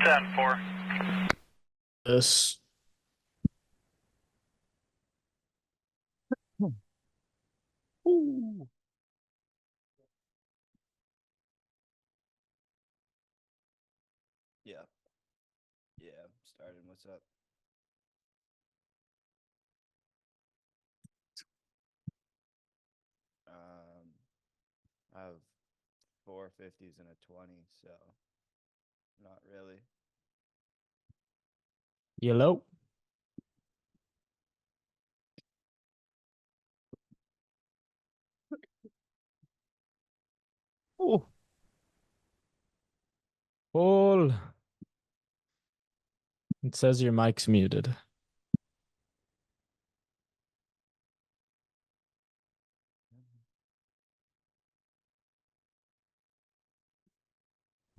10-4. This. Ooh. Yeah. Yeah, starting. What's up? I have 450s and a 20, so not really. Yellow. Oh. Paul. It says your mic's muted.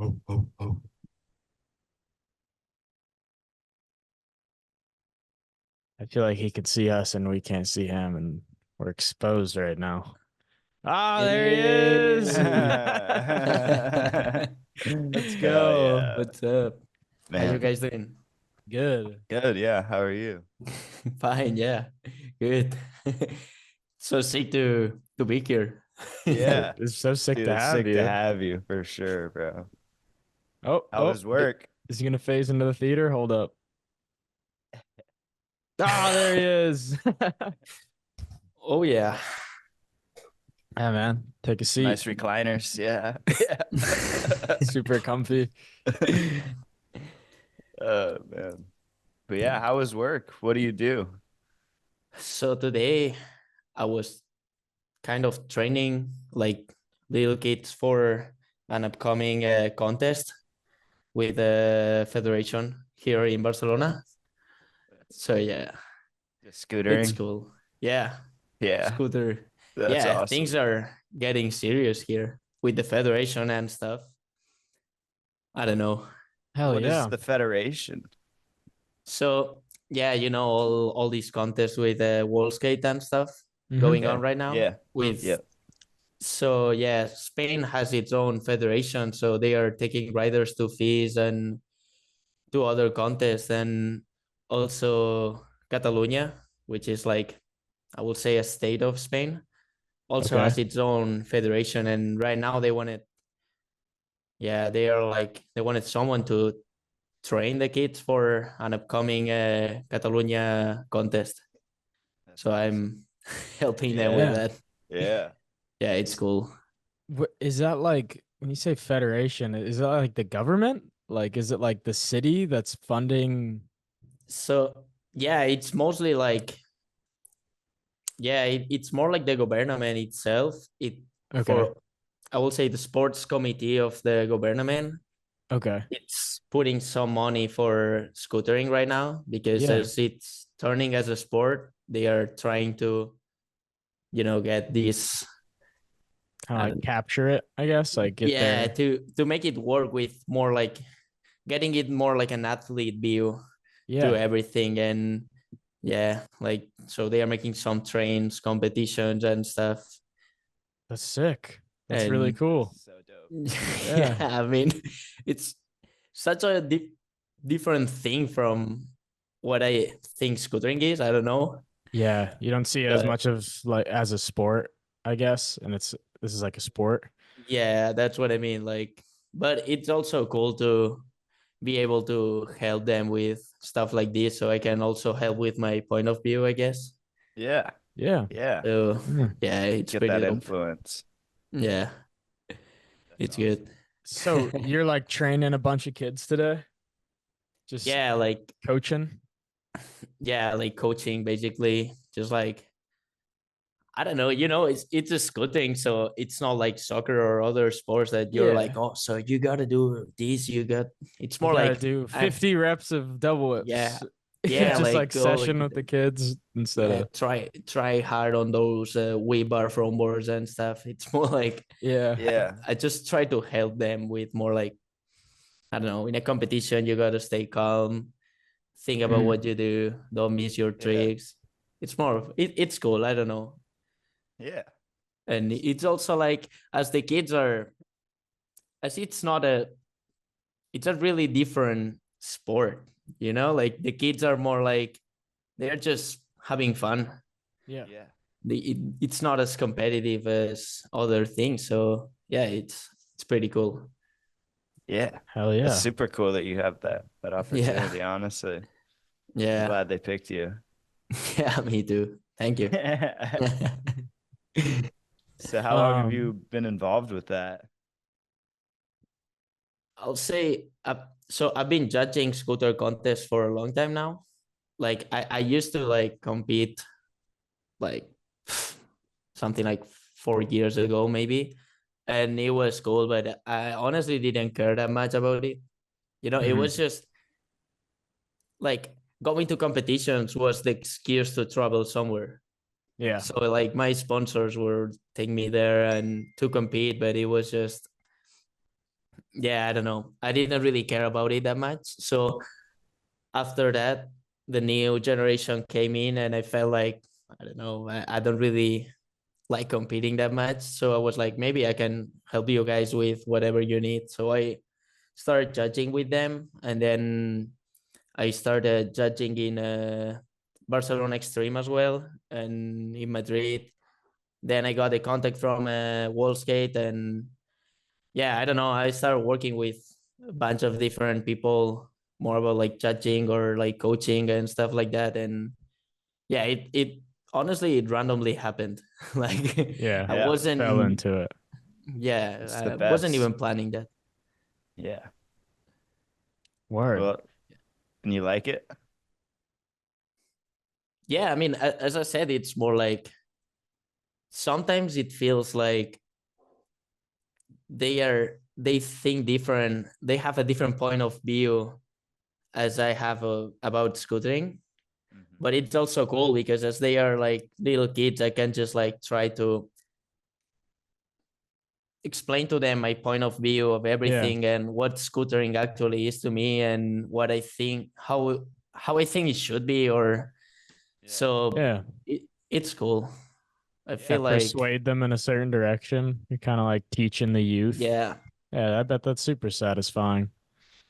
Oh. I feel like he could see us and we can't see him, and we're exposed right now. Ah, there he is. Let's go. Yeah. What's up? How you Man. guys doing? Good. Good, yeah. How are you? Fine, yeah. Good. So sick to be here. Yeah. It's so sick Dude, to it's have sick you. to have you for sure, bro. How Oh, was work? is he gonna phase into the theater? Hold up. Ah, there he is. Oh yeah. Yeah, man. Take a seat. Nice recliners, yeah. Super comfy. Oh man. But yeah, how was work? What do you do? So today I was kind of training like little kids for an upcoming contest with the federation here in Barcelona. So yeah, Just it's scootering? cool. Yeah, Yeah, scooter. that's Yeah, awesome. things are getting serious here with the federation and stuff. I don't know. Hell What yeah. is the federation? So yeah, you know all these contests with wall skate and stuff Mhm. going Yeah, on right now. yeah, With yeah. so yeah, Spain has its own federation, so they are taking riders to FIS and to other contests, and also Catalonia, which is like I would say a state of Spain, also Okay. has its own federation, and right now they wanted, yeah, they wanted someone to train the kids for an upcoming Catalonia contest. That's So awesome. I'm helping them with Yeah. that. Yeah. Yeah, it's cool. Is that like, when you say federation, is that like the government? Like, is it like the city that's funding? So yeah, it's mostly like, yeah, it's more like the government itself. It Okay. for I will say the sports committee of the government. Okay. It's putting some money for scootering right now because Yeah. as it's turning as a sport, they are trying to, get this, Kind of like capture it, I guess. Like get yeah, there. to make it work with more like getting it more like an athlete view to Yeah. everything. And yeah, like so they are making some trains competitions and stuff. That's sick. That's really And cool. So dope. yeah, Yeah. I mean, it's such a different thing from what I think scootering is. I don't know. Yeah. You don't see it as But much of like as a sport, I guess. And this is like a sport. yeah, that's what I mean. Like, but it's also cool to be able to help them with stuff like this, so I can also help with my point of view, I guess. Yeah, Yeah. yeah. So Yeah. yeah, it's Get pretty that dope. influence. Yeah, That's it's awesome. good. So you're like training a bunch of kids today? Just Yeah, like coaching? like coaching basically, just like I don't know, it's a scooting, so it's not like soccer or other sports that you're like, Yeah. oh, so you gotta do this, it's You more gotta like do 50 reps of double yeah, whips. yeah, Just like like go, session with the kids instead yeah, of try hard on those weight bar front boards and stuff. It's more like yeah. Yeah, I just try to help them with more like, I don't know, in a competition you gotta stay calm, think about what you do, don't miss your tricks. It's more of it's cool, I don't know. yeah. And it's also like as the kids are, as it's not a it's a really different sport, you know, like the kids are more like they're just having fun. Yeah. Yeah. It's not as competitive as other things. So yeah, it's pretty cool. Yeah. Hell yeah. It's super cool that you have that opportunity, honestly. I'm Yeah. glad they picked you. Yeah, me too. Thank you. So how long have Um, you been involved with that? I'll say so I've been judging scooter contests for a long time now. Like I used to like compete like something like 4 years ago maybe, and it was cool, but I honestly didn't care that much about it. You know, it Mhm. was just like going to competitions was the excuse to travel somewhere. Yeah. So like my sponsors would take me there and to compete, but it was just, yeah, I don't know. I didn't really care about it that much. So after that, the new generation came in and I felt like, I don't know, I don't really like competing that much. So I was like, maybe I can help you guys with whatever you need. So I started judging with them, and then I started judging in Barcelona Extreme as well, and in Madrid. Then I got a contact from Wall Skate, and yeah, I don't know. I started working with a bunch of different people, more about like judging or like coaching and stuff like that. And yeah, it honestly it randomly happened. Like Yeah. I Yeah. wasn't, Fell into it. It's the I wasn't best. even planning that. Yeah. Word. Well, and you like it? Yeah, I mean, as I said, it's more like sometimes it feels like they think different. They have a different point of view as I have about scootering. But it's also cool because as they are like little kids, I can just like try to explain to them my point of view of everything and what scootering actually is to me and what I think, how I think it should be. Or so Yeah. it's cool. I Yeah. feel like, Persuade them in a certain direction. You're kind of like teaching the youth. yeah, Yeah, I bet that's super satisfying.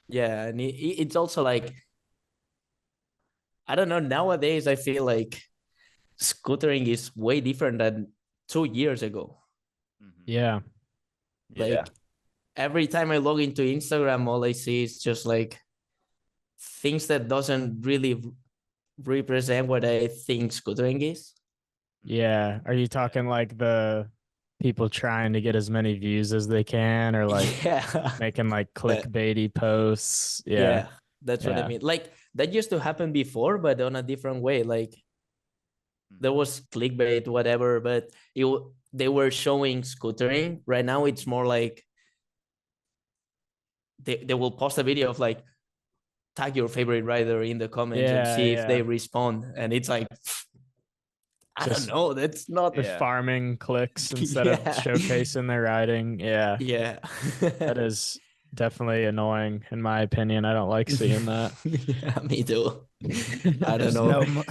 yeah, and it's also like, I don't know, nowadays I feel like scootering is way different than 2 years ago. Yeah. Yeah. Like every time I log into Instagram, all I see is just like things that doesn't really represent what I think scootering is. Yeah. Are you talking like the people trying to get as many views as they can, or like Yeah. making like clickbaity posts? Yeah. Yeah, that's what I Yeah. mean. Like that used to happen before, but on a different way. Like there was clickbait, whatever, but they were showing scootering. Right now, it's more like they will post a video of like tag your favorite rider in the comments and Yeah. see if they Yeah. respond. And it's like, I don't Just know. That's not. just Yeah. farming clicks instead of Yeah. showcasing their riding. Yeah. Yeah. That is definitely annoying in my opinion. I don't like seeing that. Yeah, me too. I don't There's know.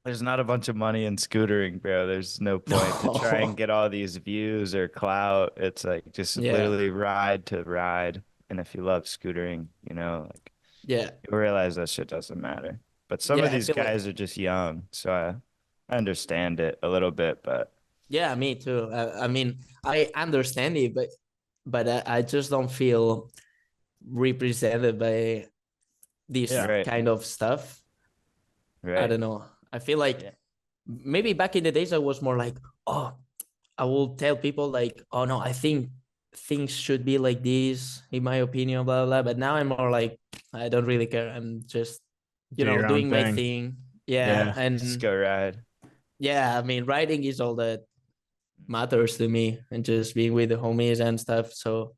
there's not a bunch of money in scootering, bro. There's no point to try and No. get all these views or clout. It's like just Yeah. literally ride to ride. And if you love scootering, like Yeah. you realize that shit doesn't matter. But some of Yeah. I these feel like, guys are just young, so I understand it a little bit, but yeah, me too. I mean, I understand it, but I just don't feel represented by this Yeah. right, kind of stuff. I right. don't know. I feel like Yeah. maybe back in the days I was more like, oh, I will tell people like, oh no, I think things should be like this, in my opinion, blah blah. But now I'm more like, I don't really care. I'm just, Do your own doing my thing. thing. Yeah, Yeah. Just and go ride. yeah, I mean, writing is all that matters to me, and just being with the homies and stuff. So I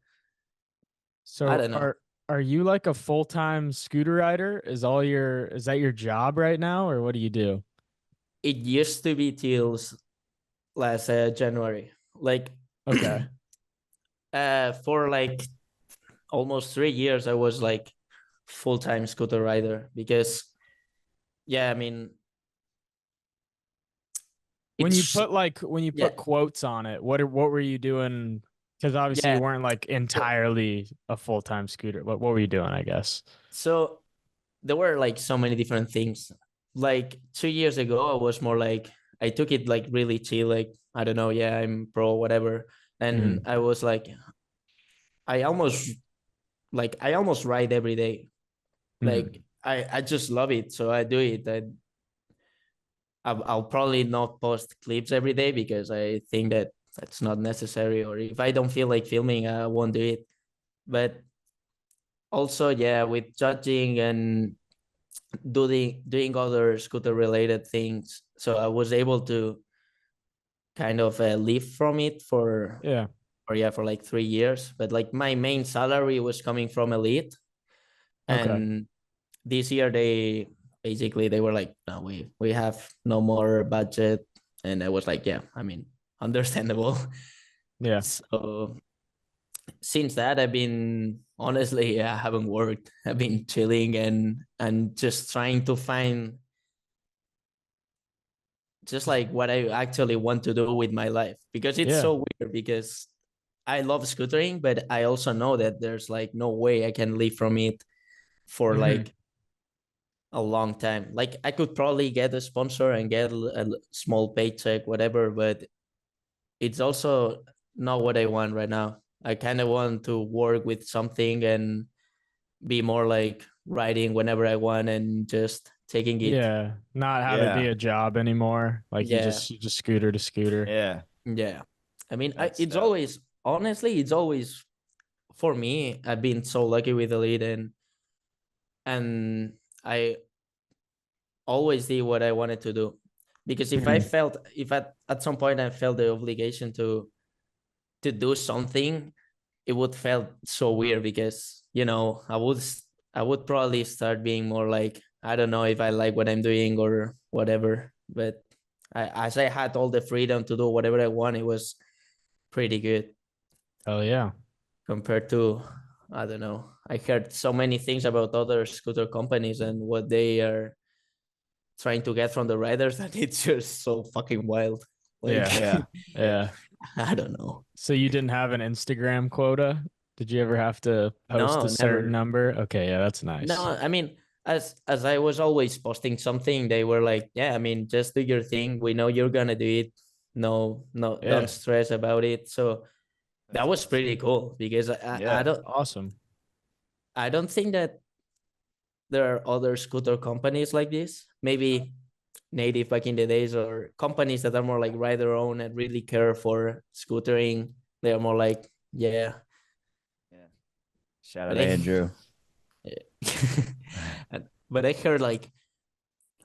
So don't know. are you like a full-time scooter rider? Is that your job right now, or what do you do? It used to be till last January, like Okay. for like almost 3 years, I was like full-time scooter rider because, yeah, I mean, When you it's put yeah. quotes on it, what were you doing Because obviously Yeah. you weren't like entirely a full-time scooter. What were you doing, I guess? So there were like so many different things. Like 2 years ago, I was more like I took it like really chill, like I don't know, yeah, I'm pro, whatever. And I was like, I almost I almost ride every day. Like I just love it, so I do it. I'll probably not post clips every day because I think that that's not necessary, or if I don't feel like filming, I won't do it. But also, yeah, with judging and doing other scooter related things, so I was able to kind of live from it Yeah. for like 3 years. But like my main salary was coming from Elite, Okay. and this year they were like, no, we have no more budget. And I was like, yeah, I mean, understandable. Yeah. So since that, I've been honestly, I haven't worked. I've been chilling and just trying to find just like what I actually want to do with my life, because it's Yeah. so weird, because I love scootering, but I also know that there's like no way I can live from it for like a long time. Like I could probably get a sponsor and get a small paycheck, whatever, but it's also not what I want right now. I kind of want to work with something and be more like riding whenever I want and just taking it. Yeah. Not have it be a job anymore. Like you Yeah. just scooter to scooter. Yeah. Yeah. I mean, That's it's dope. always, honestly, it's always, for me, I've been so lucky with the lead, and I always did what I wanted to do. Because if at some point I felt the obligation to do something, it would felt so weird, because I would probably start being more like, I don't know if I like what I'm doing or whatever. But as I had all the freedom to do whatever I want, it was pretty good Oh yeah. compared to, I don't know. I heard so many things about other scooter companies and what they are trying to get from the riders, that it's just so fucking wild. Like, Yeah. Yeah. I don't know. So you didn't have an Instagram quota? Did you ever have to post No, a certain never. number? Okay, yeah, that's nice. No, I mean, as I was always posting something, they were like, yeah, I mean, just do your thing. We know you're gonna do it. No, no, Yeah. don't stress about it. So that was pretty cool, because I don't Awesome. I don't think that there are other scooter companies like this. Maybe Native back in the days, or companies that are more like rider owned and really care for scootering. They are more like, yeah. Yeah. Shout But out Andrew. but I heard like,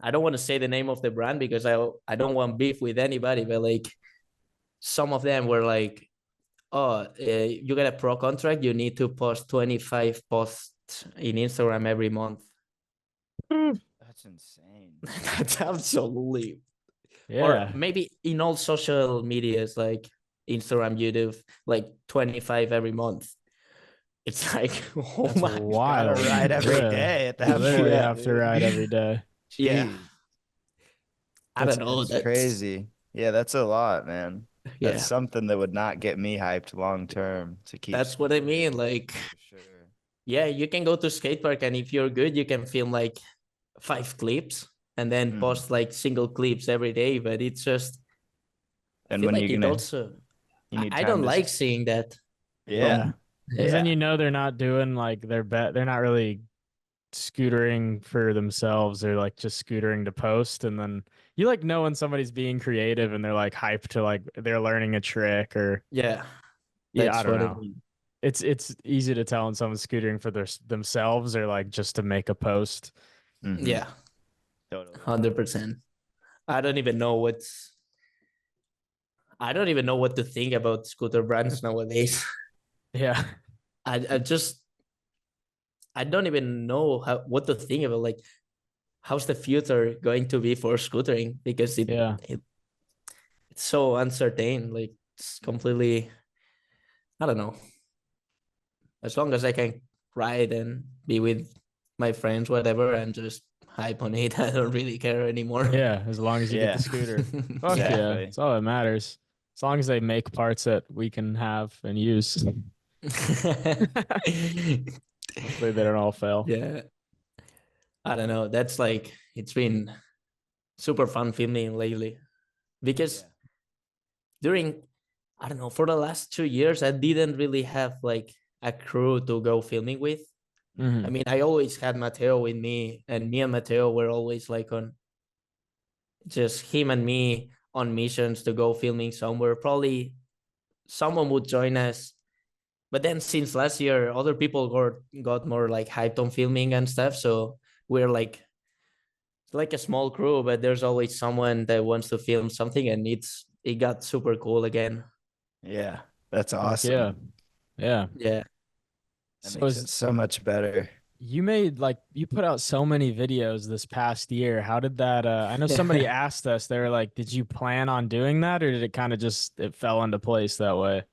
I don't want to say the name of the brand because I don't want beef with anybody, but like some of them were like, oh, you get a pro contract, you need to post 25 posts in Instagram every month. That's insane. That's absolutely. Yeah. Or maybe in all social medias like Instagram, YouTube, like 25 every month. It's like, oh That's my wild. Gotta ride every Yeah. day at You that literally point. have to dude. ride every day. Yeah. Jeez. I don't know. That's crazy. Yeah, that's a lot, man. Yeah. That's something that would not get me hyped long term to keep. That's what I mean. Like, for sure. yeah, you can go to skate park, and if you're good, you can film like 5 clips and then post like single clips every day. But it's just, I And feel when like you're it gonna, also, you need I time don't to like seeing that. Yeah. Because then Yeah. you know they're not doing like they're not really scootering for themselves. They're like just scootering to post. And then you like know when somebody's being creative and they're like hyped to like they're learning a trick or Yeah. yeah, I That's don't what I know. mean. It's easy to tell when someone's scootering for themselves or like just to make a post. Yeah. Totally. 100%. I don't even know what to think about scooter brands nowadays. Yeah. I just, I don't even know what to think about, like, how's the future going to be for scootering, because it's so uncertain. Like, it's completely, I don't know. As long as I can ride and be with my friends, whatever, and just hype on it, I don't really care anymore. Yeah, as long as you get the scooter. Fuck yeah, Exactly. that's all that matters. As long as they make parts that we can have and use. Hopefully they don't all fail. Yeah. I don't know. That's like, it's been super fun filming lately because during, I don't know, for the last 2 years, I didn't really have like a crew to go filming with. I mean, I always had Mateo with me, and me and Mateo were always like on just him and me on missions to go filming somewhere. Probably someone would join us. But then since last year, other people got more like hyped on filming and stuff. So we're like a small crew, but there's always someone that wants to film something, and it got super cool again. Yeah, that's Heck awesome. yeah. Yeah. Yeah. That So makes it so much better. you put out so many videos this past year. How did that I know somebody asked us, they were like, did you plan on doing that, or did it kind of just it fell into place that way?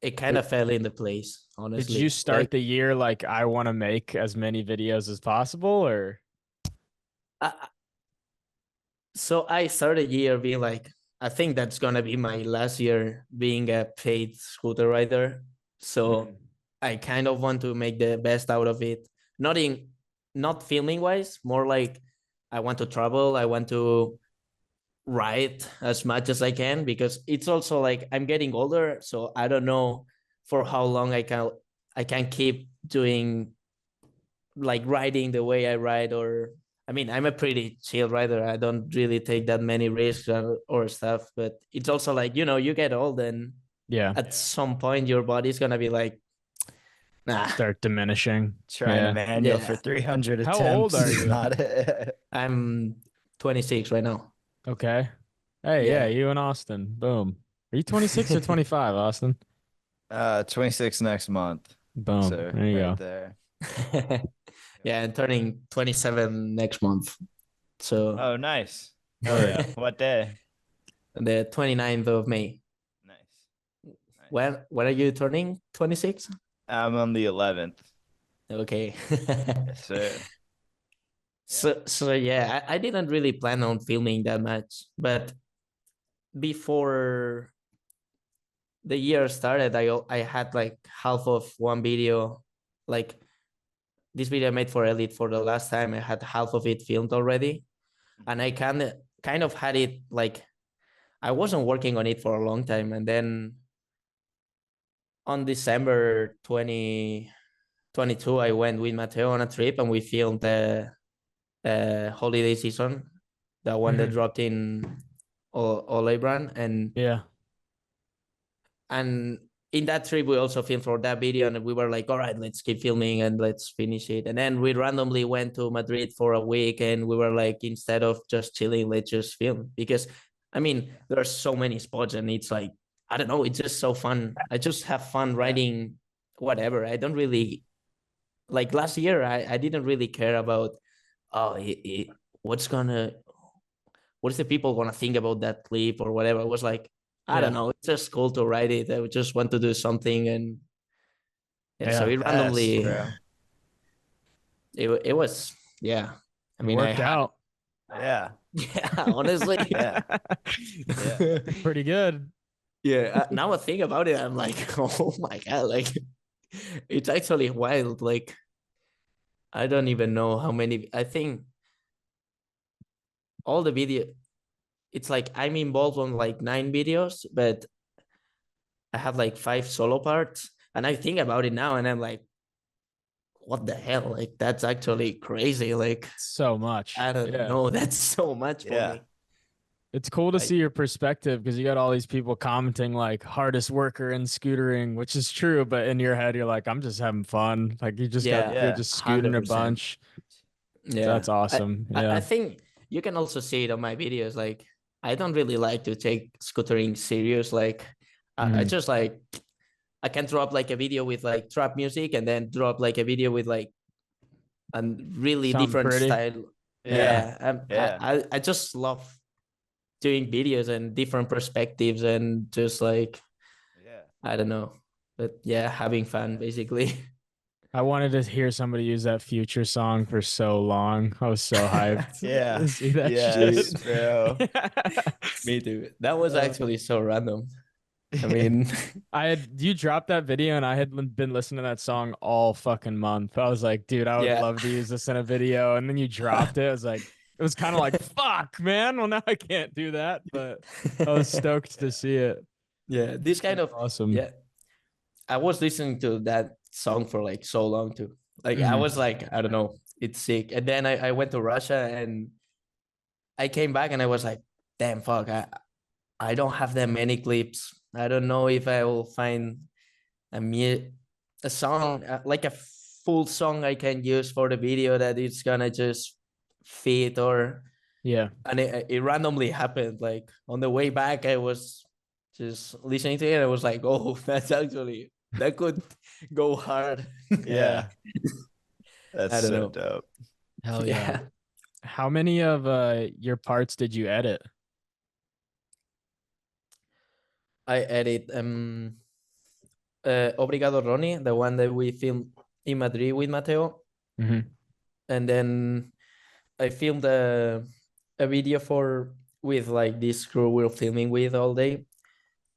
It kind of fell into place, honestly. Did you start the year like I want to make as many videos as possible, or? So I started the year being like, I think that's gonna be my last year being a paid scooter rider. So I kind of want to make the best out of it. Not filming wise, more like I want to travel. I want to ride as much as I can, because it's also like I'm getting older, so I don't know for how long I can keep doing like riding the way I ride. Or I mean, I'm a pretty chill rider. I don't really take that many risks or stuff, but it's also like, you get old, and at some point your body's gonna be like, nah. Start diminishing. Trying manual for 300 attempts. How old are you? Not it. I'm 26 right now. Okay. Hey, yeah, you and Austin. Boom. Are you 26 or 25, Austin? 26 next month. Boom. So there you right go. there. Yeah, I'm turning 27 next month. So Oh, nice. Oh yeah. What day? the 29th of May. Nice. When are you turning 26? I'm on the 11th. Okay. Yes, sir. So yeah, I didn't really plan on filming that much, but before the year started, I had like half of one video, like this video I made for Elite for the last time. I had half of it filmed already, and I kind of had it like I wasn't working on it for a long time, and then on December 2022, I went with Mateo on a trip, and we filmed the holiday season, the one that dropped in Olebran, and in that trip we also filmed for that video, and we were like, all right, let's keep filming and let's finish it. And then we randomly went to Madrid for a week, and we were like, instead of just chilling, let's just film, because I mean, there are so many spots, and it's like, I don't know, it's just so fun. I just have fun riding whatever. I don't really, like last year, I didn't really care about what's the people gonna think about that clip or whatever. It was like, I don't know, it's just cool to write it. I just want to do something, and so it randomly it was I mean, worked out. Yeah. Honestly. Yeah. Pretty good. Now I think about it, I'm like, oh my god, like it's actually wild. Like I don't even know how many. I think all the video, it's like I'm involved on like 9 videos, but I have like 5 solo parts. And I think about it now, and I'm like, what the hell? Like that's actually crazy. Like so much. I don't know. That's so much for me. It's cool to see your perspective, because you got all these people commenting like hardest worker in scootering, which is true, but in your head you're like, I'm just having fun. Like you're just scooting 100%. A bunch. Yeah, that's awesome. I think you can also see it on my videos. Like I don't really like to take scootering serious. Like I just like, I can drop like a video with like trap music, and then drop like a video with like a really different style. I just love doing videos and different perspectives, and just like I don't know, but having fun basically. I wanted to hear somebody use that Future song for so long. I was so hyped. Yeah. to see that Yes, shit. bro. Me too. That was actually so random. I mean, You dropped that video and I had been listening to that song all fucking month. I was like, dude, I would yeah. love to use this in a video. And then you dropped it. I was like, it was kind of like, fuck, man. Well, now I can't do that, but I was stoked to see it. Yeah, this kind of Awesome. yeah. I was listening to that song for like so long too. Like I was like, I don't know, it's sick. And then I went to Russia and I came back and I was like, damn fuck, I don't have that many clips. I don't know if I will find a song like a full song I can use for the video that it's gonna just fit or Yeah. and it randomly happened. Like on the way back, I was just listening to it. I was like, oh, that could go hard. Yeah. That's I don't so know. dope. Hell yeah. How many of your parts did you edit? I edit Obrigado Ronnie, the one that we filmed in Madrid with Mateo. And then I filmed a video with like this crew we're filming with all day.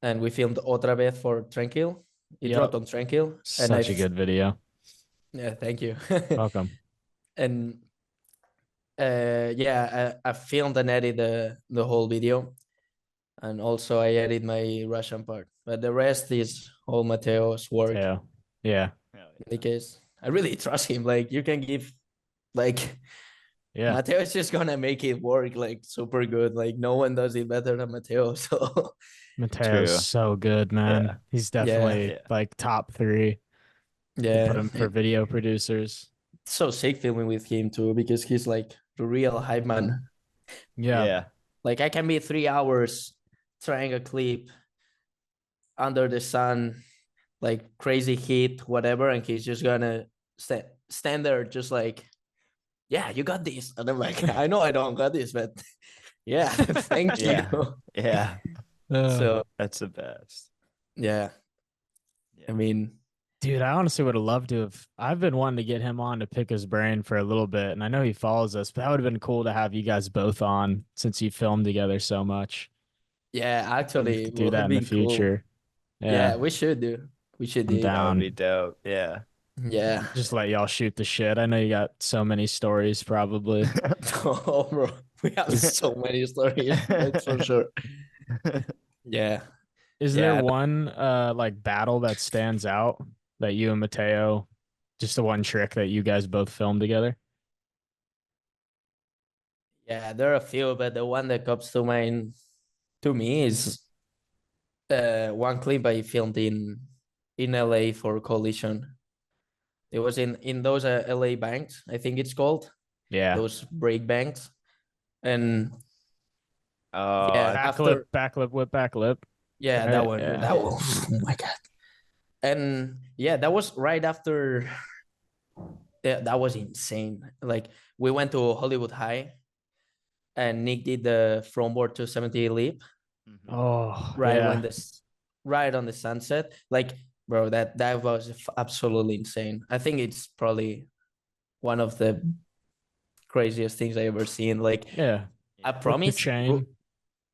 And we filmed Otra Vez for Tranquil. It dropped on Tranquil. Such a good video. Yeah, thank you. Welcome. And I filmed and edited the whole video. And also I edit my Russian part. But the rest is all Mateo's work. Yeah. Because I really trust him. Like you can give like Mateo is just gonna make it work like super good. Like no one does it better than Mateo. So Mateo's so good, man. Yeah. He's definitely like top 3. Yeah. Put him for video producers. It's so sick filming with him too, because he's like the real hype man. Yeah. Like I can be 3 hours trying a clip under the sun, like crazy heat, whatever, and he's just gonna stand there just like, yeah, you got this. And I'm like, I know I don't got this, but yeah, thank you. Yeah. So that's the best. Yeah. I mean, dude, I honestly would have loved to have. I've been wanting to get him on to pick his brain for a little bit, and I know he follows us, but that would have been cool to have you guys both on since you filmed together so much. Yeah, actually, do that in the future. Cool. Yeah, we should do. We should do. Down. That would be dope. Yeah. Yeah. Just let y'all shoot the shit. I know you got so many stories, probably. Oh, bro, we have so many stories. That's for sure. Yeah. Is there one like battle that stands out that you and Mateo, just the one trick that you guys both filmed together? Yeah, there are a few, but the one that comes to mind to me is one clip I filmed in LA for Collision. It was in those LA banks, I think it's called. Yeah. Those break banks. And backflip, whip, backlip. Yeah, right? That one. Yeah. That one. Oh my god. And yeah, that was right after. That was insane. Like we went to Hollywood High, and Nick did the frontboard 270 leap. Oh, right on the sunset. Like, bro, that was absolutely insane. I think it's probably one of the craziest things I ever seen. Like, I promise. Chain.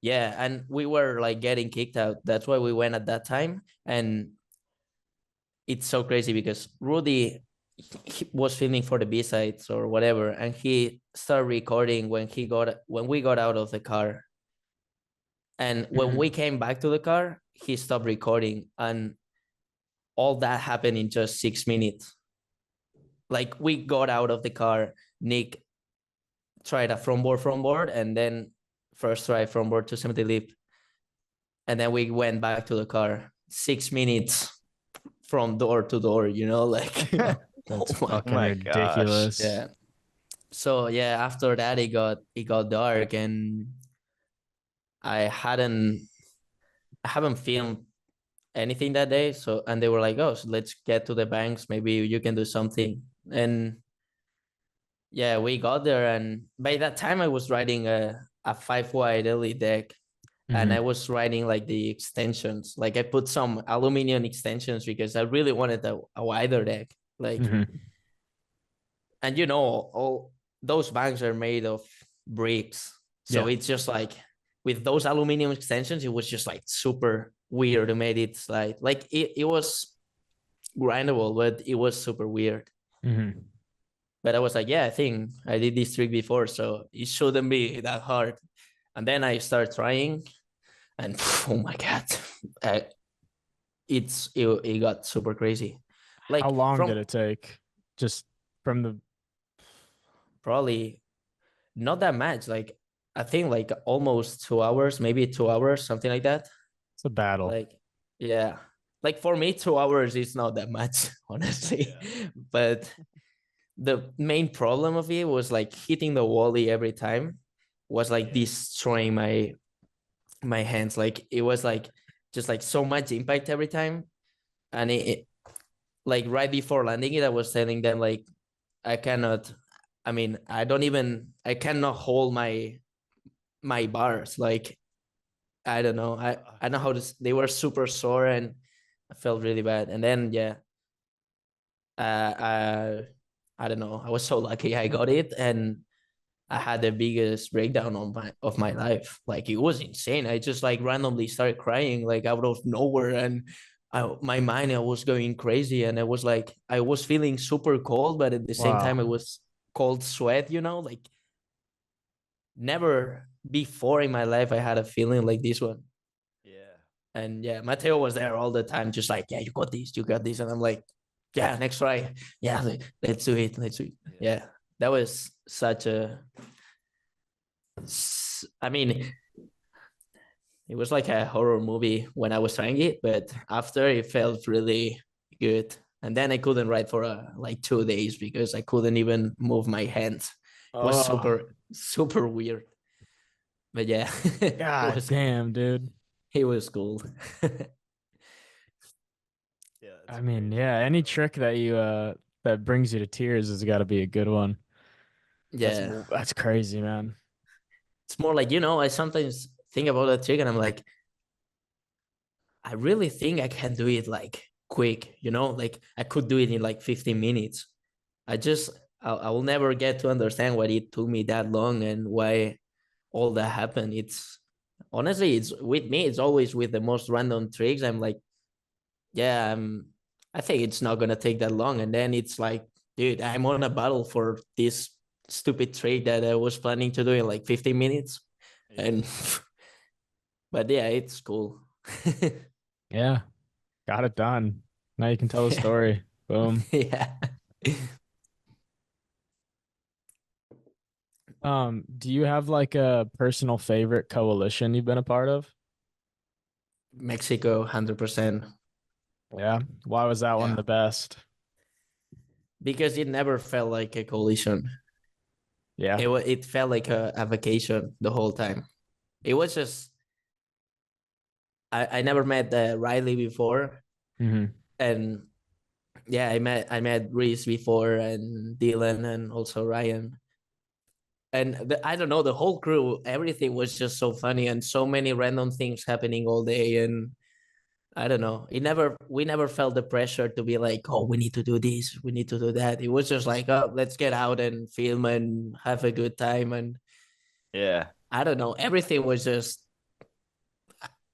Yeah, and we were like getting kicked out. That's why we went at that time. And it's so crazy because Rudy was filming for the B-sides or whatever, and he started recording when we got out of the car. And when we came back to the car, he stopped recording, and all that happened in just 6 minutes. Like we got out of the car, Nick tried a frontboard, and then first try frontboard 270 leap. And then we went back to the car. 6 minutes from door to door, you know, like that's fucking ridiculous. Gosh. Yeah. So yeah, after that it got dark, and I haven't filmed anything that day. So, and they were like, oh, so let's get to the banks. Maybe you can do something. And yeah, we got there. And by that time I was riding a 5-wide LE deck. And I was riding like the extensions. Like I put some aluminum extensions because I really wanted a wider deck. Like, Hmm. and you know, all those banks are made of bricks. So Yeah. it's just like with those aluminum extensions, it was just like super weird. It made it like it was grindable, but it was super weird. Hmm. But I was like, yeah, I think I did this trick before, so it shouldn't be that hard. And then I started trying, and oh my god, uh, it got super crazy. How Like long from did it take? Just from the probably not that much. Like I think like almost 2 hours, maybe 2 hours, something like that. it's a battle. Like yeah, like for me, 2 hours is not that much, honestly. Yeah. But the main problem of it was like hitting the wally every time was like destroying my hands. Like it was like just like so much impact every time, and it like right before landing it, I was telling them like I cannot. I mean, I cannot hold my bars. Like I don't know. I know how to. They were super sore, and I felt really bad. And then yeah, uh, I don't know. I was so lucky I got it, and I had the biggest breakdown of my life. Like it was insane. I just like randomly started crying like out of nowhere, and my mind I was going crazy, and I was like I was feeling super cold, but at the same time it Wow. was cold sweat. You know, like never before in my life I had a feeling like this one. Yeah. And yeah, Mateo was there all the time, just like, yeah, you got this. And I'm like, yeah, next try. Yeah, let's do it. Let's do it. Yeah, that was such a, I mean, it was like a horror movie when I was trying it, but after it felt really good. And then I couldn't ride for like 2 days because I couldn't even move my hands. It was Oh, super weird. But yeah, God damn, dude. it was cool. Yeah, I that's mean, crazy. yeah, any trick that you that brings you to tears has got to be a good one. That's Yeah. that's crazy, man. It's more like, I sometimes think about that trick and I'm like, I really think I can do it like quick, like I could do it in like 15 minutes. I will never get to understand why it took me that long and why all that happened. It's honestly, it's with me, it's always with the most random tricks. I'm like, yeah, I think it's not gonna take that long. And then it's like, dude, I'm on a battle for this stupid trick that I was planning to do in like 15 minutes. And but yeah, it's cool. Yeah, got it done. Now you can tell the story. Boom. Yeah. Do you have like a personal favorite coalition you've been a part of? Mexico, 100%. Yeah. Why was that one Yeah. the best? Because it never felt like a collision. Yeah. It felt like a vacation the whole time. It was just I never met Riley before, Hmm. and yeah, I met Reese before and Dylan and also Ryan. And I don't know, the whole crew, everything was just so funny and so many random things happening all day. And I don't know, we never felt the pressure to be like, oh, we need to do this, we need to do that. It was just like, oh, let's get out and film and have a good time. And Yeah. I don't know, everything was just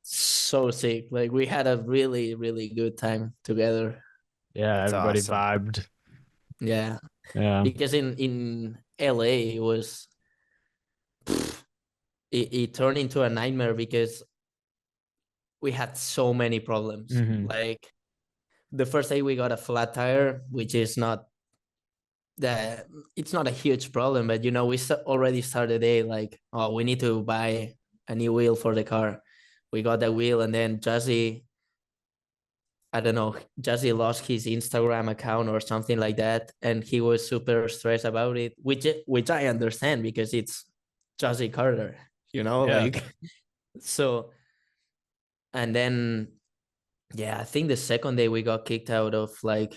so sick. Like we had a really, really good time together. Yeah, That's everybody awesome. vibed. Yeah. Yeah. Because in LA it was it turned into a nightmare because we had so many problems. Hmm. Like the first day we got a flat tire, which is not that it's not a huge problem, but we already started the day like, oh, we need to buy a new wheel for the car. We got the wheel, and then Jazzy, I don't know, Jazzy lost his Instagram account or something like that, and he was super stressed about it, which I understand because it's Jazzy Carter, Yeah. like so. And then yeah, I think the second day we got kicked out of like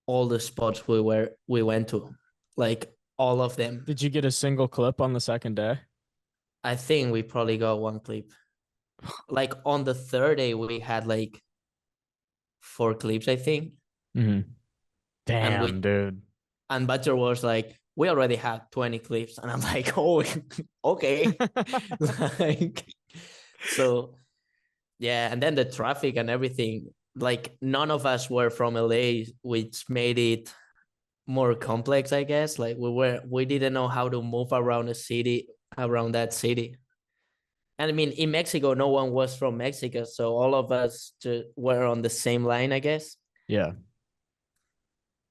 all the spots we went to, like all of them. Did you get a single clip on the second day? I think we probably got one clip. Like on the third day we had like 4 clips, I think. Mhm. And Damn, dude. Butcher was like, we already have 20 clips. And I'm like, oh, okay. Like, so yeah. And then the traffic and everything, like none of us were from LA, which made it more complex, I guess. Like we didn't know how to move around around that city. And I mean, in Mexico, no one was from Mexico, so all of us were on the same line, I guess. Yeah.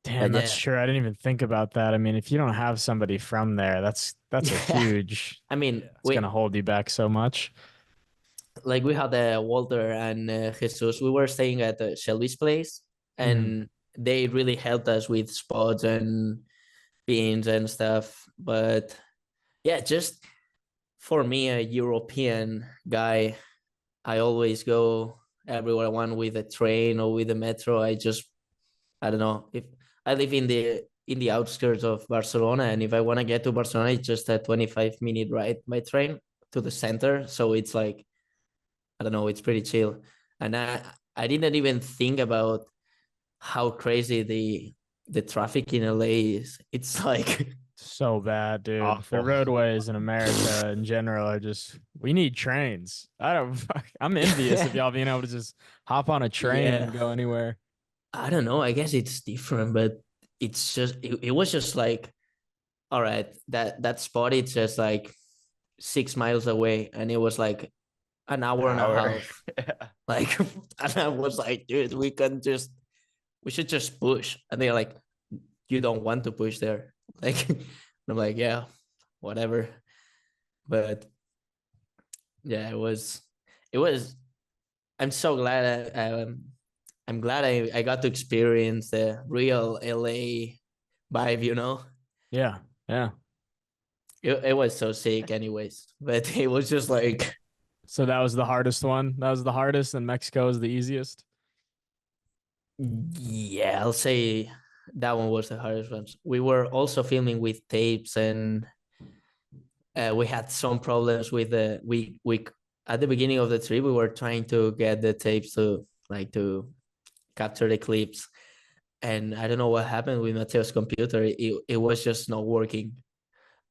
Damn, But that's yeah, true. I didn't even think about that. I mean, if you don't have somebody from there, that's a yeah. huge, I mean, it's gonna hold you back so much. like we had Walter and Jesus. We were staying at Shelby's place, Mhm. and they really helped us with spots and beans and stuff. But yeah, just for me, a European guy, I always go everywhere I want with a train or with the metro. I don't know, if I live in the outskirts of Barcelona, and if I want to get to Barcelona, it's just a 25-minute ride by train to the center. So it's like, I don't know, it's pretty chill. And I didn't even think about how crazy the traffic in LA is. It's like So bad, dude. The Awful. roadways in America in general are just, we need trains. I don't, I'm envious of y'all being able to just hop on a train yeah, and go anywhere. I don't know. I guess it's different, but it was just like, all right, that spot, it's just like 6 miles away, and it was like an hour and a Hour. half. Like, and I was like, dude, we should just push. And they're like, you don't want to push there. Like, I'm like, yeah, whatever. But yeah, it was, I'm so glad I'm glad I got to experience the real LA vibe, you know? Yeah. Yeah. It was so sick anyways, but it was just like, So that was the hardest one. That was the hardest, and Mexico is the easiest. yeah, I'll say that one was the hardest one. We were also filming with tapes, and we had some problems with we at the beginning of the trip we were trying to get the tapes to capture the clips, and I don't know what happened with Mateo's computer. It was just not working,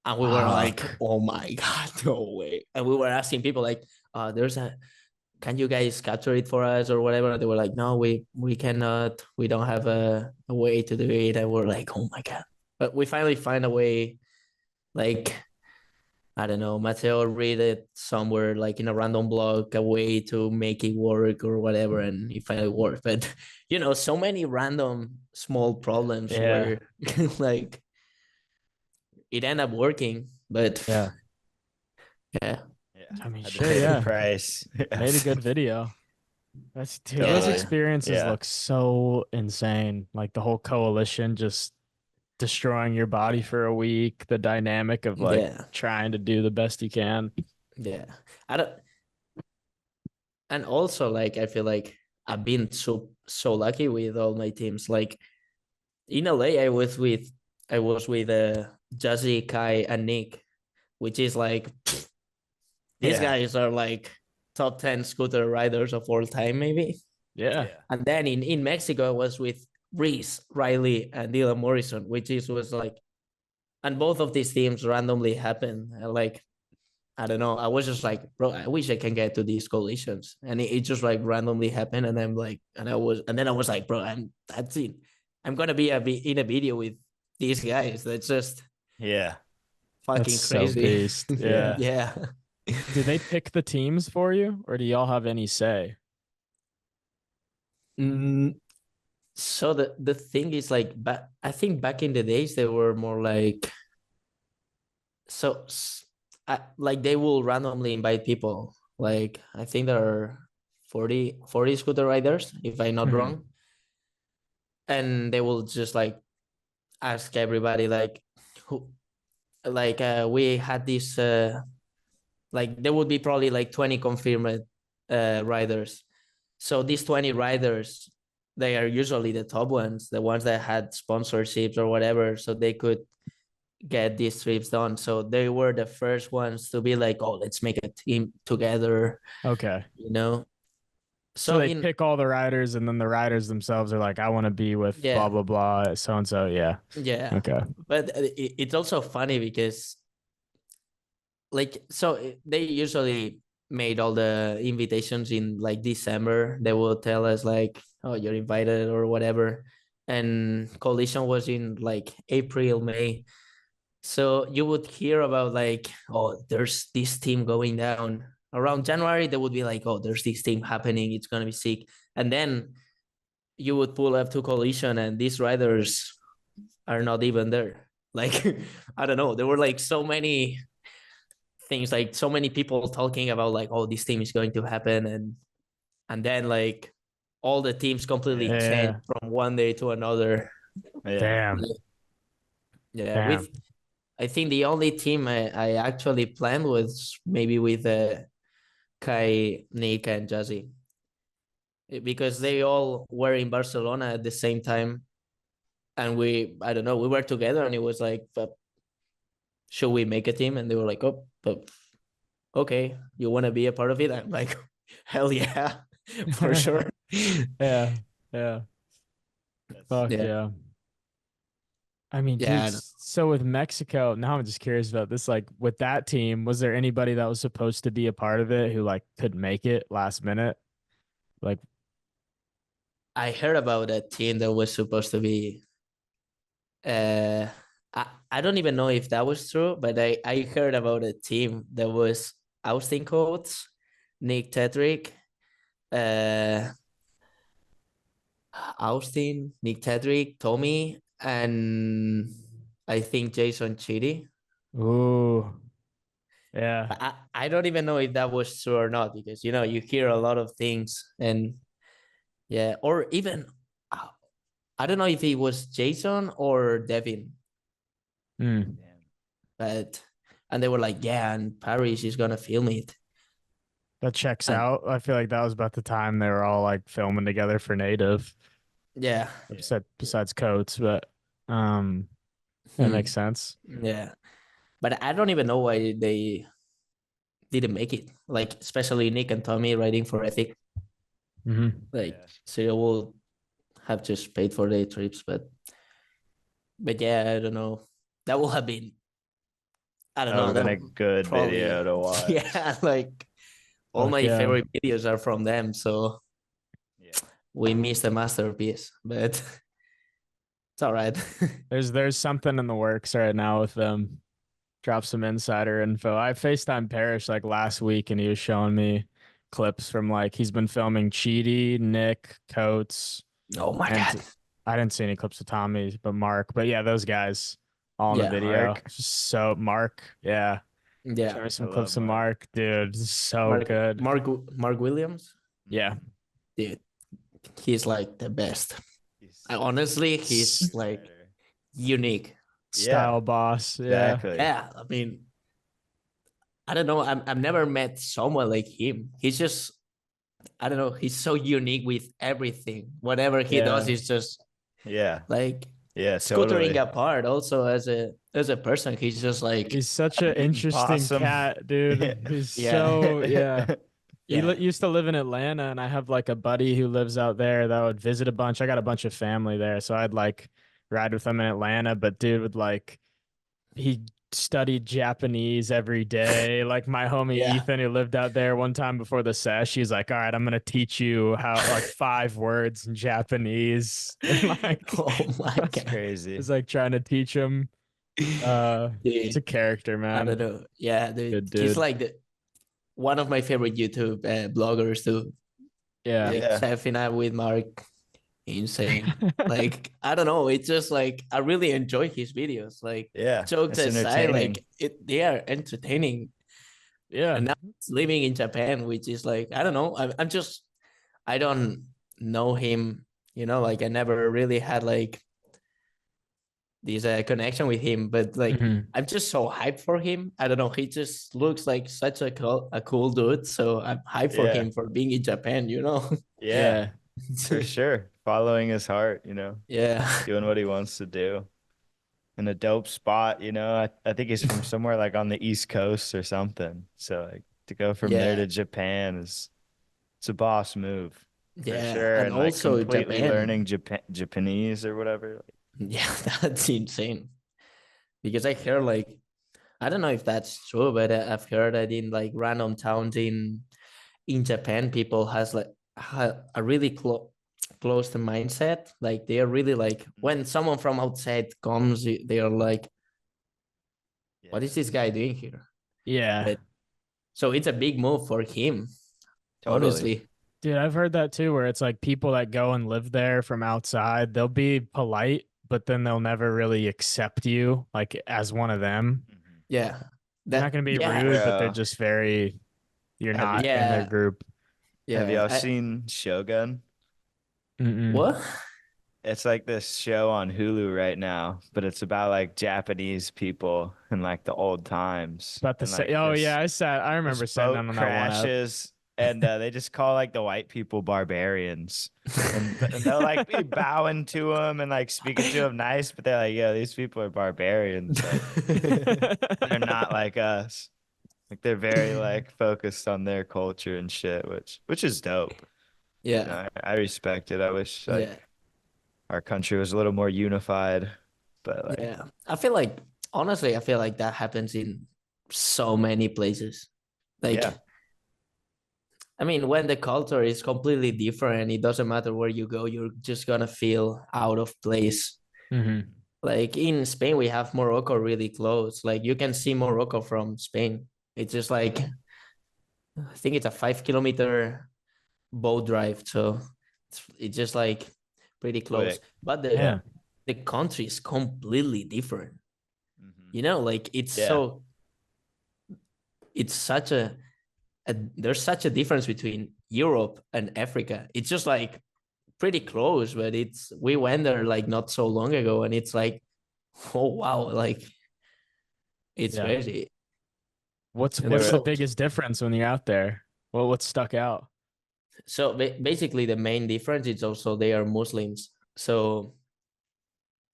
and we were like, Fuck. oh my god, no way. And we were asking people like, there's a can you guys capture it for us or whatever? And they were like, no, we cannot, we don't have a way to do it. And we're like, oh my god. But we finally find a way. Like, I don't know, Mateo read it somewhere like in a random blog, a way to make it work or whatever, and it finally worked. But so many random small problems Yeah. where like it ended up working. But Yeah. yeah, Yeah. I mean, Had to sure, pay the yeah. price. Made a good video. That's dude, those Totally. yeah, experiences Yeah. look so insane. Like the whole coalition just destroying your body for a week, the dynamic of like yeah, trying to do the best you can. yeah. I don't, and also like I feel like I've been so lucky with all my teams. Like in LA, I was with Jazzy, Kai, and Nick, which is like these Yeah. guys are like top 10 scooter riders of all time, maybe. Yeah. Yeah. And then in Mexico, I was with Reese, Riley, and Dylan Morrison, which was like, and both of these teams randomly happened. Like, I don't know. I was just like, bro, I wish I can get to these collisions. And it just like randomly happened. And I'm like, and then I was like, bro, that's it. I'm going to be in a video with these guys. That's just Yeah. That's fucking so crazy. beast. Yeah. Yeah. Yeah. Do they pick the teams for you or do y'all have any say? Mm, so the thing is like, I think back in the days, they were more like, so like they will randomly invite people. Like, I think there are 40 scooter riders, if I'm not Mhm. wrong. And they will just like ask everybody like who, like we had this like there would be probably like 20 confirmed riders. So these 20 riders, they are usually the top ones, the ones that had sponsorships or whatever, so they could get these trips done. So they were the first ones to be like, oh, let's make a team together, Okay. you know. So they in pick all the riders, and then the riders themselves are like, I want to be with blah yeah, blah blah, so and so. Yeah. yeah. Okay. But it's also funny because like they usually made all the invitations in like December. They will tell us like, oh, you're invited or whatever. And collision was in like April, May. So you would hear about like, oh, there's this team going down. Around January, they would be like, oh, there's this team happening. It's gonna be sick. And then you would pull up to collision, and these riders are not even there. Like, I don't know. There were like so many things, like so many people talking about like, oh, this team is going to happen, and then like all the teams completely changed Yeah. from one day to another. Yeah. Damn. Yeah, Damn. with I think the only team I actually planned was maybe with Kai, Nick, and Jazzy, because they all were in Barcelona at the same time, and I don't know, we were together, and it was like, but should we make a team? And they were like, oh, but okay, you want to be a part of it? I'm like, hell yeah, for sure. Yeah. Yeah. Fuck Yeah, yeah. I mean, dude, yeah. so with Mexico, now I'm just curious about this. Like with that team, was there anybody that was supposed to be a part of it who like couldn't make it last minute? Like, I heard about a team that was supposed to be. Uh, I don't even know if that was true, but I heard about a team that was Austin Coates, Nick Tedrick, uh, Austin, Nick Tedrick, Tommy, and I think Jason Chitty. ooh, yeah. I don't even know if that was true or not, because you hear a lot of things, and yeah, or even I don't know if it was Jason or Devin, Hmm. but and they were like, yeah, and Paris is gonna film it. That checks And out. I feel like that was about the time they were all like filming together for Native, yeah, besides Coates, but that makes sense. yeah, but I don't even know why they didn't make it. Like especially Nick and Tommy riding for Ethic. Hmm. Like so you will have just paid for their trips, but yeah, I don't know. That would have been, I don't That would know. have That been a would good probably, video to watch. yeah, like all Fuck my yeah. favorite videos are from them. So Yeah. we missed a masterpiece, but it's all right. There's something in the works right now with them. Drop some insider info. I FaceTime Parrish like last week and he was showing me clips from like he's been filming Cheedy, Nick, Coates, Oh my and god. I didn't see any clips of Tommy, but Mark. But yeah, those guys all in the Yeah. video. Mark. Just so Mark, yeah. Show Yeah. me some I clips love of Mark. Mark, dude. This is so Mark good. Mark Williams, Yeah. dude, he's like the best. He's Honestly, he's like better. unique. Style Yeah, boss. Yeah. exactly. Yeah, I mean, I don't know. I've never met someone like him. He's just, I don't know. He's so unique with everything. Whatever he does Yeah. is just Yeah. like Yeah, scootering totally. apart. Also, as a person, he's just like, He's such an Eating interesting possum. cat, dude. He's yeah, so yeah. He yeah, used to live in Atlanta, and I have like a buddy who lives out there that would visit a bunch. I got a bunch of family there, so I'd like ride with him in Atlanta. But dude would like he studied Japanese every day. Like my homie yeah. Ethan, who lived out there one time before the sesh, he's like, "All right, I'm gonna teach you how like 5 words in Japanese." And like, Oh my It's god, crazy. it's like trying to teach him. It's dude. a character, I don't man. know. Yeah, dude. Good He's dude. like one of my favorite YouTube bloggers too. Yeah. Like Yeah. Seth and with Mark, insane. Like I don't know, it's just like I really enjoy his videos. Like Yeah. jokes It's aside, entertaining. like they are entertaining. Yeah. And now he's living in Japan, which is like I don't know. I'm just I don't know him. Like I never really had like this connection with him, but like Mhm. I'm just so hyped for him. I don't know. He just looks like such a cool dude. So I'm hyped for Yeah. him for being in Japan. Yeah, Yeah. for sure. Following his heart, Yeah. doing what he wants to do. In a dope spot, I think he's from somewhere like on the East Coast or something. So like to go from there Yeah. to Japan is It's a boss move for Yeah, sure, and and like also completely Japan. learning Japanese or whatever. Yeah, that's insane. Because I heard like I don't know if that's true, but I've heard that in like random towns in Japan, people has like a really close to mindset. Like they are really like when someone from outside comes, they are like, "What is this guy Yes. doing here?" Yeah. But so it's a big move for him, Totally. honestly. Dude, I've heard that too, where it's like people that go and live there from outside, they'll be polite, but then they'll never really accept you like as one of them. Yeah, You're not that going to be yeah rude, but they're Bro, just very, you're have you not in their yeah group. have yeah. y'all seen Shogun? Mm-mm. What? It's like this show on Hulu right now, but it's about like Japanese people in like the old times. About to And say, like oh this yeah, I this remember sitting boat on that one up. crashes and they just call like the white people barbarians. And they'll like be bowing to them and like speaking to them nice, but they're like, yeah, these people are barbarians. Like they're not like us. Like they're very like focused on their culture and shit, which is dope. You Yeah, know, I respect it. I wish yeah, like our country was a little more unified, but like, yeah. I feel like honestly, I feel like that happens in so many places. Like, yeah, I mean, when the culture is completely different, it doesn't matter where you go, you're just gonna feel out of place. Hmm. Like in Spain, we have Morocco really close. Like you can see Morocco from Spain. It's just like I think it's a 5 kilometer boat drive, so it's just like pretty close. quick. But Yeah. the country is completely different. Hmm. You know, like it's Yeah, so it's such a there's such a difference between Europe and Africa. It's just like pretty close, but it's we went there like not so long ago, and it's like, oh wow, like it's Yeah. crazy. What's And the what's the never. culture. biggest difference when you're out there? Well, what stuck out? So basically, the main difference is also they are Muslims. So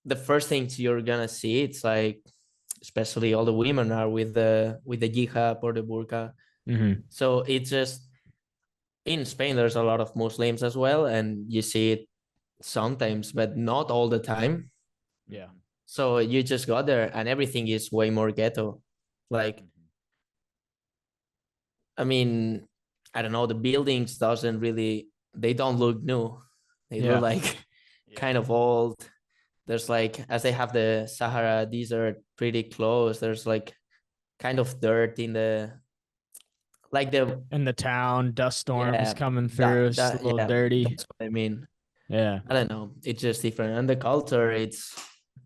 the first things you're gonna see, it's like, especially all the women are with the hijab or the burqa. Hmm. So it's just in Spain, there's a lot of Muslims as well, and you see it sometimes, but not all the time. Yeah. Mhm, So you just got there, and everything is way more ghetto. Like, mhm. I mean, I don't know, the buildings doesn't really they don't look new. They look Yeah. like Yeah, kind of old. There's like as they have the Sahara Desert pretty close, there's like kind of dirt in the like the In the town, dust storms yeah coming through, it's a little yeah dirty. that's what I mean. Yeah. I don't know. It's just different. And the culture, it's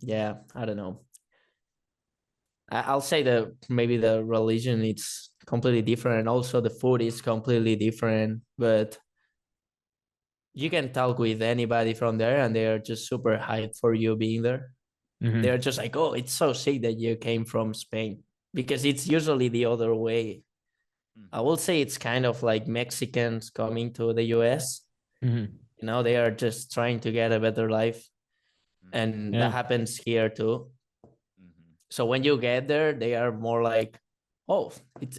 yeah, I don't know. I'll say that maybe the religion it's completely different and also the food is completely different. But you can talk with anybody from there and they're just super hyped for you being there. Hmm. They're just like, oh, it's so sick that you came from Spain. Because it's usually the other way. I mhm, will say it's kind of like Mexicans coming to the US. Hmm. You know, they are just trying to get a better life. mhm, And that Yeah. happens here too. mhm. So when you get there, they are more like, "Oh,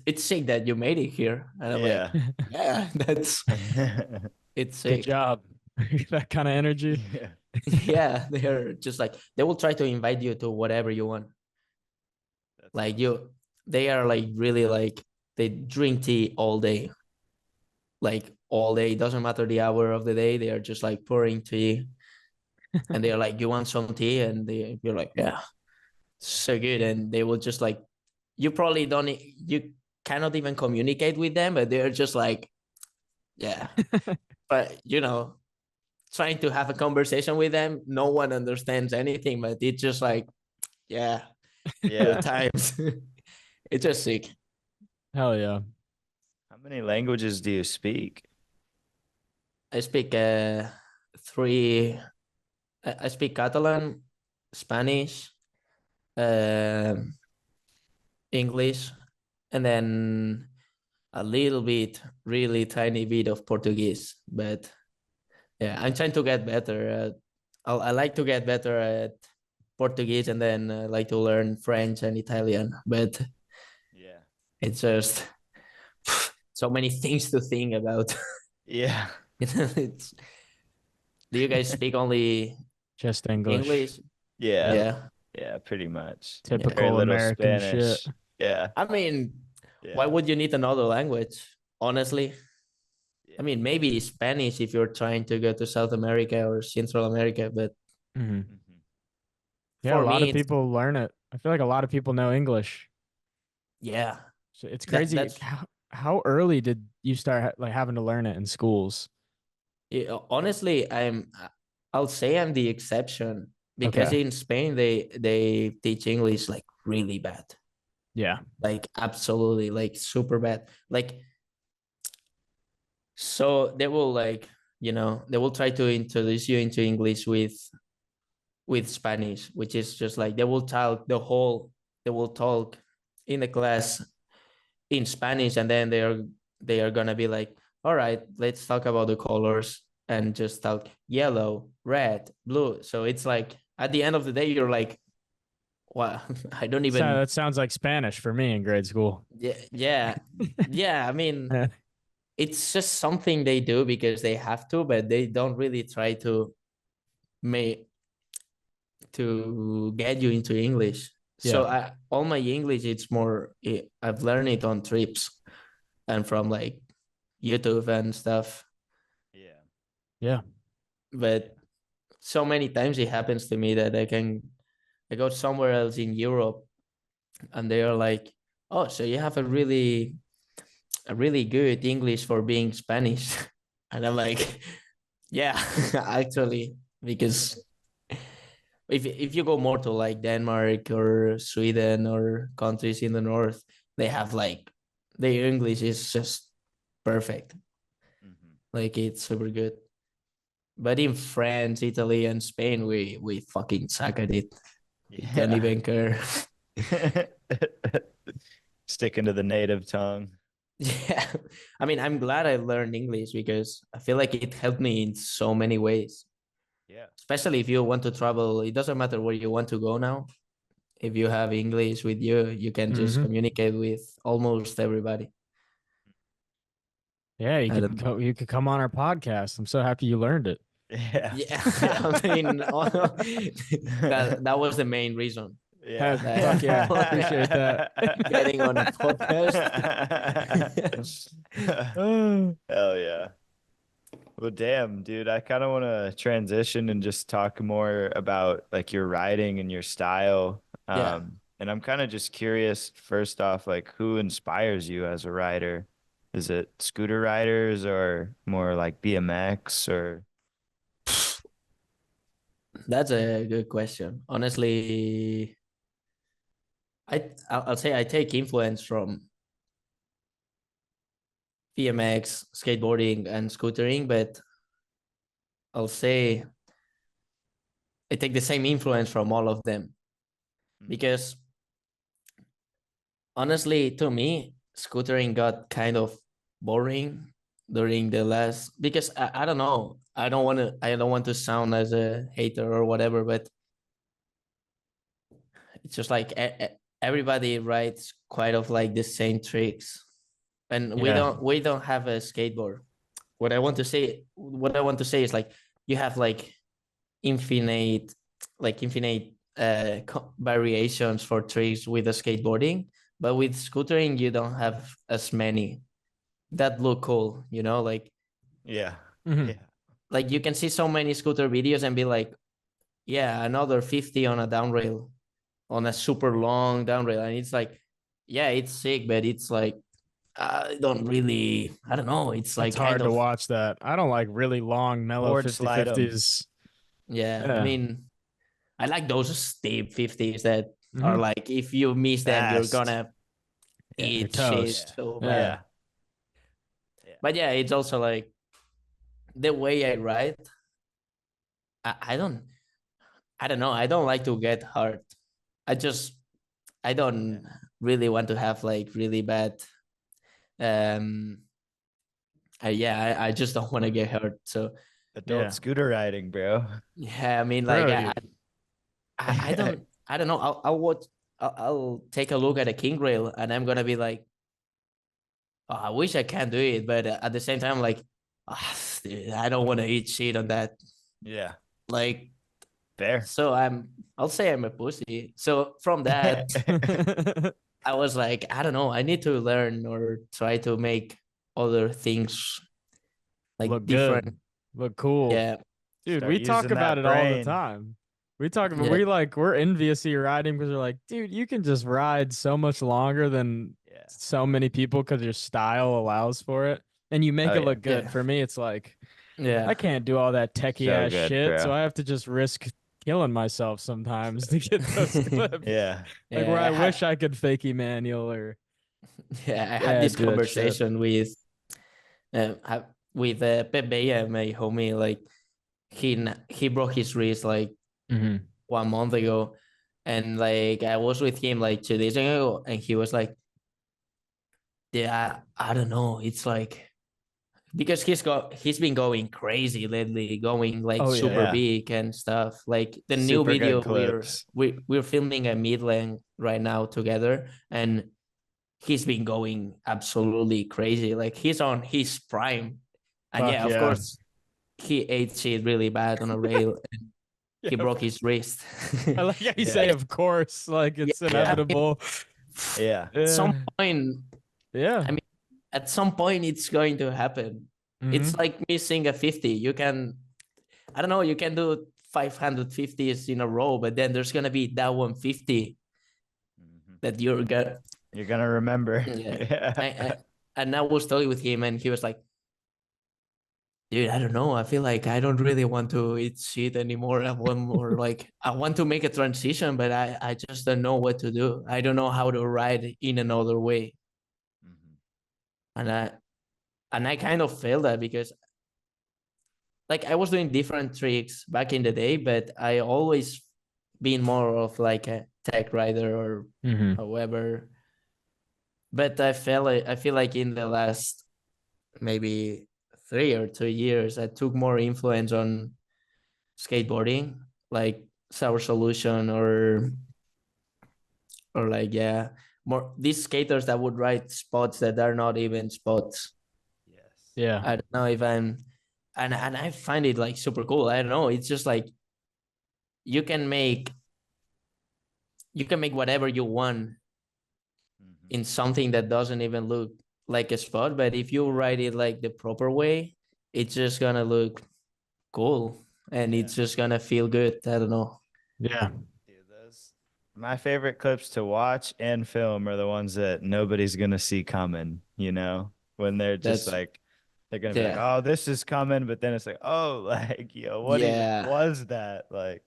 it's sick that you made it here," and I'm like, Yeah. "Yeah, that's it's Good sick." job. That kind of energy. Yeah. Yeah, they're just like they will try to invite you to whatever you want. That's Like awesome. they are like really like they drink tea all day, like all day. It doesn't matter the hour of the day. They are just like pouring tea, and they are like, "You want some tea?" And you're like, "Yeah, so good." And they will just like you probably don't you cannot even communicate with them, but they're just like, yeah. But you know, trying to have a conversation with them, no one understands anything, but it's just like, yeah, good Yeah. times. It's just sick. Hell yeah. How many languages do you speak? I speak three. I speak Catalan, Spanish, um English, and then a little bit, really tiny bit of Portuguese. But yeah, I'm trying to get better. I like to get better at Portuguese and then like to learn French and Italian. But Yeah. it's just so many things to think about. Yeah. It's, do you guys speak only Just English. English? Yeah. Yeah. Yeah, pretty much. Yeah. Very Typical little American shit. Spanish. Yeah. I mean, why Yeah. would you need another language? Honestly, I Yeah. mean, maybe Spanish if you're trying to go to South America or Central America, but Hmm. Mhm. Yeah, a for lot me, of it's, people learn it. I feel like a lot of people know English. yeah, So it's crazy. that's How early did you start like having to learn it in schools? yeah, honestly, I'll say I'm the exception because Okay. in Spain they teach English like really bad, Yeah. like absolutely like super bad. Like so they will like they will try to introduce you into English with Spanish, which is just like they will talk in the class in Spanish, and then they are gonna be like, all right, let's talk about the colors and just talk yellow, red, blue. So it's like at the end of the day, you're like, well, I don't So even that sounds like Spanish for me in grade school. yeah. I mean, it's just something they do because they have to, but they don't really try to make to get you into English. Yeah. So all my English, it's more I've learned it on trips and from like YouTube and stuff. Yeah. Yeah. But so many times it happens to me that I go somewhere else in Europe and they are like, "Oh, so you have a really good English for being Spanish," and I'm like, "Yeah, actually, because if you go more to like Denmark or Sweden or countries in the north, they have like their English is just perfect, Mhm. like it's super good." But in France, Italy, and Spain, we fucking suck at it. We don't Yeah. even care. Sticking to the native tongue. Yeah, I mean, I'm glad I learned English because I feel like it helped me in so many ways. Yeah. Especially if you want to travel, it doesn't matter where you want to go now. If you have English with you, you can just Hmm. communicate with almost everybody. Yeah, I don't. you could come on our podcast. I'm so happy you learned it. Yeah. Yeah, Yeah. I mean, that was the main reason Yeah. Fuck yeah. like Appreciate that. getting on a podcast. Hell yeah. Well, damn, dude, I kind of want to transition and just talk more about like your writing and your style. Yeah, And I'm kind of just curious, first off, like who inspires you as a writer? Is it scooter riders or more like BMX or? that's a good question. Honestly, I'll say I take influence from BMX, skateboarding, and scootering, but I'll say I take the same influence from all of them Mhm. because honestly, to me, scootering got kind of boring during the last because I don't know. I don't want to sound as a hater or whatever, but it's just like everybody writes quite of like the same tricks, and we Yeah. don't have a skateboard. What I want to say is like you have infinite infinite variations for tricks with the skateboarding, but with scootering you don't have as many that look cool, Yeah. Hmm. Yeah. like you can see so many scooter videos and be like, yeah, another 50 on a down rail, on a super long down rail, and it's like, yeah, it's sick, but it's like I don't know, it's It's like kind hard to of, watch that. I don't like really long, mellow Board slide them. 50/50s. yeah, I Yeah. mean, I like those steep 50s that are Hmm. like if you miss them you're Fast. gonna Yeah. You're eat shit Yeah. toast. so bad. Yeah. Yeah. Yeah. But yeah, it's also like the way I write. I don't know. I don't like to get hurt. I just I Yeah. don't really want to have like really bad. Um. I just don't want to get hurt. So Adult Yeah. scooter riding, bro. yeah, I mean, like Bro, you I don't know. I'll watch. I'll take a look at a king rail and I'm gonna be like, oh, I wish I can do it, but at the same time, like Dude, I don't want to eat shit on that. Yeah. Like, Fair. so I'll say I'm a pussy. So from that, I was like, I don't know, I need to learn or try to make other things like Look different. good. Look cool. Yeah. Dude, Start we talk using about that it all the brain. time. We talk about Yeah. we're envious of your riding because we're like, dude, you can just ride so much longer than Yeah. so many people because your style allows for it. And you make Oh, it yeah. look good. Yeah. For me, it's like Yeah. I can't do all that techie So ass good, shit, so bro. I have to just risk killing myself sometimes to get those clips. Yeah. Like where Yeah. I wish I could fakey manual or I had yeah, this do that shit. conversation with Pepe, my homie. Like he broke his wrist like Mm-hmm. 1 month ago, and like I was with him like 2 days ago, and he was like, "Yeah, I don't know. It's like because he's been going crazy lately, going like Oh yeah. super Yeah. big and stuff. Like the new Super video good clips. we're filming a Midland right now together, and he's been going absolutely crazy. Like he's on his prime, and Fuck yeah, of yeah. course he ate shit really bad on a rail. Yeah. He broke his wrist. I like how you Yeah. say of course, like Yeah, it's I mean, inevitable. Yeah. at some Yeah. point, Yeah. I mean, at some point, it's going to happen. Mm-hmm. It's like missing a 50. You can, I don't know, you can do 550s in a row, but then there's gonna be that 150 Mhm. that you're gonna, You're gonna remember. yeah. Yeah. And I was talking with him, and he was like, dude, I don't know. I feel like I don't really want to eat shit anymore. I want more like I want to make a transition, but I just don't know what to do. I don't know how to ride in another way. Mhm. And I kind of felt that because like I was doing different tricks back in the day, but I always been more of like a tech rider or Mm-hmm. however. But I feel like in the last maybe 3 or 2 years, I took more influence on skateboarding, like Sour Solution or like yeah, more these skaters that would ride spots that are not even spots. Yes. Yeah. I don't know if I'm and I find it like super cool. I don't know. It's just like you can make whatever you want Mhm. in something that doesn't even look like a spot, but if you ride it like the proper way, it's just gonna look cool and Yeah. it's just gonna feel good. I don't know. Yeah. Dude, those my favorite clips to watch and film are the ones that nobody's gonna see coming, you know, when they're just That's like they're gonna be like, yeah. oh, this is coming, but then it's like, oh, like, yo, what even Yeah. was that? Like,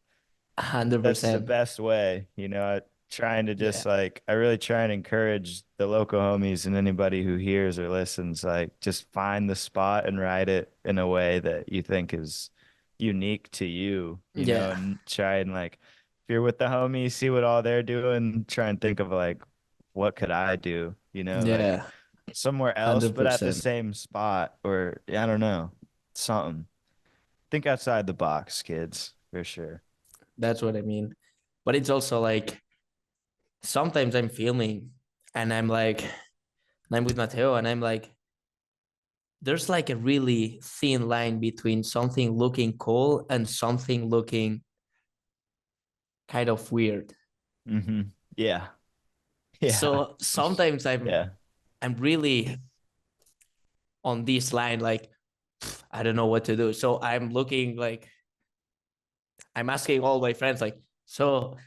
that's the 100%. best way, you know, trying to Yeah. just like I really try and encourage the local homies and anybody who hears or listens, like just find the spot and ride it in a way that you think is unique to you, you know, Yeah. and try and like if you're with the homies, see what all they're doing, try and think of like what could I do, you know, like Yeah. somewhere else, but at the 100%. same spot or I don't know, something. Think outside the box, kids, for sure. That's what I mean. But it's also like sometimes I'm filming and I'm with Mateo and I'm like, there's like a really thin line between something looking cool and something looking kind of weird. Hmm. Yeah. Yeah. So sometimes Yeah. I'm really on this line, like I don't know what to do. So I'm looking like I'm asking all my friends, like, so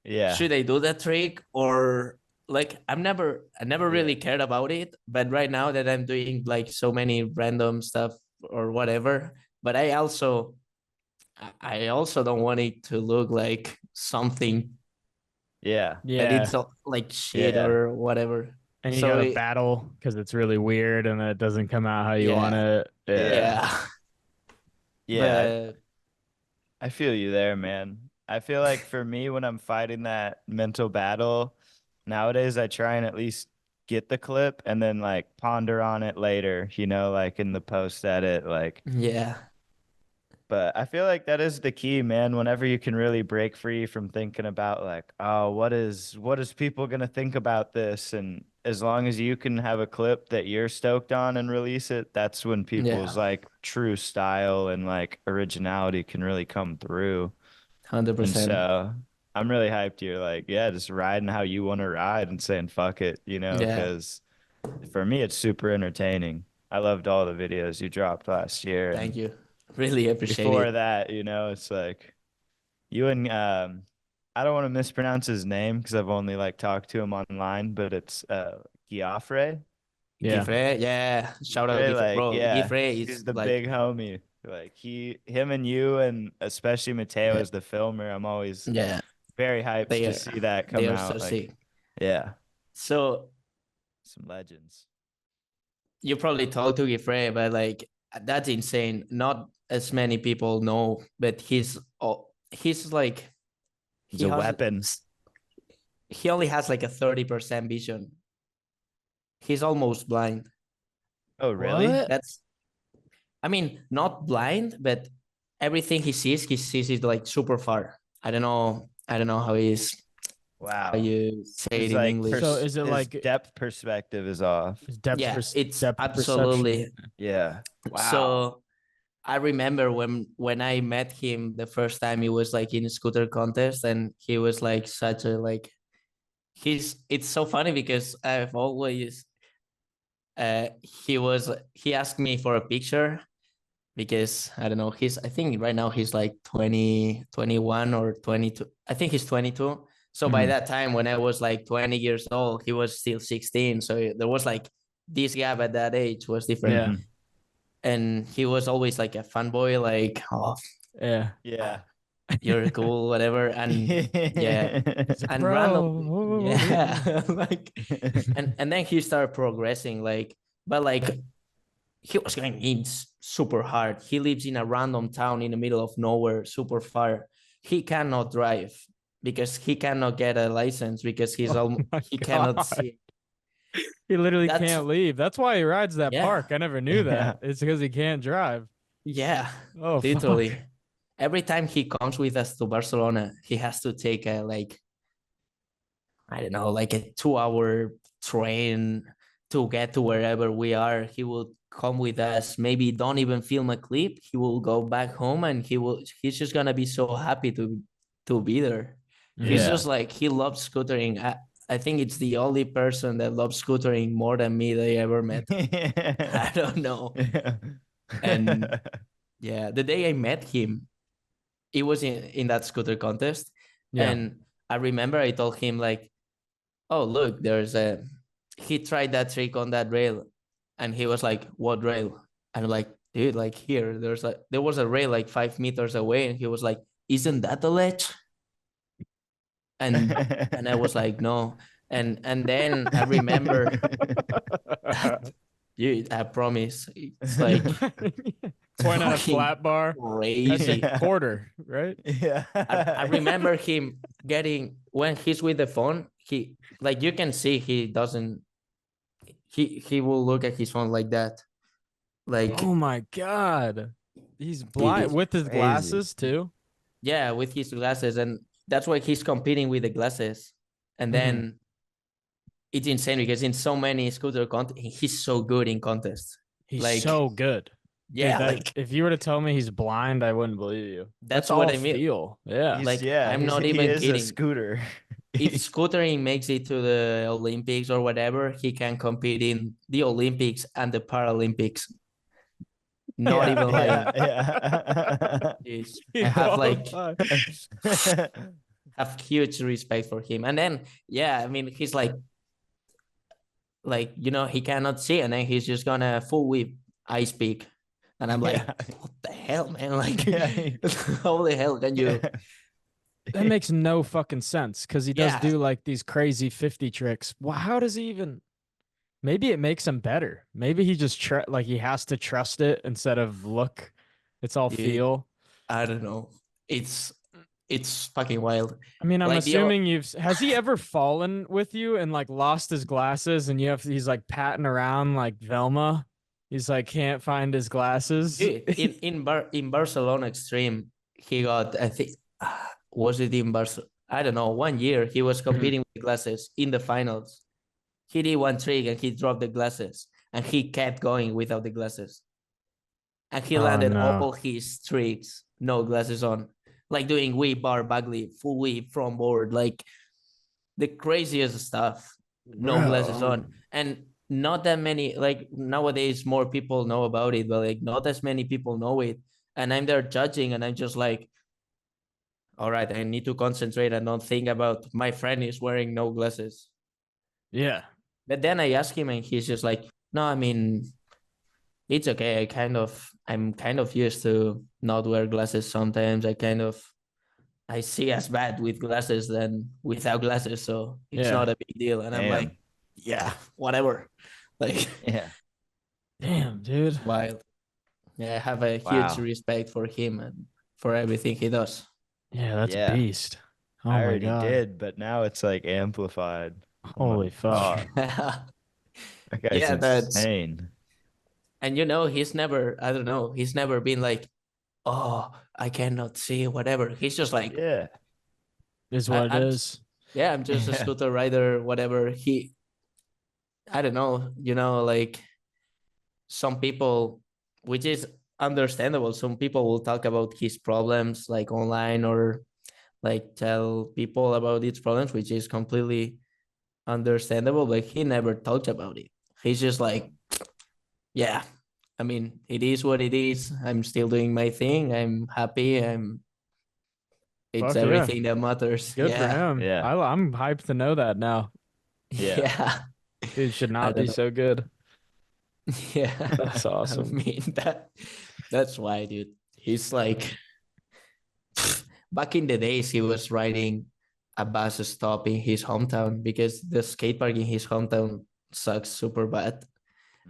Yeah. should I do that trick or like I never Yeah. really cared about it, but right now that I'm doing like so many random stuff or whatever, but I also don't want it to look like something Yeah. that Yeah. it's like shit Yeah. or whatever. And you So got to battle because it's really weird and it doesn't come out how you want yeah, it. Yeah. Yeah. yeah, Yeah. but I feel you there, man. I feel like for me, when I'm fighting that mental battle, nowadays I try and at least get the clip and then like ponder on it later, you know, like in the post edit, like, yeah, but I feel like that is the key, man. Whenever you can really break free from thinking about like, oh, what is people gonna think about this? And as long as you can have a clip that you're stoked on and release it, that's when people's Yeah. like true style and like originality can really come through. And 100%. so I'm really hyped you're like, yeah, just riding how you want to ride and saying fuck it, you know, Yeah. because for me it's super entertaining. I loved all the videos you dropped last year, Thank and you. Really appreciate before it. that, you know, it's like you and I don't want to mispronounce his name because I've only like talked to him online, but it's Guifre. Yeah. Guifre, yeah. Shout out Guifre, Guifre. like Bro, yeah, Guifre he's is the like, big homie. Like him and you, and especially Mateo yeah, as the filmer. I'm always yeah. very hyped They to are see that they come are so out. Like sick. yeah, So some legends. you probably talked to Guifre, but like that's insane. Not as many people know, but he's like He's he a has weapon. he only has like a 30% vision. He's almost blind. Oh really? What? That's I mean, not blind, but everything he sees it like super far. I don't know how Wow. you say it His in like English. So is it his like depth perspective is off. his Yeah, it's depth perception? absolutely. Yeah. Wow. So I remember when I met him the first time, he was like in a scooter contest, and he was like such a like it's so funny because I've always he asked me for a picture because I don't know, I think right now he's like 20, 21 or 22. I think he's 22. So by Mhm. that time, when I was like 20 years old, he was still 16. So there was like this gap at that age was different. Yeah. Mhm. And he was always like a fanboy, like, oh, Yeah. Yeah. you're cool, whatever. And yeah, He's like, and randomly, bro. yeah, like, and then he started progressing, like, but like he was going in super hard. He lives in a random town in the middle of nowhere, super far. He cannot drive because he cannot get a license because Oh my he cannot God. see. He literally That's can't leave. That's why he rides that yeah, park. I never knew Yeah. that. It's because he can't drive. yeah, Oh fuck. literally. Every time he comes with us to Barcelona, he has to take a like I don't know, like a 2 hour train to get to wherever we are. He will come with us. Maybe don't even film a clip. He will go back home and he's just gonna be so happy to be there. He's Mhm. Yeah. just like he loves scootering. I think it's the only person that loves scootering more than me they ever met. I don't know. And yeah, the day I met him, it was in that scooter contest. Yeah. And I remember I told him like, oh look, he tried that trick on that rail, and he was like, what rail? And I'm like, dude, like here there was a rail like 5 meters away, and he was like, isn't that the ledge? And I was like, no. And then I remember dude, I promise it's like Point at a fucking flat bar. That's a crazy. quarter, right? Yeah. I remember him getting when he's with the phone, he like you can see he doesn't he will look at his phone like that. Like Oh my God. He's dude, blind with his Crazy. glasses too. yeah, with his glasses, and that's why he's competing with the glasses. And Mhm. then it's insane because in so many scooter contests, he's so good in contests. He's Like, so good. Dude, yeah, that like if you were to tell me he's blind, I wouldn't believe you. That's that's what all I mean. feel. Yeah. He's Like, yeah, I'm not he even is a kidding. scooter. If scootering makes it to the Olympics or whatever, he can compete in the Olympics and the Paralympics. Not Yeah, even lying. yeah, Dude, You I have know, like have huge respect for him. And then yeah, I mean he's like you know he cannot see, and then he's just gonna full whip ice pick, and I'm like, yeah. what the hell, man? Like, Yeah. how the hell can you? that makes no fucking sense because he does Yeah, do like these crazy 50 tricks. Well, how does he even? Maybe it makes him better. Maybe he just like he has to trust it instead of look. It's all dude, feel. I don't know. It's fucking wild. I mean, I'm Like the assuming has he ever fallen with you and like lost his glasses and he's like patting around like Velma. He's like can't find his glasses. dude in Barcelona Extreme, he got I think was it in Barcelona? I don't know. 1 year he was Mhm. competing with glasses in the finals. he did one trick and he dropped the glasses and he kept going without the glasses. And he Oh, landed no. all his tricks, no glasses on, like doing whip, bar, bagley, full whip, front board, like the craziest stuff, no glasses Bro. on. And not that many, like nowadays, more people know about it, but like not as many people know it. And I'm there judging, and I'm just like, all right, I need to concentrate and not think about my friend is wearing no glasses. Yeah. But then I ask him, and he's just like, no, I mean, it's okay. I'm kind of used to not wear glasses sometimes. I see as bad with glasses than without glasses, so it's Yeah. not a big deal. And I'm like, yeah, whatever. Like, Yeah. Damn, dude. wild. Yeah, I have a Wow. huge respect for him and for everything he does. Yeah, that's Yeah. a beast. Oh I my already God. did, but now it's like amplified. Holy fuck. God. That guy's Yeah, that's insane. and he's never been like, oh, I cannot see whatever. He's just like, Yeah. Is what it I'm is. yeah, I'm just a Yeah. scooter rider, whatever. I don't know, like some people, which is understandable. Some people will talk about his problems like online or like tell people about its problems, which is completely understandable, but he never talked about it. He's just like, yeah, I mean, it is what it is. I'm still doing my thing. I'm happy. It's Fuck yeah. everything that matters. Good for Yeah. him. Yeah. I'm hyped to know that now. Yeah. Yeah. Dude should I not don't be know. so good. Yeah. That's I awesome. mean, that's why, dude. He's like, back in the days, he was riding a bus stop in his hometown because the skate park in his hometown sucks super bad.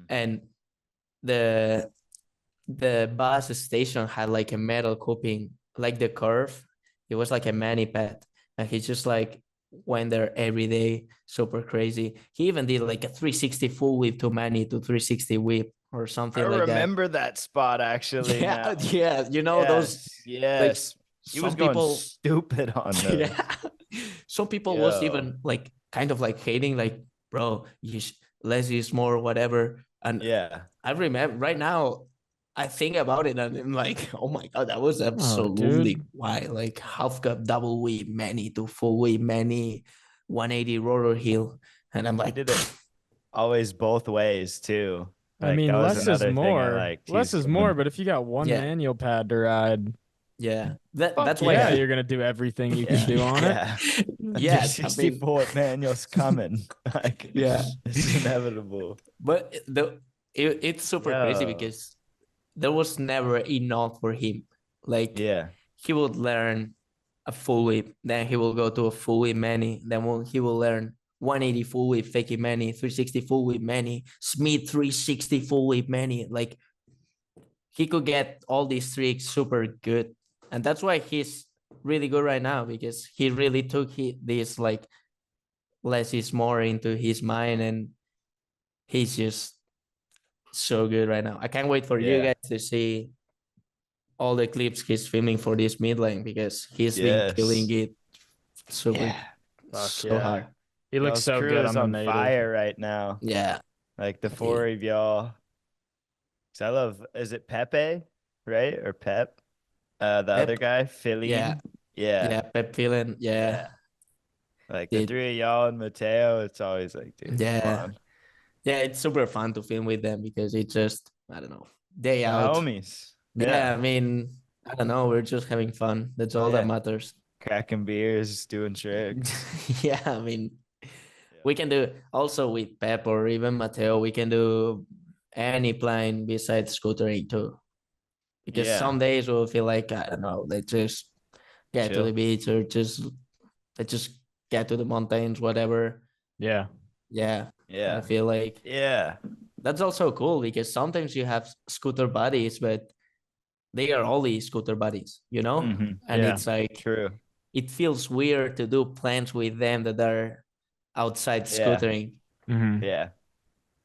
And the bus station had like a metal coping, like the curve. It was like a mani pad. And he just like went there every day, super crazy. He even did like a 360 full whip to mani to 360 whip or something I like that. remember that spot actually. Yeah, now. yeah. Those. Yes. Like, He was some going people, stupid on those. yeah. Some people was even like kind of like hating, like, bro, less is more, whatever. And yeah. I remember right now, I think about it and I'm like, oh my God, that was absolutely wild. Like half cup, double whip, many to full whip, many 180 roller heel. And I'm like, did it always both ways too. I mean, that was less is another thing I more. liked. Less is more, but if you got one Yeah. manual pad to ride, yeah, fuck that's yeah, why you're gonna do everything you can do on it. Yeah, 64 manual's coming. Like, yeah, it's inevitable. but it's super crazy because there was never enough for him. Like, Yeah. he would learn a full whip, then he will go to a full whip mani, then he will learn 180 full whip fakey mani, 360 full whip mani, Smith 360 full whip mani. Like, he could get all these tricks super good, and that's why he's really good right now, because he really took this like less is more into his mind, and he's just so good right now. I can't wait for you guys to see all the clips he's filming for this mid lane, because he's been killing it super so hard. He looks so crew good is on the on native. fire right now. Yeah, Like the four of y'all. Cause I love, is it Pepe, right? Or Pep? The other guy, Philly. Yeah, Pep feeling. Yeah. Like the three of y'all and Mateo, it's always like, dude, yeah, it's super fun to film with them, because it's just, I don't know, day out. Homies. Yeah, I mean, I don't know, we're just having fun. That's all that matters. Cracking beers, doing tricks. Yeah, I mean, we can do also with Pep or even Mateo, we can do any plan besides scootering too. Because some days we'll feel like, I don't know, let's just get to the beach, or let's just get to the mountains, whatever. Yeah. I feel like that's also cool, because sometimes you have scooter buddies, but they are only scooter buddies, and it's like, it feels weird to do plans with them that are outside scootering. Yeah,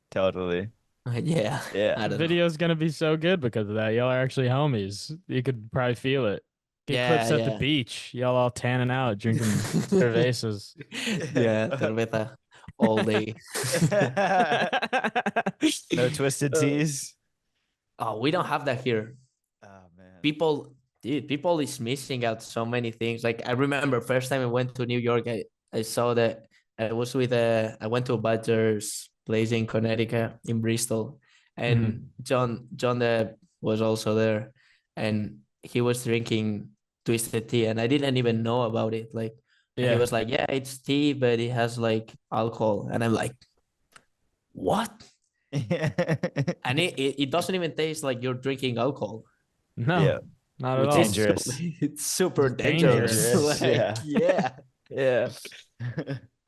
totally. Yeah. The video's gonna be so good because of that. Y'all are actually homies. You could probably feel it. Get clips at the beach. Y'all all tanning out, drinking cervezas. Yeah, cerveza. all day. No twisted teas. Oh, we don't have that here. Oh man. People is missing out so many things. Like I remember first time I went to New York, I saw that I went to a Badgers place in Connecticut in Bristol, and John was also there, and he was drinking twisted tea, and I didn't even know about it. Like, and he Yeah. was like, "Yeah, it's tea, but it has like alcohol," and I'm like, "What?" And it doesn't even taste like you're drinking alcohol, No, Yeah. not at which all. is Dangerous. it's super It's dangerous. dangerous. Like, yeah. Yeah.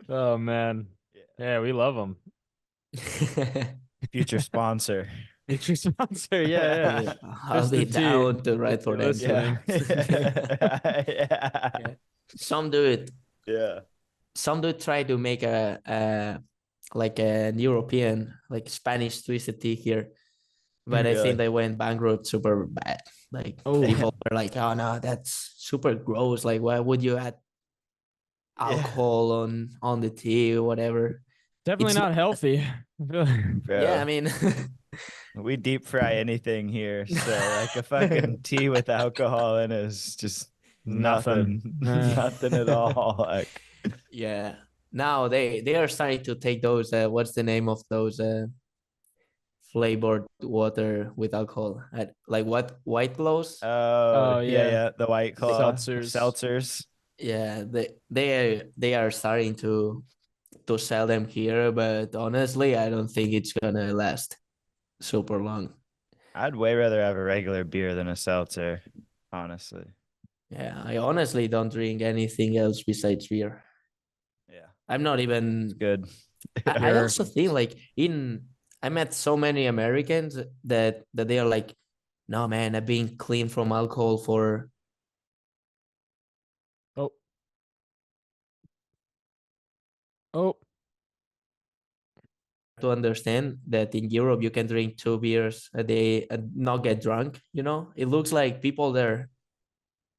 Oh man. Yeah. Yeah, we love them. Future sponsor. It's your sponsor. Yeah, yeah. I'll be Twisted tea. down to write for You're them. listening. Yeah. Yeah. Some do it. Yeah. Some do try to make a like an European, like Spanish twisted tea here, but I Really? think they went bankrupt super bad. Like Oh. people were like, "Oh no, that's super gross. Like, why would you add alcohol on the tea or whatever?" Definitely It's not healthy. Bro, Yeah, I mean, we deep fry anything here. So like a fucking tea with alcohol in it is just Nothing. nothing. Nothing at all. Like yeah. Now they are starting to take those. What's the name of those flavored water with alcohol? Like what, White Claws? oh yeah. yeah, the White Claw Seltzers. seltzers. Yeah, they are starting to sell them here, but honestly, I don't think it's gonna last super long. I'd way rather have a regular beer than a seltzer, honestly. Yeah, I honestly don't drink anything else besides beer. Yeah, I'm not it's even. good. I also think like I met so many Americans that they are like, no man, I've been clean from alcohol for. Oh. Oh. To understand that in Europe you can drink 2 beers a day and not get drunk. You know, it looks like people there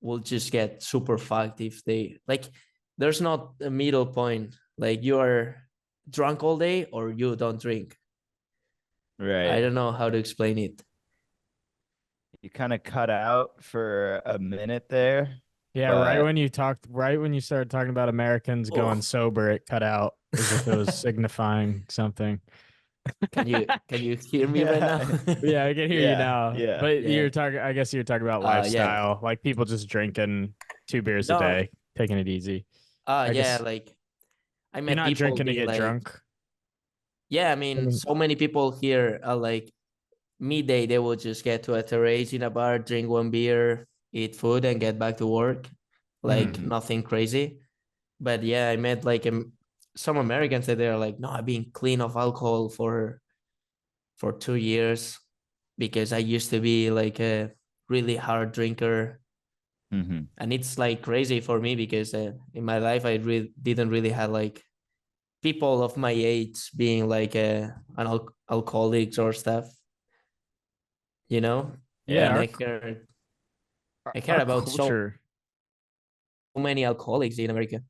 will just get super fucked if they like. There's not a middle point. Like you are drunk all day or you don't drink. I Right. don't know how to explain it. You kind of cut out for a minute there. Yeah, right when you started talking about Americans going sober, it cut out as if it was signifying something. Can you hear me right now? Yeah, I can hear you now. Yeah. But Yeah. I guess you're talking about lifestyle, like people just drinking 2 beers a day, taking it easy. I Yeah, guess like I you're met not people drinking to being get like, drunk. yeah, I mean, so many people here are like midday, they will just get to a terrace in a bar, drink 1 beer, eat food, and get back to work. Like nothing crazy. But yeah, I met like some Americans that they're like, no, I've been clean of alcohol for 2 years because I used to be like a really hard drinker. And it's like crazy for me because in my life I didn't really have like people of my age being like alcoholics or stuff, you know. Yeah, And our, I care our about so culture. many alcoholics in America.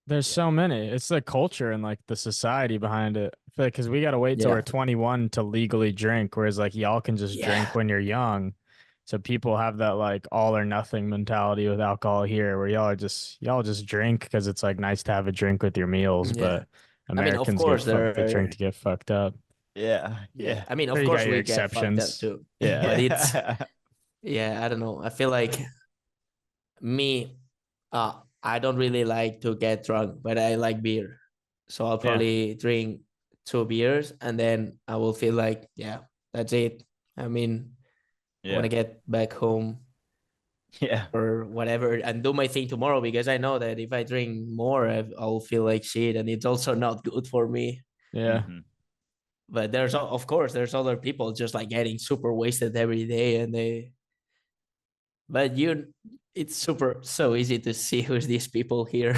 There's so many. It's the culture and like the society behind it. I feel like because we got to wait till we're 21 to legally drink, whereas like y'all can just drink when you're young. So people have that like all or nothing mentality with alcohol here, where y'all just drink because it's like nice to have a drink with your meals, but Americans I mean, of course they drink to get fucked up. Yeah. I mean, of You course got your we get fucked up exceptions. too. Yeah. But it's I don't know. I feel like me, I don't really like to get drunk, but I like beer. So I'll probably drink 2 beers and then I will feel like, yeah, that's it. I mean, I want to get back home or whatever and do my thing tomorrow because I know that if I drink more, I'll feel like shit and it's also not good for me. Yeah. But of course, there's other people just like getting super wasted every day and but it's so easy to see who's these people here.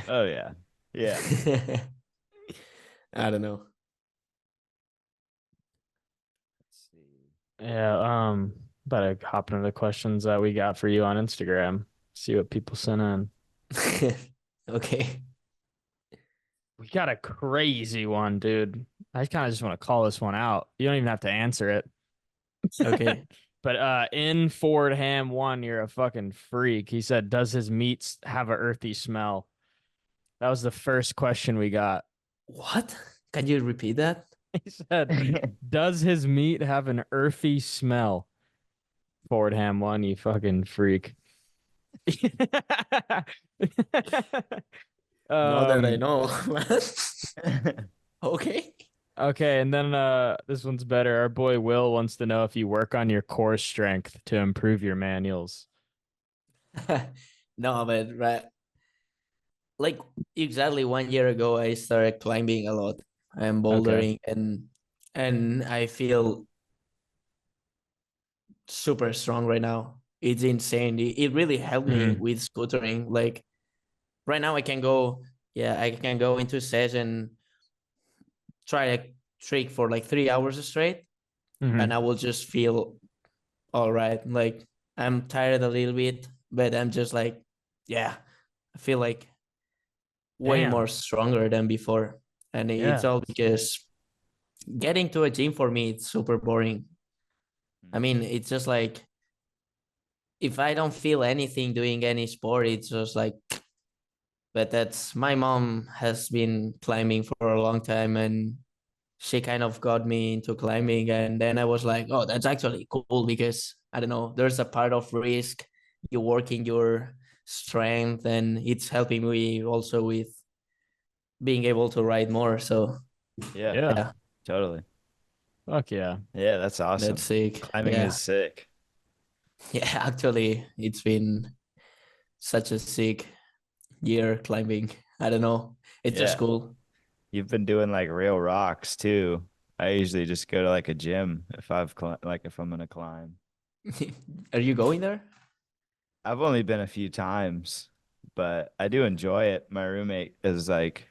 Oh yeah. Yeah. I don't know. Let's see. Yeah, better hop into the questions that we got for you on Instagram. See what people sent in. Okay. We got a crazy one, dude. I kind of just want to call this one out. You don't even have to answer it. Okay. But in Ford Ham 1, you're a fucking freak. He said, does his meat have an earthy smell? That was the first question we got. What? Can you repeat that? He said, does his meat have an earthy smell? Ford Ham 1, you fucking freak. Not that I um, know. Okay. okay, and then this one's better. Our boy Will wants to know if you work on your core strength to improve your manuals. No, but right, like exactly 1 year ago, I started climbing a lot and Okay. bouldering, and I feel super strong right now. It's insane. It really helped me Mhm. with scootering. Like right now, I can go. Yeah, I can go into a session, try a trick for like 3 hours straight, and Mhm. I will just feel all right. Like I'm tired a little bit, but I'm just like, yeah, I feel like way more Damn. stronger than before. And it's Yeah. all because getting to a gym for me, it's super boring. I mean, it's just like if I don't feel anything doing any sport, it's just like, but that's my mom has been climbing for a long time and she kind of got me into climbing. And then I was like, oh, that's actually cool because I don't know, there's a part of risk. You're working your strength and it's helping me also with being able to ride more. So Yeah, Yeah. yeah, totally. Fuck yeah. Yeah, that's that's awesome. sick. Climbing is Yeah. sick. Yeah, actually, it's been such a sick year climbing. I don't know. It's just Yeah. cool. You've been doing like real rocks too. I usually just go to like a gym if if I'm gonna climb. Are you going there? I've only been a few times, but I do enjoy it. My roommate is like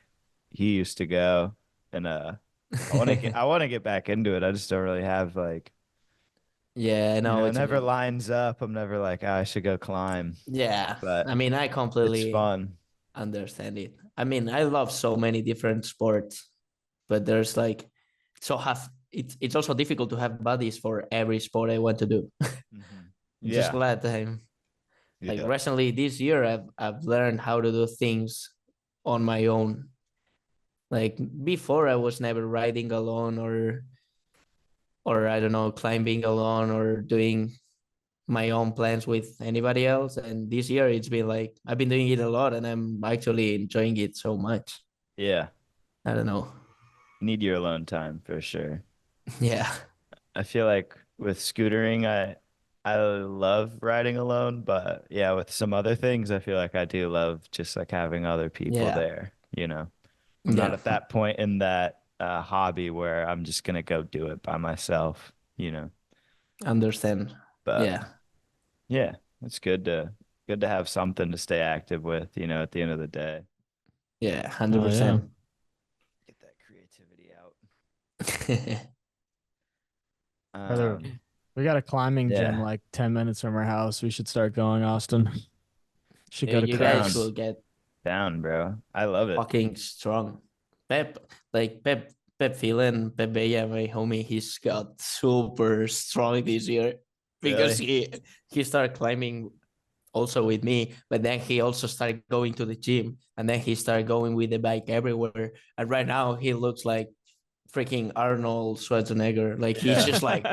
he used to go and I want to get back into it. I just don't really have like, Yeah, I you know know, it what you never mean. lines up. I'm never like, oh, I should go climb, Yeah, I but mean, I it's completely fun. understand it. I mean, I love so many different sports, but there's like, so have it's also difficult to have buddies for every sport I want to do. Just Yeah. glad I'm like Yeah. recently this year I've learned how to do things on my own. Like before, I was never riding alone or I don't know, climbing alone or doing my own plans with anybody else. And this year it's been like I've been doing it a lot and I'm actually enjoying it so much. Yeah. I don't know. You need your alone time for sure. Yeah. I feel like with scootering, I love riding alone, but yeah, with some other things, I feel like I do love just like having other people Yeah. there, you know. I'm not Yeah. at that point in that hobby where I'm just gonna go do it by myself, you know. Understand. But Yeah. yeah, it's good to have something to stay active with, you know, at the end of the day. Yeah. Oh yeah. 100%. Get that creativity out. Brother, we got a climbing gym Yeah, like 10 minutes from our house. We should start going, Austin. Should go to You guys down, class. will get down, bro. I love it. fucking strong. Pep, like Pep Phelan, Pep Bella, my homie, he's got super strong this year because Really? he started climbing also with me, but then he also started going to the gym and then he started going with the bike everywhere. And right now he looks like freaking Arnold Schwarzenegger. Like he's Yeah. just like,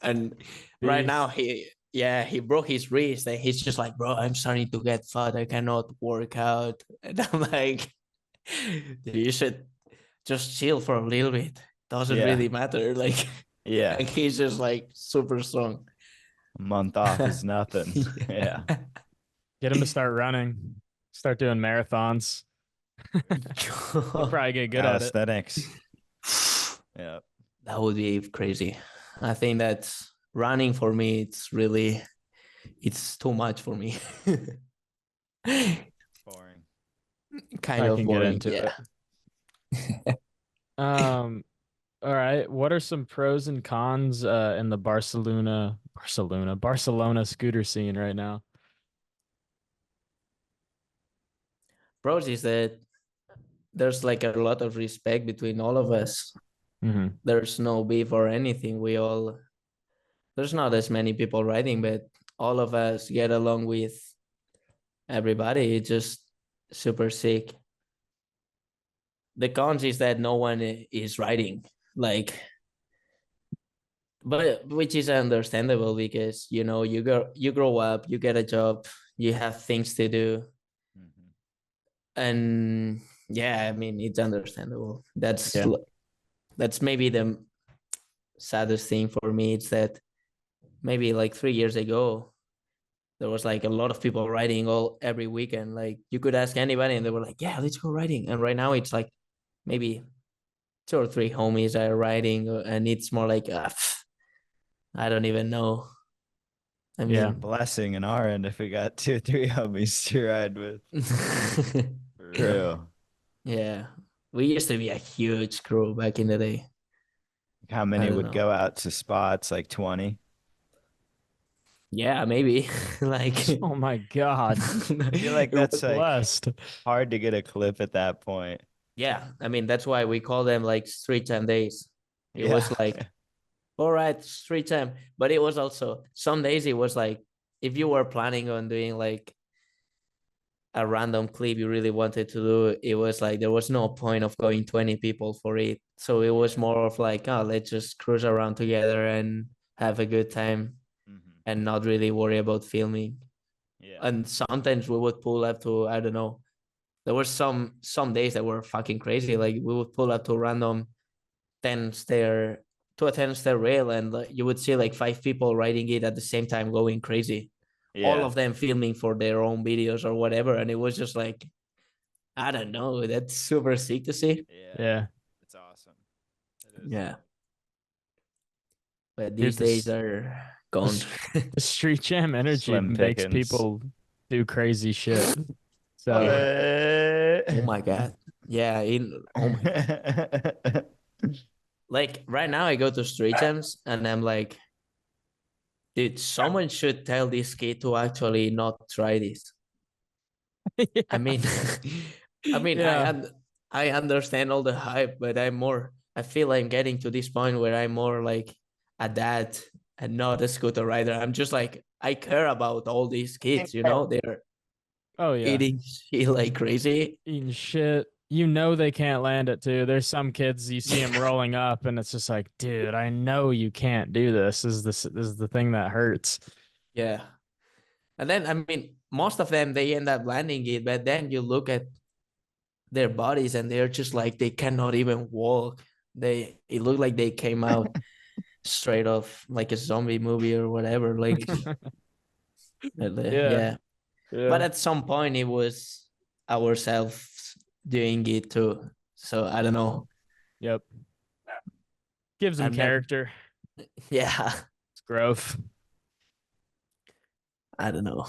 and right now Beast. he broke his wrist and he's just like, bro, I'm starting to get fat. I cannot work out. And I'm like, you should just chill for a little bit. Doesn't Yeah. really matter. Like, Yeah. and he's just like super strong. A month off is nothing. Yeah. Get him to start running. Start doing marathons. He'll probably get good at it. Calisthenics. Yeah. That would be crazy. I think that running for me, it's too much for me. Boring. Kind I of can get boring. into Yeah. it. Um, all right. What are some pros and cons in the Barcelona scooter scene right now? Pros is that there's like a lot of respect between all of us. Mm-hmm. There's no beef or anything. There's not as many people riding, but all of us get along with everybody. It's just super sick. The cons is that no one is riding, like, but which is understandable because you grow up, you get a job, you have things to do, and yeah, I mean it's understandable. That's maybe the saddest thing for me. It's that maybe like 3 years ago there was like a lot of people riding every weekend. Like you could ask anybody and they were like, yeah, let's go riding. And right now it's like maybe 2 or 3 homies are riding, and it's more like I don't even know. I Yeah. mean, Blessing in our end if we got 2 or 3 homies to ride with. For real. yeah, we used to be a huge crew back in the day. How I many don't would know. go out to spots? Like 20? Yeah, maybe. Like, Oh my God. I feel like We're that's like blessed. hard to get a clip at that point. yeah, I mean that's why we call them like street time days. It was Yeah. like, all right, street time. But it was also some days it was like if you were planning on doing like a random clip you really wanted to do, it was like there was no point of going 20 people for it. So it was more of like, oh, let's just cruise around together and have a good time and not really worry about filming. Yeah. And sometimes we would pull up to, I don't know, there were some days that were fucking crazy. Like we would pull up to random 10 stair to a 10 stair rail, and you would see like 5 people riding it at the same time going crazy. All Yeah. of them filming for their own videos or whatever. And it was just like, I don't know, that's super sick to see. Yeah. It's awesome. It is. Yeah. But Dude, these days are gone. the street jam energy Slim makes pickings. people do crazy shit. So Oh my God. Yeah. Oh my God. Like right now I go to street jams and I'm like, dude, someone should tell this kid to actually not try this. yeah. I mean, I mean, Yeah. I understand all the hype, but I feel I'm getting to this point where I'm more like a dad and not a scooter rider. I'm just like, I care about all these kids, they're Oh yeah. eating shit like crazy. Eating shit. You know they can't land it too. There's some kids you see them rolling up, and it's just like, dude, I know you can't do this. This is the thing that hurts. Yeah. And then, I mean, most of them, they end up landing it, but then you look at their bodies and they're just like, they cannot even walk. It looked like they came out straight off like a zombie movie or whatever. Like, yeah. But at some point, it was ourselves doing it too. So I don't know. Yep. Gives them I've never, character. yeah, It's growth. I don't know.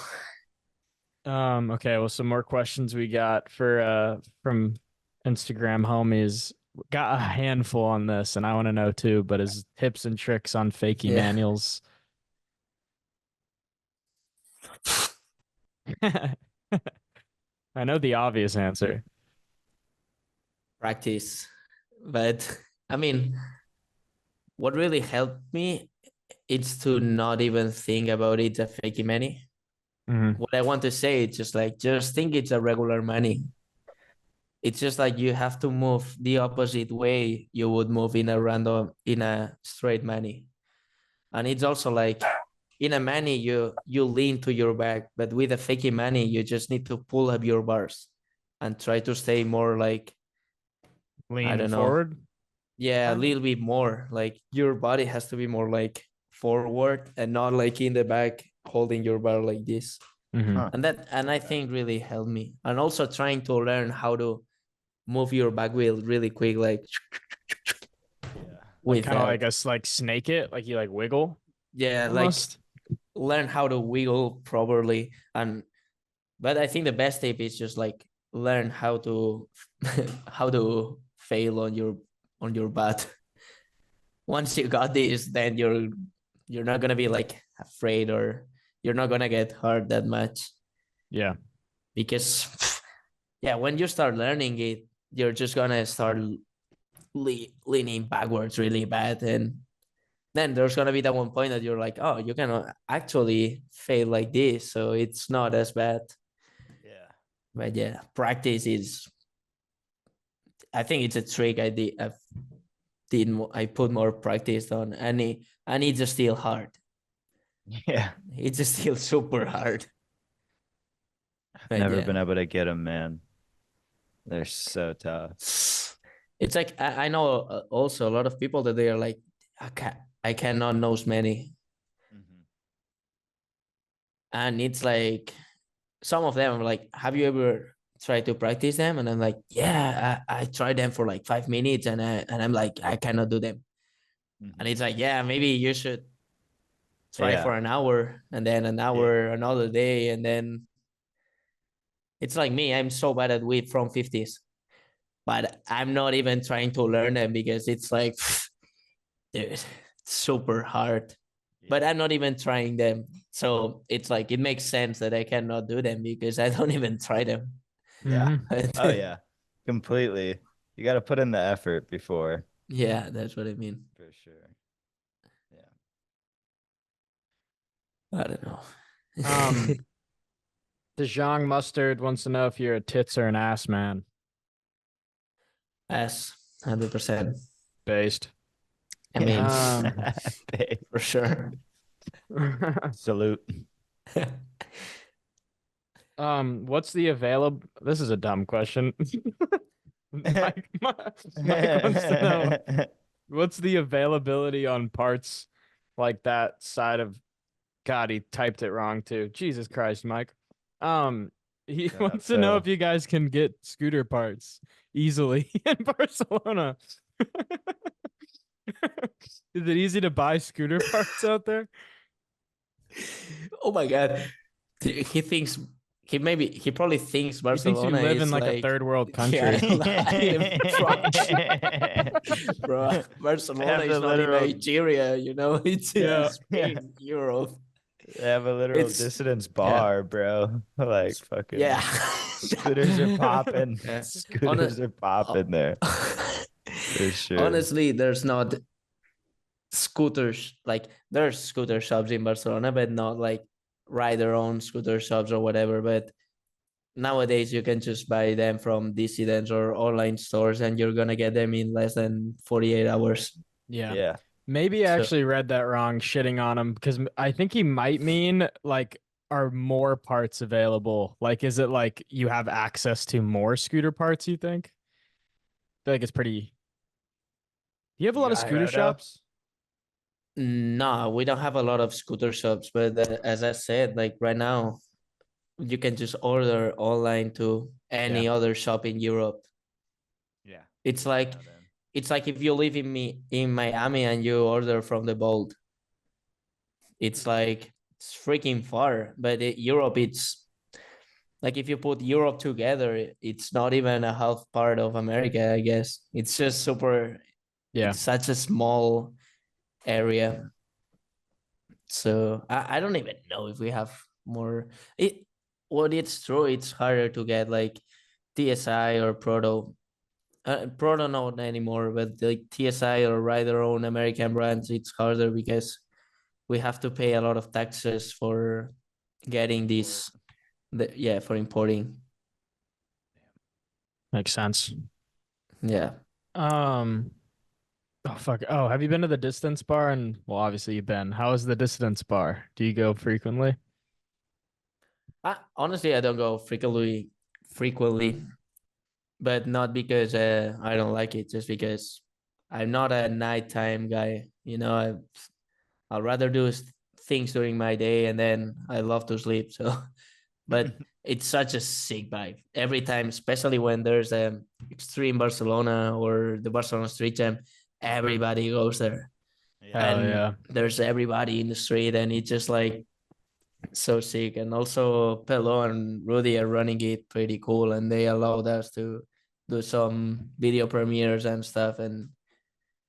Okay, well, some more questions we got for from Instagram homies. Got a handful on this, and I want to know too, but his tips and tricks on fakey Yeah. manuals. I know the obvious answer. Practice. But I mean, what really helped me is to not even think about it a fakey mani. Mhm. What I want to say is just think it's a regular mani. It's just like you have to move the opposite way you would move in a straight mani. And it's also like in a mani, you lean to your back, but with a fakey mani, you just need to pull up your bars and try to stay more like, I Lean don't know. forward. Yeah, a little bit more. Like your body has to be more like forward and not like in the back holding your bar like this. Mhm. And I think really helped me. And also trying to learn how to move your back wheel really quick, like Like kind of without like us, like snake it, like you like wiggle. yeah, Almost. like learn how to wiggle properly. But I think the best tip is just like learn how to how to fail on your butt. Once you got this, then you're not gonna be like afraid or you're not gonna get hurt that much. Yeah. Because yeah, when you start learning it, you're just gonna start leaning backwards really bad, and then there's gonna be that one point that you're like, oh, you can actually fail like this, so it's not as bad. Yeah. But yeah, practice is. I think it's a trick I put more practice on, and it's just still hard. Yeah. It's just still super hard. But Never yeah. been able to get them, man. They're so tough. It's like I know also a lot of people that they are like, I cannot nose many, and it's like some of them are like, have you ever tried to practice them? And I'm like, yeah, I tried them for like 5 minutes, and I'm like, I cannot do them. And it's like, yeah, maybe you should try for an hour, and then an hour another day, and then it's like me. I'm so bad at whip from 50s, but I'm not even trying to learn them because it's like, dude, super hard. But I'm not even trying them. So it's like, it makes sense that I cannot do them because I don't even try them. Yeah. Oh, yeah. Completely. You got to put in the effort before. Yeah, that's what I mean. For sure. Yeah. I don't know. DeJong Mustard wants to know if you're a tits or an ass man. Ass, 100%. Based. I mean, for sure. Salute. What's the available? This is a dumb question. Mike wants to know what's the availability on parts like that side of. God, he typed it wrong too. Jesus Christ, Mike. He wants to know if you guys can get scooter parts easily in Barcelona. Is it easy to buy scooter parts out there? Oh my God. He probably thinks Barcelona live is in like a third world country. Yeah, bro, Barcelona is not in Nigeria, you know, it's in Europe. They have a literal dissidence bar, bro. Like fucking scooters are popping. Scooters are popping there. For sure. Honestly, there's not scooters, like there's scooter shops in Barcelona, but not like rider-owned scooter shops or whatever. But nowadays you can just buy them from dissidents or online stores, and you're gonna get them in less than 48 hours. Yeah. Maybe I actually read that wrong, shitting on him, because I think he might mean like, are more parts available? Like, is it like you have access to more scooter parts, you think? I feel like it's pretty. Do you have a lot of scooter shops? No, we don't have a lot of scooter shops, but as I said, like right now, you can just order online to any other shop in Europe. Yeah. It's like if you live in Miami and you order from the Bolt. It's like, it's freaking far. But Europe, it's like if you put Europe together, it's not even a half part of America, I guess. It's just super. Yeah. It's such a small area. So I don't even know if we have more. It's true, it's harder to get like TSI or Proto. Proto not anymore, but like TSI or rider-owned American brands, it's harder because we have to pay a lot of taxes for getting this. For importing. Makes sense. Yeah. Oh fuck. Oh, have you been to the distance bar? And well, obviously you've been. How is the distance bar? Do you go frequently? Honestly, I don't go frequently, but not because I don't like it, just because I'm not a nighttime guy. You know, I'll rather do things during my day, and then I love to sleep. So, but it's such a sick vibe every time, especially when there's Extreme Barcelona or the Barcelona Street Jam. Everybody goes there. There's everybody in the street, and it's just like so sick. And also Pelo and Rudy are running it pretty cool, and they allowed us to do some video premieres and stuff. And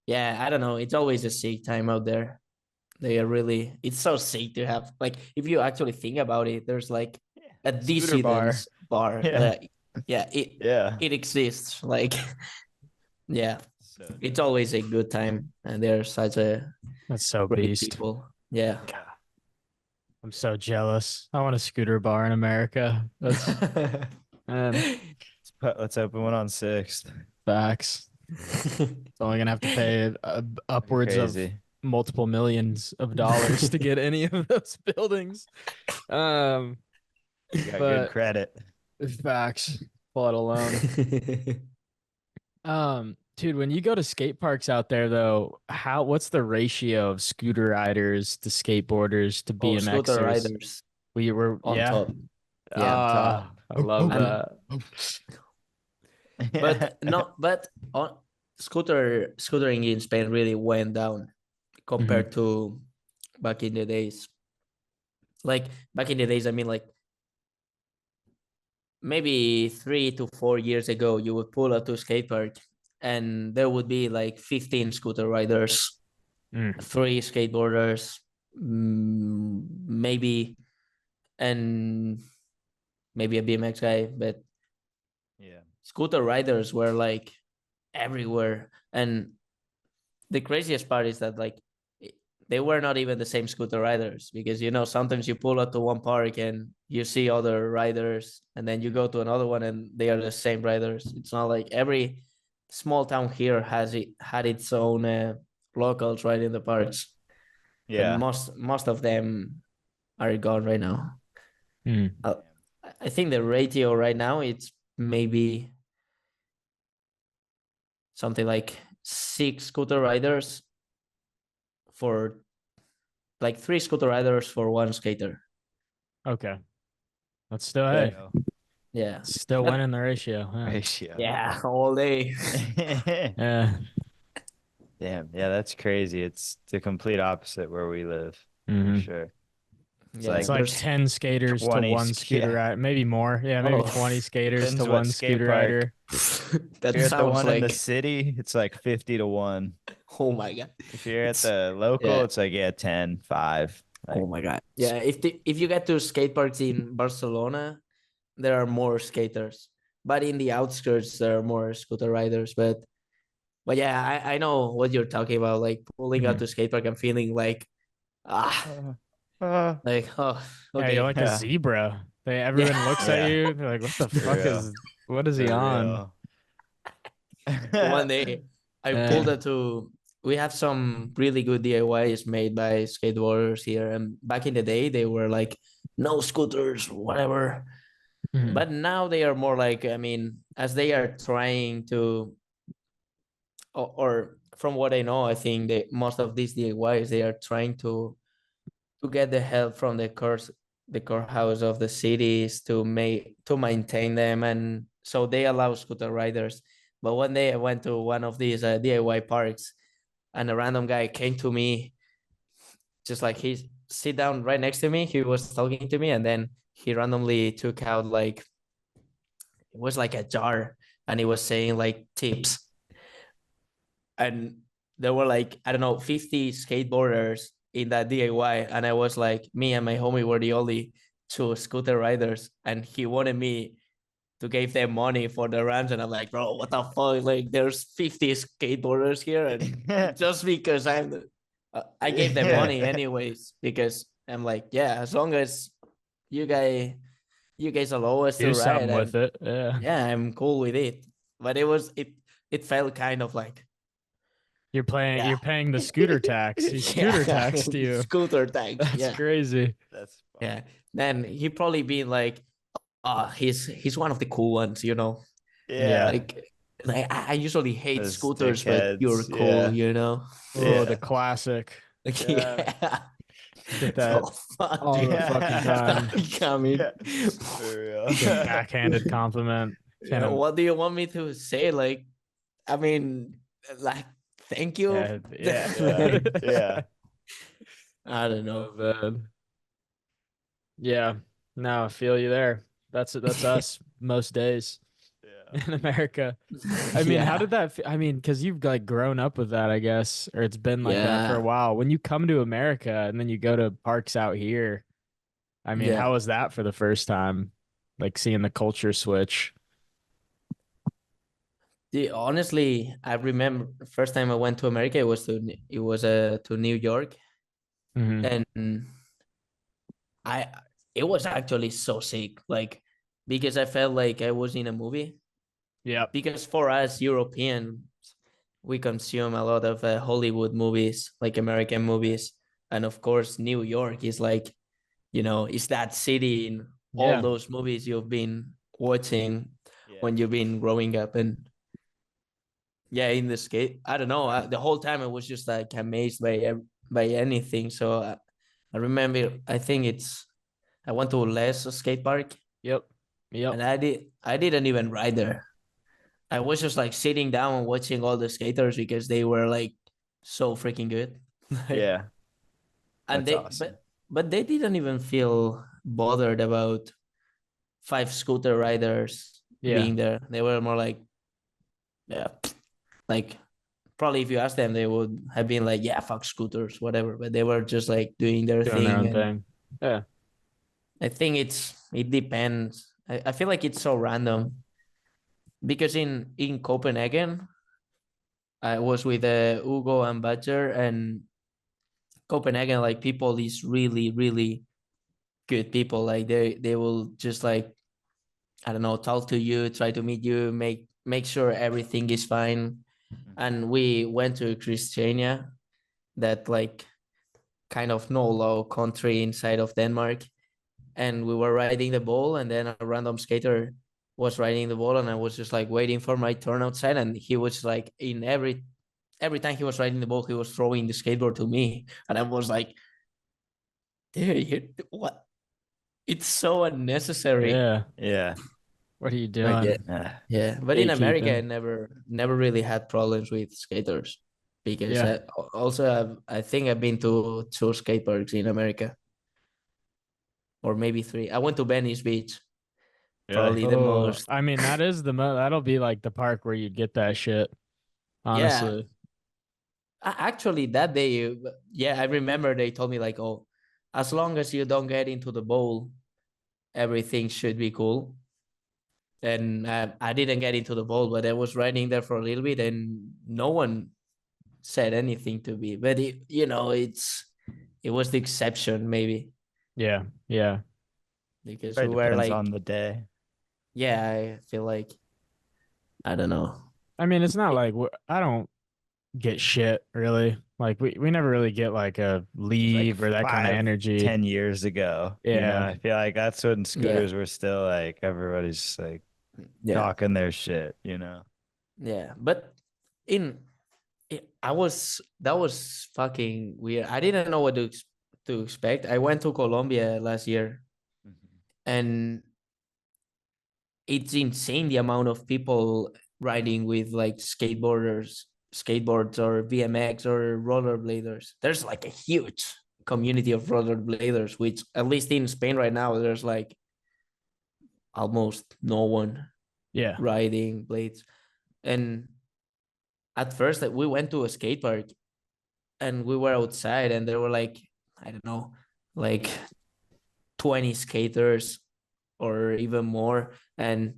yeah, I don't know, it's always a sick time out there. They are really, it's so sick to have, like, if you actually think about it, there's like a dissidence bar. yeah, Yeah. it exists. Like, yeah, So it's always a good time, and they're such a That's so great beast. people. Yeah. I'm so jealous. I want a scooter bar in America. That's man, let's open one on 6th. facts. It's only gonna have to pay upwards of Crazy. multiple millions of dollars to get any of those buildings. Um, You got good but credit. facts, let alone. Dude, when you go to skate parks out there though, what's the ratio of scooter riders to skateboarders to Oh, scooter BMXers? riders We were on yeah. top. Yeah. I love And that. but no, but on scootering in Spain really went down compared to back in the days. Like back in the days, I mean, like maybe 3 to 4 years ago, you would pull up to a skate park and there would be like 15 scooter riders, 3 skateboarders, maybe, and maybe a BMX guy, but Yeah. scooter riders were like everywhere. And the craziest part is that like they were not even the same scooter riders, because sometimes you pull up to one park and you see other riders, and then you go to another one and they are the same riders. It's not like every small town here had its own locals right in the parks. Yeah. But most of them are gone right now. I think the ratio right now it's maybe something like 6 scooter riders for like 3 scooter riders for 1 skater. Okay. That's still hey. Yeah. Still winning the ratio. Huh? Ratio. Yeah, all day. Yeah. Damn. Yeah, that's crazy. It's the complete opposite where we live. For sure. It's like 10 skaters to 1 scooter rider, maybe more. Yeah, maybe 20 skaters to 1 scooter rider. That if you're at the one like in the city, it's like 50 to 1. Oh my god. If you're at the local, it's like 10, 5. Like, oh my god. Yeah, if you get to skate parks in Barcelona, there are more skaters. But in the outskirts there are more scooter riders. But yeah, I know what you're talking about. Like pulling out to skate park and feeling like like okay. Yeah, you're like a zebra. Everyone looks at you. They're like, "What the fuck what is he on?" One day, I pulled it to. We have some really good DIYs made by skateboarders here, and back in the day, they were like no scooters, whatever. But now they are more like, I mean, as they are trying to, or from what I know, I think that most of these DIYs they are trying to get the help from the core house of the cities to maintain them, and so they allow scooter riders. But one day I went to one of these DIY parks, and a random guy came to me, just like he sit down right next to me. He was talking to me, and then he randomly took out like it was like a jar, and he was saying like tips, and there were like I don't know 50 skateboarders in that DIY, and I was like, me and my homie were the only 2 scooter riders, and he wanted me to give them money for the runs, and I'm like, bro, what the fuck? Like, there's 50 skateboarders here, and just because I gave them money anyways, because I'm like, yeah, as long as you guys allow us Do to something ride, with it. Yeah, I'm cool with it. But it felt kind of like you're paying the scooter tax. He scooter taxed you. Scooter tax. That's crazy. That's funny. Yeah. Then he probably been like, he's one of the cool ones, Yeah. Like I usually hate Those scooters, dickheads, but you're cool, Oh, the classic. Yeah. Get that all the fucking time. Coming. For real. Get backhanded compliment. What do you want me to say? Like, I mean, like, thank you. Yeah. I don't know. Bad. Yeah. No, I feel you there. That's us most days in America. I mean, how did that I mean, because you've like grown up with that, I guess, or it's been like that for a while. When you come to America and then you go to parks out here, I mean, how was that for the first time? Like seeing the culture switch. Honestly, I remember the first time I went to America, it was to New York, Hmm. and I it was actually so sick, like because I felt like I was in a movie. Yep. Because for us Europeans, we consume a lot of Hollywood movies, like American movies, and of course New York is like, it's that city in all Yeah. those movies you've been watching Yeah. when you've been growing up. And yeah, in the skate, I don't know, the whole time I was just like amazed by anything. So I remember, I think I went to Les skate park, Yep. Yep. and I didn't even ride there. I was just like sitting down and watching all the skaters because they were like so freaking good. Like, Yeah. and That's they awesome. but they didn't even feel bothered about five scooter riders Yeah. being there. They were more like, yeah, like probably if you ask them, they would have been like, yeah, fuck scooters, whatever. But they were just like doing their Doing their thing. own And thing. Yeah. I think it depends. I feel like it's so random because in Copenhagen, I was with Hugo and Badger, and Copenhagen, like people is really, really good people. Like they will just like, I don't know, talk to you, try to meet you, make sure everything is fine. And we went to Christiania, that like kind of no low country inside of Denmark, and we were riding the ball, and then a random skater was riding the ball, and I was just like waiting for my turn outside, and he was like in every time he was riding the ball, he was throwing the skateboard to me, and I was like, dude, what? It's so unnecessary. Yeah. Yeah. What are you Like, yeah, doing? yeah. But in America, I Gatekeeping. never really had problems with skaters because Yeah. I think I've been to two skate parks in America, or maybe three. I went to Venice Beach, Really? probably the Oh, most. I mean, that is that'll be like the park where you'd get that shit, Yeah, honestly. actually, that day, yeah, I remember they told me like, oh, as long as you don't get into the bowl, everything should be cool. And I didn't get into the bowl, but I was riding there for a little bit, and no one said anything to me. But it was the exception, maybe, Yeah. Yeah. because we Probably were depends like, on the day. yeah, I feel like, I don't know. I mean, it's not like I don't get shit really. Like we never really get like a It was like leave or that kind of five, energy. 10 years ago. Yeah. I feel like that's when Yeah, scooters were still like everybody's just like yeah, talking their shit. yeah. But in I was that was fucking weird. I didn't know what to expect. I went to Colombia last year, Mhm. and it's insane the amount of people riding with like skateboards or BMX or rollerbladers. There's like a huge community of rollerbladers, which at least in Spain right now, there's like almost no one Yeah. riding blades. And at first, like, we went to a skate park and we were outside, and there were like, I don't know, like 20 skaters or even more. And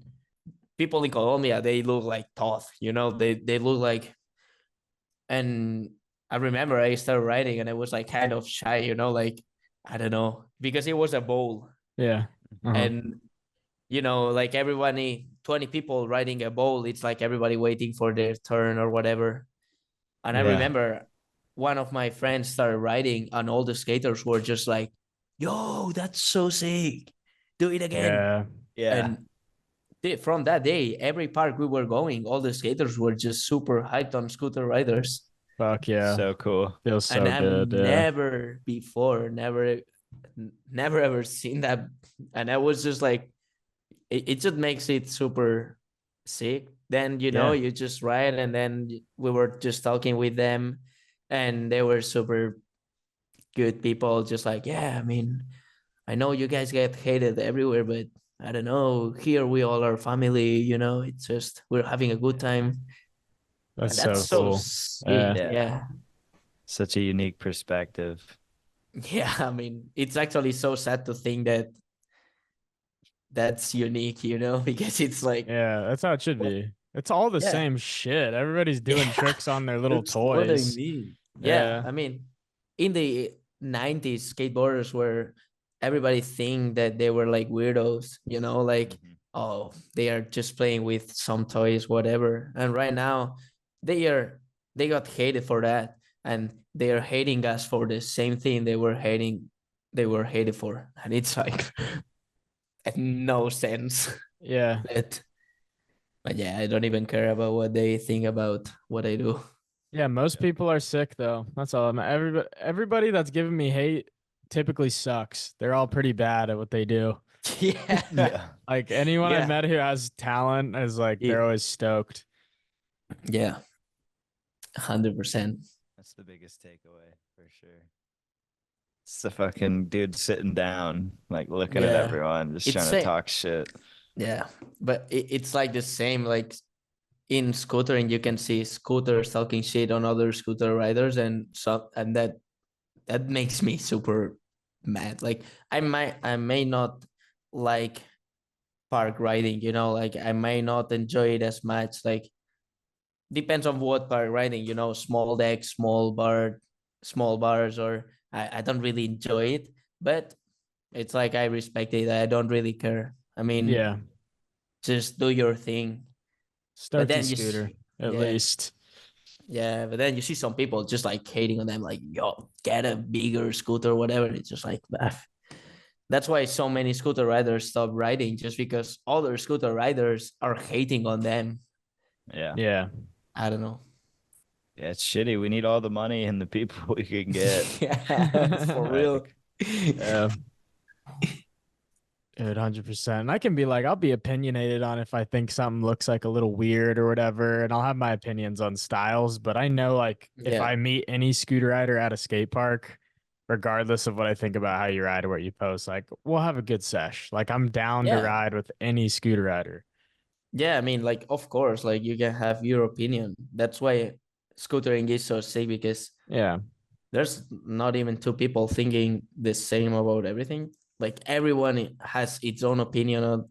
people in Colombia, they look like tough, they look like. And I remember I started riding and I was like kind of shy, like, I don't know, because it was a bowl. Yeah. Uh-huh. And like everybody, 20 people riding a bowl, it's like everybody waiting for their turn or whatever. And I Yeah. remember one of my friends started riding, and all the skaters were just like, yo, that's so sick, do it again. Yeah. Yeah. And from that day, every park we were going, all the skaters were just super hyped on scooter riders. Fuck yeah. So cool. Feels And so I've good. Yeah. never before, never ever seen that. And I was just like, it just makes it super sick. Then, Yeah. you just ride, and then we were just talking with them, and they were super good people. Just like, yeah, I mean, I know you guys get hated everywhere, but I don't know. Here we all are family. It's just we're having a good time, That's and that's so so cool. sick. Yeah. Yeah. Yeah, Such a unique perspective. yeah. I mean, it's actually so sad to think that that's unique, because it's like, Yeah. That's how it should what be. It's all the Yeah. same shit. Everybody's doing Yeah, tricks on their little that's what I toys. mean. Yeah, Yeah. I mean, in the 90s, skateboarders were everybody think that they were like weirdos, you know, like Mhm. oh, they are just playing with some toys, whatever. And right now, they got hated for that, and they are hating us for the same thing they were hated for, and it's like no sense. Yeah. But yeah, I don't even care about what they think about what I do. Yeah, most people are sick though. That's all. Everybody that's giving me hate typically sucks. They're all pretty bad at what they do. Yeah. Yeah. Like anyone I Yeah. met who has talent is like Yeah. they're always stoked. Yeah. 100%. That's the biggest takeaway for sure. It's the fucking dude sitting down, like looking at Yeah. everyone, just It's trying to same. talk shit. Yeah. But it's like the same, like in scootering, you can see scooters talking shit on other scooter riders, and that makes me super mad. Like I may not like park riding, you know, like I may not enjoy it as much. Like depends on what park riding, you know, small deck, small bars, or I don't really enjoy it, but it's like I respect it. I don't really care. I mean, Yeah. just do your thing. But Stokey then scooter, at yeah, least. yeah. But then you see some people just like hating on them, like, yo, get a bigger scooter, whatever. It's just like, that's why so many scooter riders stop riding, just because other scooter riders are hating on them. Yeah. Yeah. I don't know. Yeah, it's shitty. We need all the money and the people we can get. Yeah, for real. Like, Yeah. Dude, 100%. And I can be like, I'll be opinionated on if I think something looks like a little weird or whatever, and I'll have my opinions on styles. But I know, like, if Yeah. I meet any scooter rider at a skate park, regardless of what I think about how you ride or what you post, like, we'll have a good sesh. Like, I'm down to Yeah. ride with any scooter rider. Yeah, I mean, like, of course, like you can have your opinion. That's why scootering is so sick, because Yeah. there's not even two people thinking the same about everything. Like everyone has its own opinion on,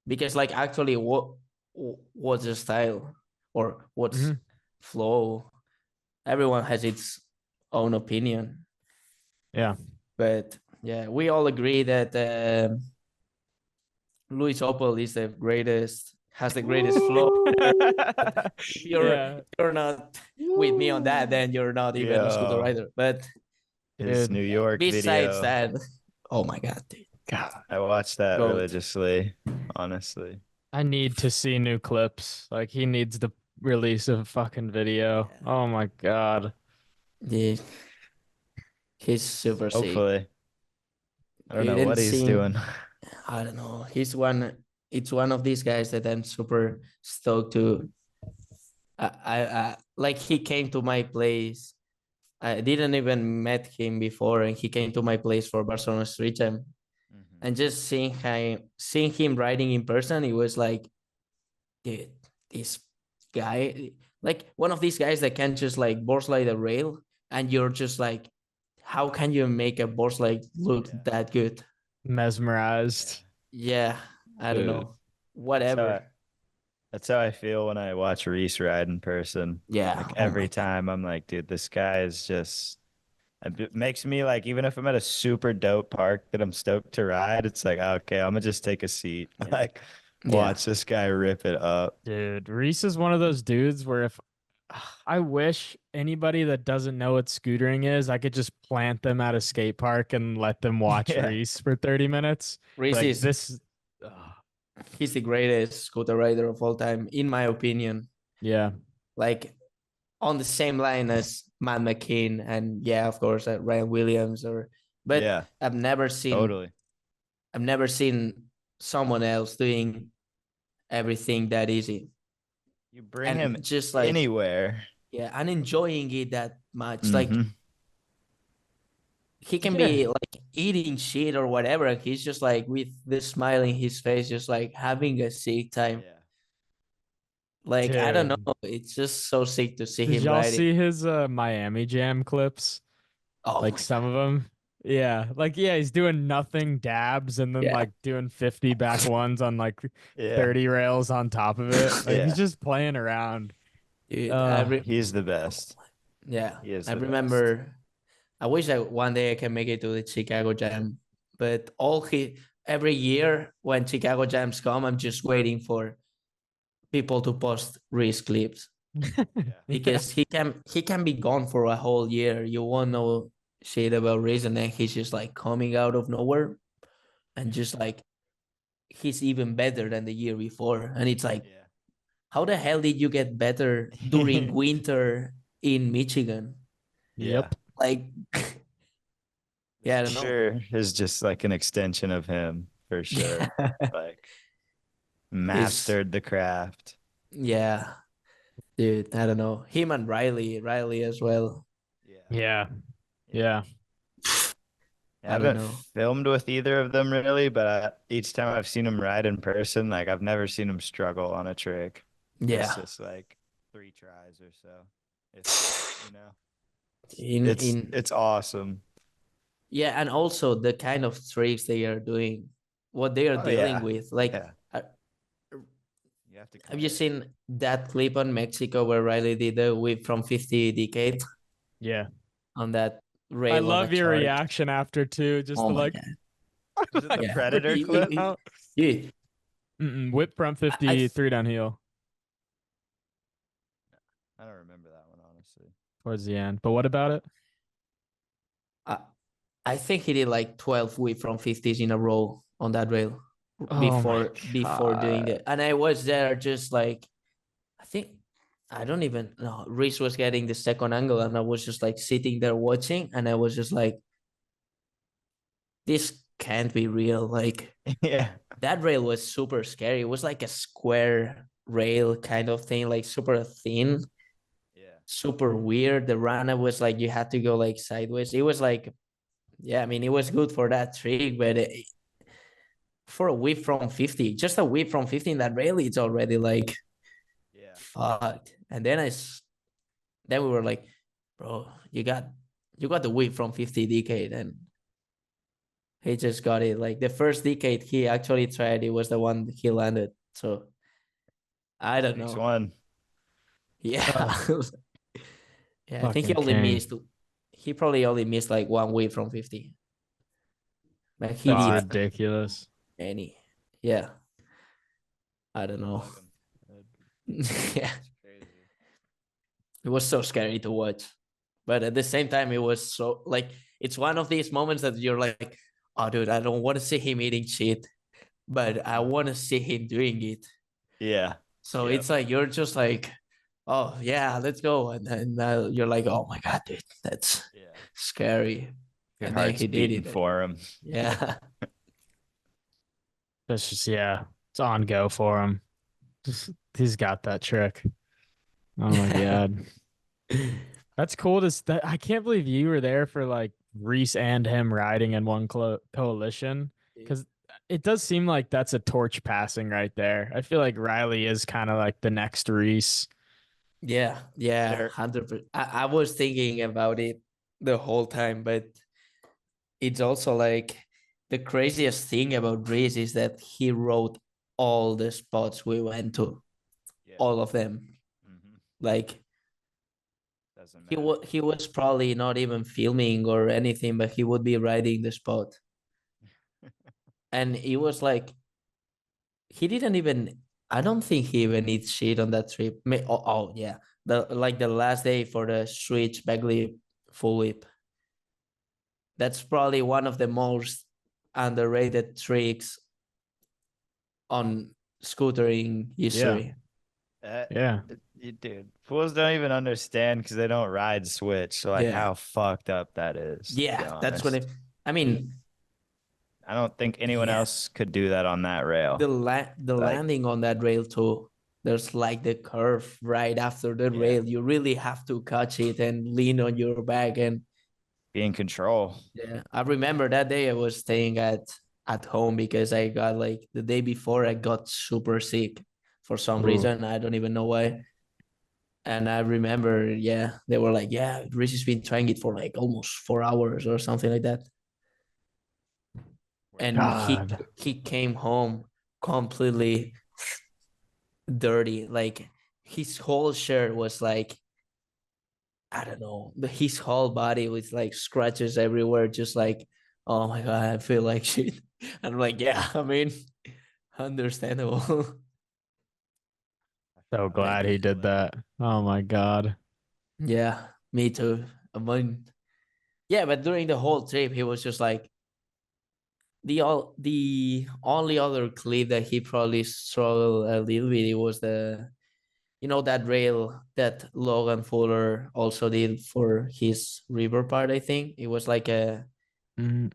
because like actually what's the style or what's Hmm. flow. Everyone has its own opinion, Yeah. but yeah, we all agree that Luis Opel is the greatest, has the greatest flow. If Yeah. you're not with me on that, then you're not even a scooter yo, rider. But his Dude. New York besides video. that, oh my god, dude, God. I watched that goat. religiously, honestly. I need to see new clips. Like, he needs to release a fucking video. Yeah, Oh my God. yeah, he's super sick. Hopefully. I don't You know didn't what he's see, doing. I don't know. He's one. It's one of these guys that I'm super stoked to. I like he came to my place. I didn't even met him before, and he came to my place for Barcelona Street Jam. Mhm. And just seeing him riding in person, it was like, dude, this guy, like one of these guys that can just like board slide a rail, and you're just like, how can you make a board slide look Yeah. that good? Yeah. Mesmerized. Yeah, I don't Dude. know, That's how whatever. that's how I feel when I watch Reese ride in person. Yeah, Like oh my every god. time I'm like, dude, this guy is just it makes me like, even if I'm at a super dope park that I'm stoked to ride, it's like, okay, I'm gonna just take a seat. Yeah, Like yeah, watch this guy rip it up. Dude, Reese is one of those dudes where if I wish anybody that doesn't know what scootering is, I could just plant them at a skate park and let them watch Yeah. Reese for 30 minutes. Reese Like is this. Ugh. he's the greatest scooter rider of all time, in my opinion. Yeah. Like on the same line as Matt McKean, and yeah, of course, Ryan Williams. Or, but Yeah, totally. I've never seen someone else doing everything that easy, You bring him and just like, anywhere. yeah, and enjoying it that much. Like Mm-hmm. he can Yeah. be like eating shit or whatever, and he's just like with this smile in his face, just like having a sick time. Yeah. Like I don't know, Dude. it's just so sick to see Did him y'all riding. see his Miami Jam clips? Oh Like my some god, of them. Yeah, like he's doing nothing dabs and then Yeah, like doing 50 back ones on like Yeah. 30 rails on top of it. Like he's Yeah. just playing around. dude. Uh He's the best. Yeah, He is I the best. remember. I wish that one day I can make it to the Chicago Jam, but every year when Chicago Jams come, I'm just waiting for people to post Reese clips yeah. because he can be gone for a whole year. You won't know shit about Reese, and then he's just like coming out of nowhere and just like he's even better than the year before. And it's like, Yeah. how the hell did you get better during winter in Michigan? Yeah. Yep. Like, The yeah, I don't know. scooter is just like an extension of him for sure. Like He's mastered the craft. yeah, dude. I don't know. Him and Riley as well. Yeah. Yeah. Yeah. Yeah. I I don't haven't know. filmed with either of them really, but each time I've seen them ride in person, like I've never seen them struggle on a trick. It's Yeah, just like 3 tries or so. If you know, in in it's awesome. yeah, and also the kind of tricks they are doing, what they are Oh dealing yeah, with. Like, yeah. You have to have you commit. seen that clip on Mexico where Riley did the whip from 50 decade Yeah. on that I rail on a love your chart? reaction after too. Just Oh to my like, god. Was it the like Yeah. Predator freak clip? out. Dude, Whip from I 53 downhill I don't remember that one honestly. towards the end. But what about it? I, I think he did like 12 whip from 50s in a row on that rail Oh my before doing God. it. And I was there just like, I think I don't even know. Reese was getting the second angle, and I was just like sitting there watching, and I was just like, this can't be real. Like, Yeah, that rail was super scary. It was like a square rail kind of thing, like super thin, yeah, super weird. The run was like you had to go like sideways. It was like, yeah, I mean, it was good for that trick, but for a whip from 50, just a whip from 50 in that rail, it's already like yeah. fucked. And then we were like, bro, you got the whip from 50 decade, and he just got it. Like the first decade he actually tried, it was the one he landed. So I don't Next know. one. Yeah. Yeah, I think Fucking king. he probably only missed like one whip from 50. Like he That's did Thought. ridiculous. any. Yeah. I don't know. Fucking. Yeah. It's crazy. It was so scary to watch. But at the same time, it was so like it's one of these moments that you're like, oh dude, I don't want to see him eating shit, but I want to see him doing it. Yeah. So Yep. it's like you're just like, oh yeah, let's go. And then you're like, oh my god, dude, that's Yeah. scary. Your And then heart's he did beating it. for him. Yeah. That's just it's on go for him. Just he's got that trick. Oh my God. That's cool that I can't believe you were there for like Reese and him riding in one coalition because it does seem like that's a torch passing right there. I feel like Riley is kind of like the next Reese. Yeah, yeah, They're 100%. I was thinking about it the whole time, but it's also like the craziest thing about Reese is that he wrote all the spots we went to, yeah. all of them. Hmm. Like Doesn't he matter. he was probably not even filming or anything, but he would be writing the spot. And it was like he didn't even. I don't think he even eats shit on that trip. Oh yeah, the last day for the switch back lip full whip. That's probably one of the most underrated tricks on scootering Yeah. history. Yeah. Dude, fools don't even understand because they don't ride switch. So like Yeah, how fucked up that is, to be yeah, that's what honest. I mean. I don't think anyone Yeah, else could do that on that rail. the Like, landing on that rail too. There's like the curve right after the yeah, rail. You really have to catch it and lean on your back. And be in control. yeah, I remember that day I was staying at home because I got like the day before I got super sick for some Ooh. reason. I don't even know why. And I remember, yeah, they were like, yeah, Rich has been trying it for like almost 4 hours or something like that. and God. he came home completely dirty. Like his whole shirt was like, I don't know, his whole body was like scratches everywhere, just like, oh my god, I feel like shit. And I'm like, yeah, I mean, understandable. So glad he did that. Oh my God. Yeah, me too. I mean, yeah, but during the whole trip, he was just like the only other clip that he probably struggled a little bit. It was that rail that Logan Fuller also did for his river part. I think it was like Mm,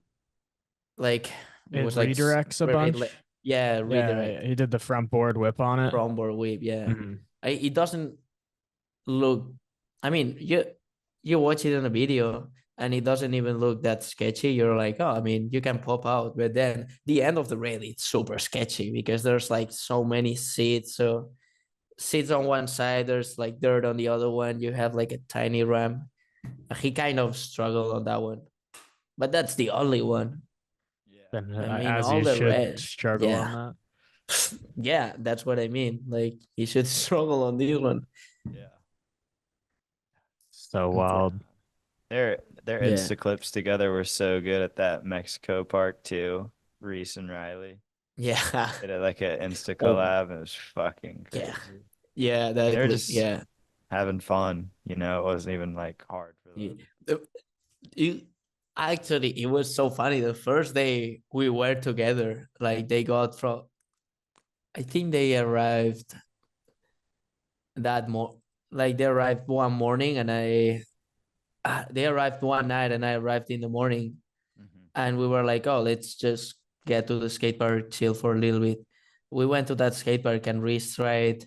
like it it was like redirects a very bunch. yeah, Yeah, redirect he did the front board whip on it. from whip. Yeah, Mhm. it doesn't look. I mean, you watch it in a video and it doesn't even look that sketchy. You're like, oh, I mean, you can pop out, but then the end of the rail it's super sketchy because there's like so many seats. So seats on one side, there's like dirt on the other one. You have like a tiny ramp. He kind of struggled on that one, but that's the only one. Yeah. Then I mean, as all you the should rest, struggle on yeah, that. yeah, that's what I mean. Like he should struggle on this one. Yeah. So Yeah, wild. Their yeah. Insta clips together were so good at that Mexico park too. Reese and Riley. Yeah. They did like an Insta Oh my. collab and it was fucking Yeah. crazy. Yeah. They That were clip. just Yeah. having fun, you know, it wasn't even like hard for Yeah. them. It, actually, it was so funny. The first day we were together, like they got from, I think they arrived that like they arrived one morning and they arrived one night and I arrived in the morning Mhm. and we were like, oh, let's just get to the skate park, chill for a little bit. We went to that skate park and Reese tried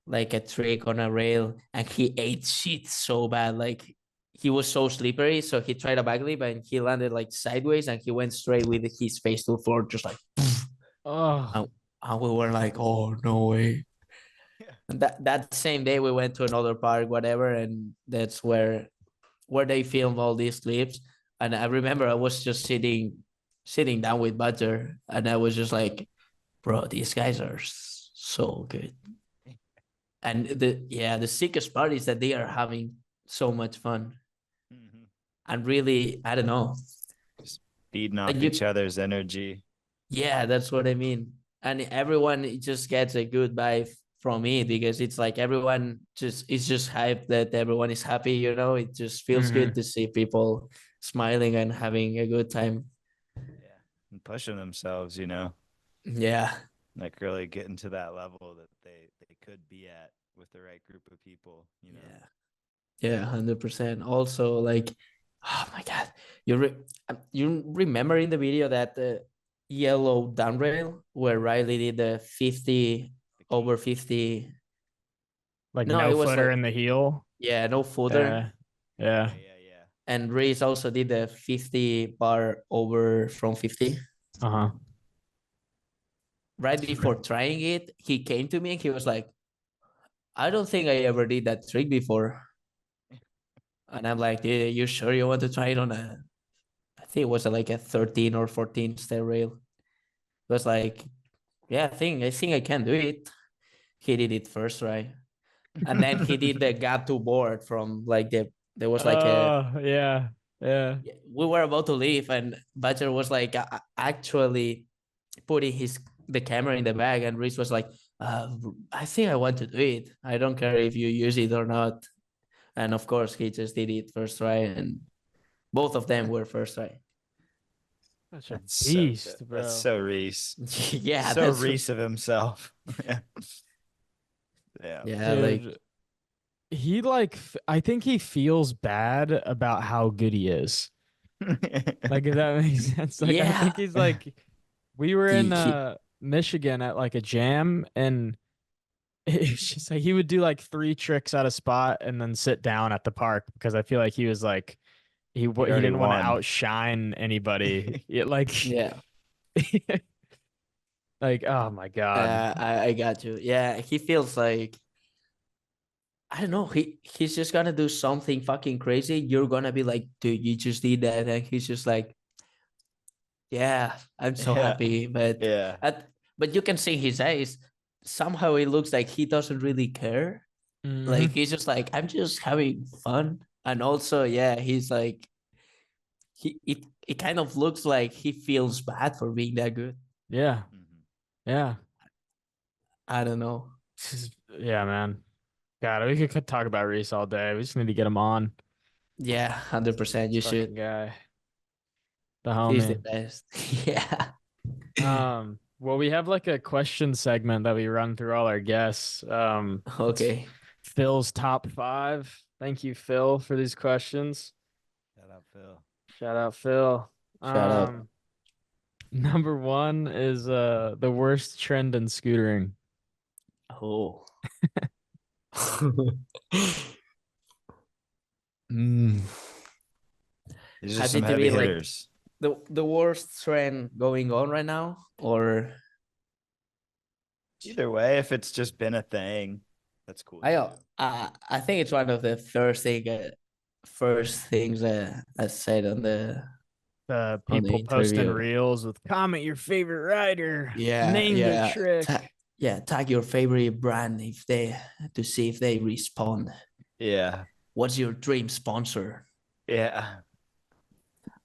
like a trick on a rail and he ate shit so bad. Like he was so slippery. So he tried a backflip and he landed like sideways and he went straight with his face to the floor, just like, Oh, and, and we were like, oh, no way. Yeah. And that same day we went to another park, whatever, and that's where they filmed all these clips. And I remember I was just sitting down with Butter, and I was just like, bro, these guys are so good. And the sickest part is that they are having so much fun Mhm. and really, I don't know, Just feeding like off each other's energy. yeah, that's what I mean. And everyone just gets a good vibe from it because it's like everyone just is just hyped that everyone is happy. It just feels good hmm to see people smiling and having a good time. Yeah. And pushing themselves, you know, Yeah, like really getting to that level that they could be at with the right group of people, you know. yeah, yeah, 100%. Also, like, oh my god, you remember in the video that the yellow down rail where Riley did the 50 The over king. 50? like No, no it was footer like, in the heel. yeah, no footer. Yeah, yeah. Yeah. And Reese also did the 50 bar over from 50. Uh-huh. Right before trying it, he came to me and he was like, I don't think I ever did that trick before. And I'm like, yeah, you sure you want to try it on I think it was like a 13 or 14 stair rail. It was like, yeah, I think I can do it. He did it first, right? And then he did the gap to board from like there was like Oh, yeah. Yeah. we were about to leave and Badger was like actually putting the camera in the bag and Reese was like, I think I want to do it. I don't care if you use it or not. And of course he just did it first try and both of them were first try. Such a That's so good. beast, That's bro. so Reese. Yeah, So that's Reese of himself. Yeah. Yeah. yeah, like Dude, he I think he feels bad about how good he is. Like if that makes sense. Like I yeah. think he's like we were in He Michigan at like a jam and it's just like he would do like three tricks at a spot and then sit down at the park because I feel like he was like He he already didn't want to won. outshine anybody. Like yeah. like oh my God. I got you. Yeah, he feels like I don't know. He's just gonna do something fucking crazy. You're gonna be like, dude, you just did that, and he's just like, Yeah, I'm so Yeah. happy. But Yeah. but you can see his eyes. Somehow it looks like he doesn't really care. Like Mhm. he's just like, I'm just having fun. And also, yeah, he's like it kind of looks like he feels bad for being that good. Yeah. Mhm. Yeah. I don't know. Yeah, man. God, we could talk about Reese all day. We just need to get him on. Yeah, 100%. This You fucking should. guy, the He's the homie. best. Yeah. Well, we have like a question segment that we run through all our guests. It's Okay. Phil's top five. Thank you, Phil, for these questions. Shout out, Phil. Shout out, Phil. Shout out. Number one is the worst trend in scootering. Oh. Mm. These are Has some it to heavy be like hitters. the worst trend going on right now, or Either way, if it's just been a thing, that's cool too. I think it's one of the first things I said The on the people posting interview. reels with comment your favorite rider, Yeah, name their yeah. trick. Yeah, tag your favorite brand if they to see if they respond. Yeah. What's your dream sponsor? Yeah.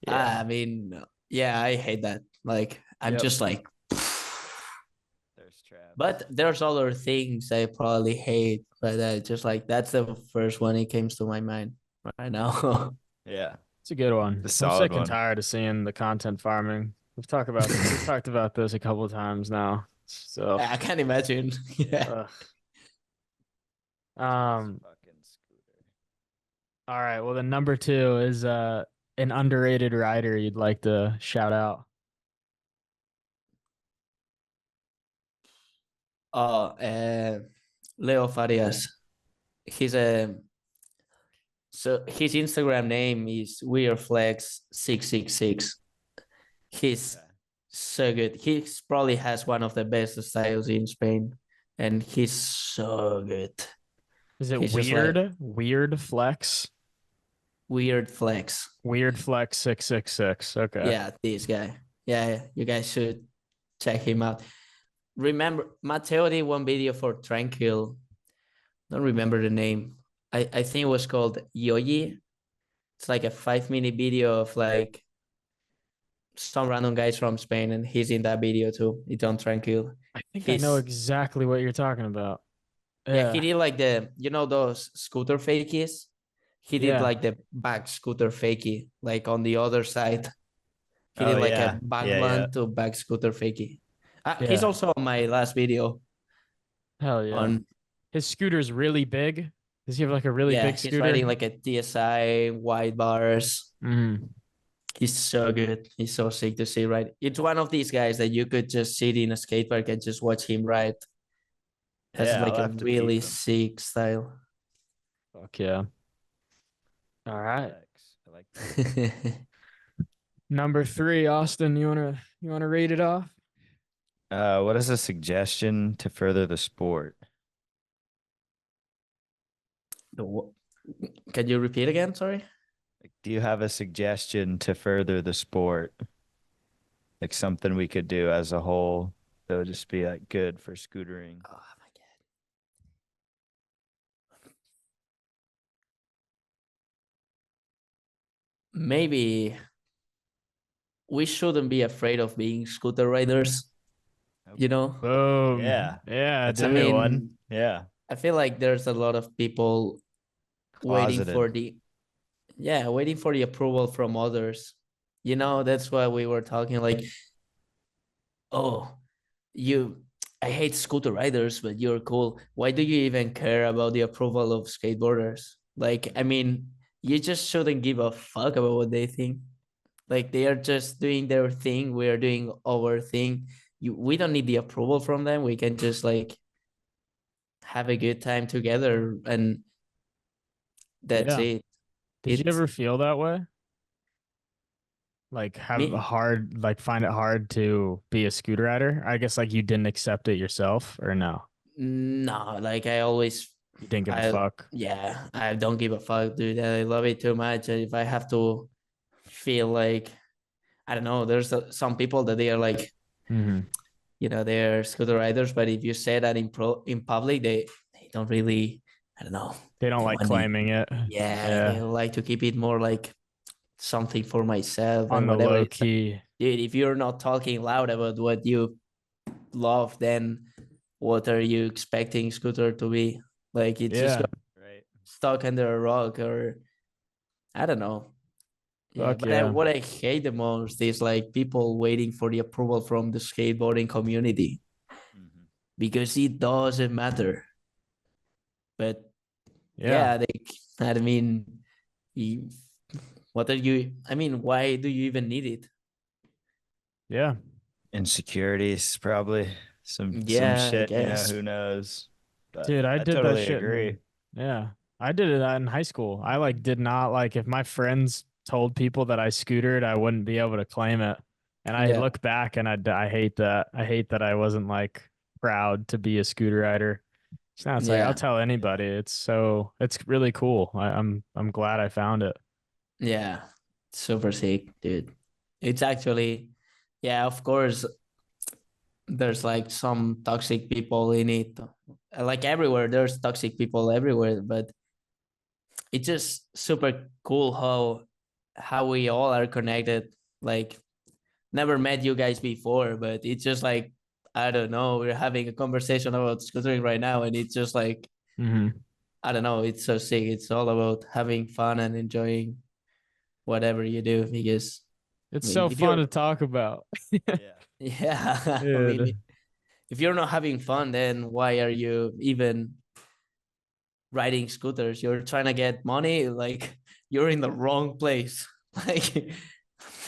I Yeah. mean, yeah, I hate that. Like, I'm Yep. just like, There's traps. but there's other things I probably hate, but I just like that's the first one it comes to my mind right now. Yeah. It's a good one. The I'm solid sick and one. tired of seeing the content farming. We've talked about this a couple of times now. So, I can't imagine. Yeah. ugh. Fucking scooter. All right. Well, the number two is an underrated rider you'd like to shout out. Oh, Leo Farias. He's a so his Instagram name is WeirdFlex666. He's Okay. so good. He probably has one of the best styles in Spain, and he's so good. Is it He's just like weird? Weird flex? weird flex. Weird flex 666. Okay. Yeah, this guy. Yeah, you guys should check him out. Remember, Matteo did one video for Tranquil. Don't remember the name. I think it was called Yoyi. It's like a 5-minute video of like some random guys from Spain, and he's in that video too. It's on Tranquil. I think I know He's exactly what you're talking about. Yeah, he Yeah. did like those scooter fakies. He did Yeah. like the back scooter fakie, like on the other side. He Oh did like a yeah. back Yeah, yeah. blunt to back scooter fakie. He's Yeah. also on my last video Hell yeah. on. His scooter's really big. Does he have like a really Yeah, big he's scooter? riding like a TSI wide bars. Mm. He's so good. He's so sick to see, right? It's one of these guys that you could just sit in a skate park and just watch him ride. Has Yeah, like I'll a have to peep really him. sick style. Fuck yeah. All right. Thanks. I like that. Number three, Austin, you wanna rate it off? What is a suggestion to further the sport? Can you repeat again? Sorry. Like, do you have a suggestion to further the sport? Like something we could do as a whole that would just be like good for scootering. Oh my god. Maybe we shouldn't be afraid of being scooter riders. You know, Boom. Yeah. Yeah, That's a dude. good mean, one. Yeah. I feel like there's a lot of people waiting for Closeted. waiting for the approval from others. You know, that's why we were talking like, oh, you, I hate scooter riders, but you're cool. Why do you even care about the approval of skateboarders? Like, I mean, you just shouldn't give a fuck about what they think. Like, they are just doing their thing. We are doing our thing. We don't need the approval from them. We can just like have a good time together, and that's Yeah. it. Did you ever feel that way? Like Me? find it hard to be a scooter rider? I guess like you didn't accept it yourself or no? No, like I always, You didn't give a fuck. yeah, I don't give a fuck, dude. I love it too much. If I have to feel like I don't know. There's some people that they are like, they're scooter riders, but if you say that in public, they don't really, I don't know. They don't like claiming it. Yeah, they like to keep it more like something for myself on and the whatever. low key. Dude, if you're not talking loud about what you love, then what are you expecting scooter to be? Like it's just stuck under a rock, or I don't know. Yeah, but what I hate the most is like people waiting for the approval from the skateboarding community, because it doesn't matter. But I mean, what are you? I mean, why do you even need it? Yeah, insecurities, probably some shit. Who knows? But dude, I did totally that shit. Agree. I did it in high school. I like did not like if my friends told people that I scootered, I wouldn't be able to claim it. And I look back and I hate that. I hate that I wasn't like proud to be a scooter rider. So now it's like I'll tell anybody. It's really cool. I'm glad I found it. Yeah, super sick, dude. It's actually, of course, there's like some toxic people in it. Like everywhere, there's toxic people everywhere, but it's just super cool how we all are connected. Like, never met you guys before, but it's just like, I don't know, we're having a conversation about scootering right now, and it's just like, I don't know, it's so sick. It's all about having fun and enjoying whatever you do, because it's so fun to talk about. Yeah. I mean, if you're not having fun, then why are you even riding scooters? You're trying to get money, like you're in the wrong place. Like, I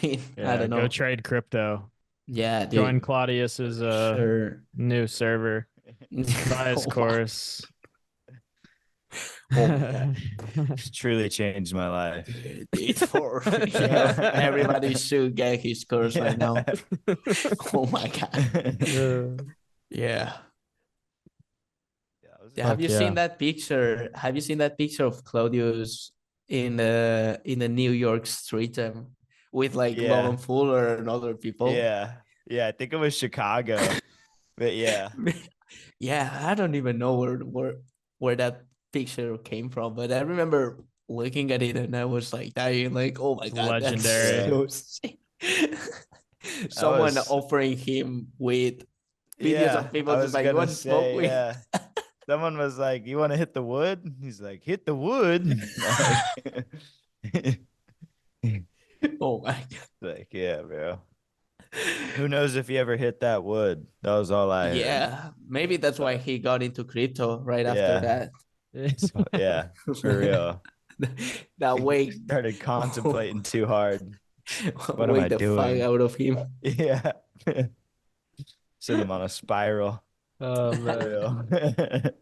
mean, I don't know. Go trade crypto. Yeah, dude. Join Claudius's new server. Buy his course. It's truly changed my life. Everybody should get his course right now. Oh my god. Yeah. Have you seen that picture? Have you seen that picture of Claudius in the New York street with like Logan Fuller and other people? Yeah, I think it was Chicago, but yeah, I don't even know where that picture came from, but I remember looking at it and I was like dying, like, oh my god, legendary. That's so someone offering him with videos of people just like, what smoke weed? Someone was like, you want to hit the wood? He's like, hit the wood. Oh my god. Like, yeah, bro. Who knows if he ever hit that wood? That was all I heard. Maybe that's why he got into crypto right after that. So, yeah, for real. That way started contemplating too hard. What am I doing? Fuck out of him. Yeah. Send him on a spiral. Oh man.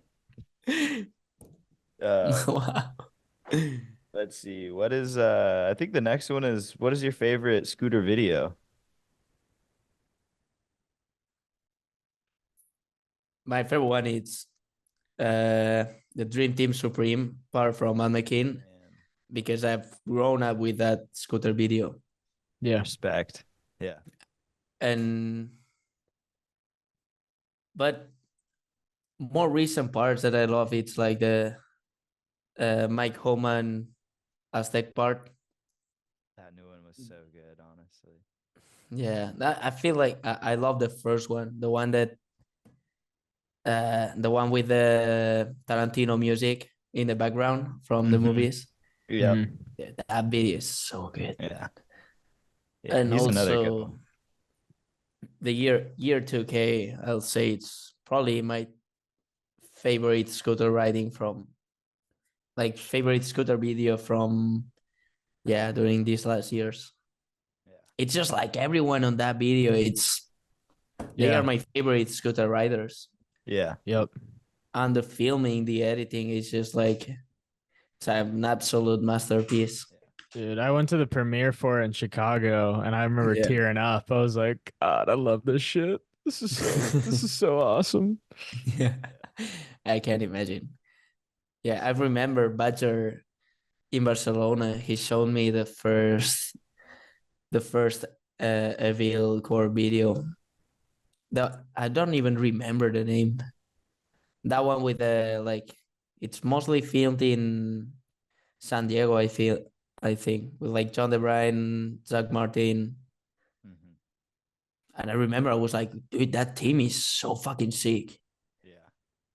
Wow. Let's see. What is I think the next one is, what is your favorite scooter video? My favorite one is the Dream Team Supreme part from Almakin, because I've grown up with that scooter video. Yeah. Respect. Yeah. But more recent parts that I love, it's like the Mike Homan Aztec part. That new one was so good, honestly. Yeah, I feel like I love the first one, the one that the one with the Tarantino music in the background from the movies. Yeah. That video is so good. Yeah. And also the year 2K, I'll say it's probably my favorite scooter riding from, like, favorite scooter video from during these last years. It's just like everyone on that video, they are my favorite scooter riders. Yeah. Yep. And the filming, the editing is just like, it's an absolute masterpiece. Dude, I went to the premiere for it in Chicago and I remember tearing up. I was like, God, I love this shit. This is so awesome. Yeah. I can't imagine. Yeah, I remember Badger in Barcelona. He showed me the first Evil core video. That I don't even remember the name. That one with the like, it's mostly filmed in San Diego. I think with like John DeBryan, Zach Martin, Mhm. and I remember I was like, dude, that team is so fucking sick. Yeah.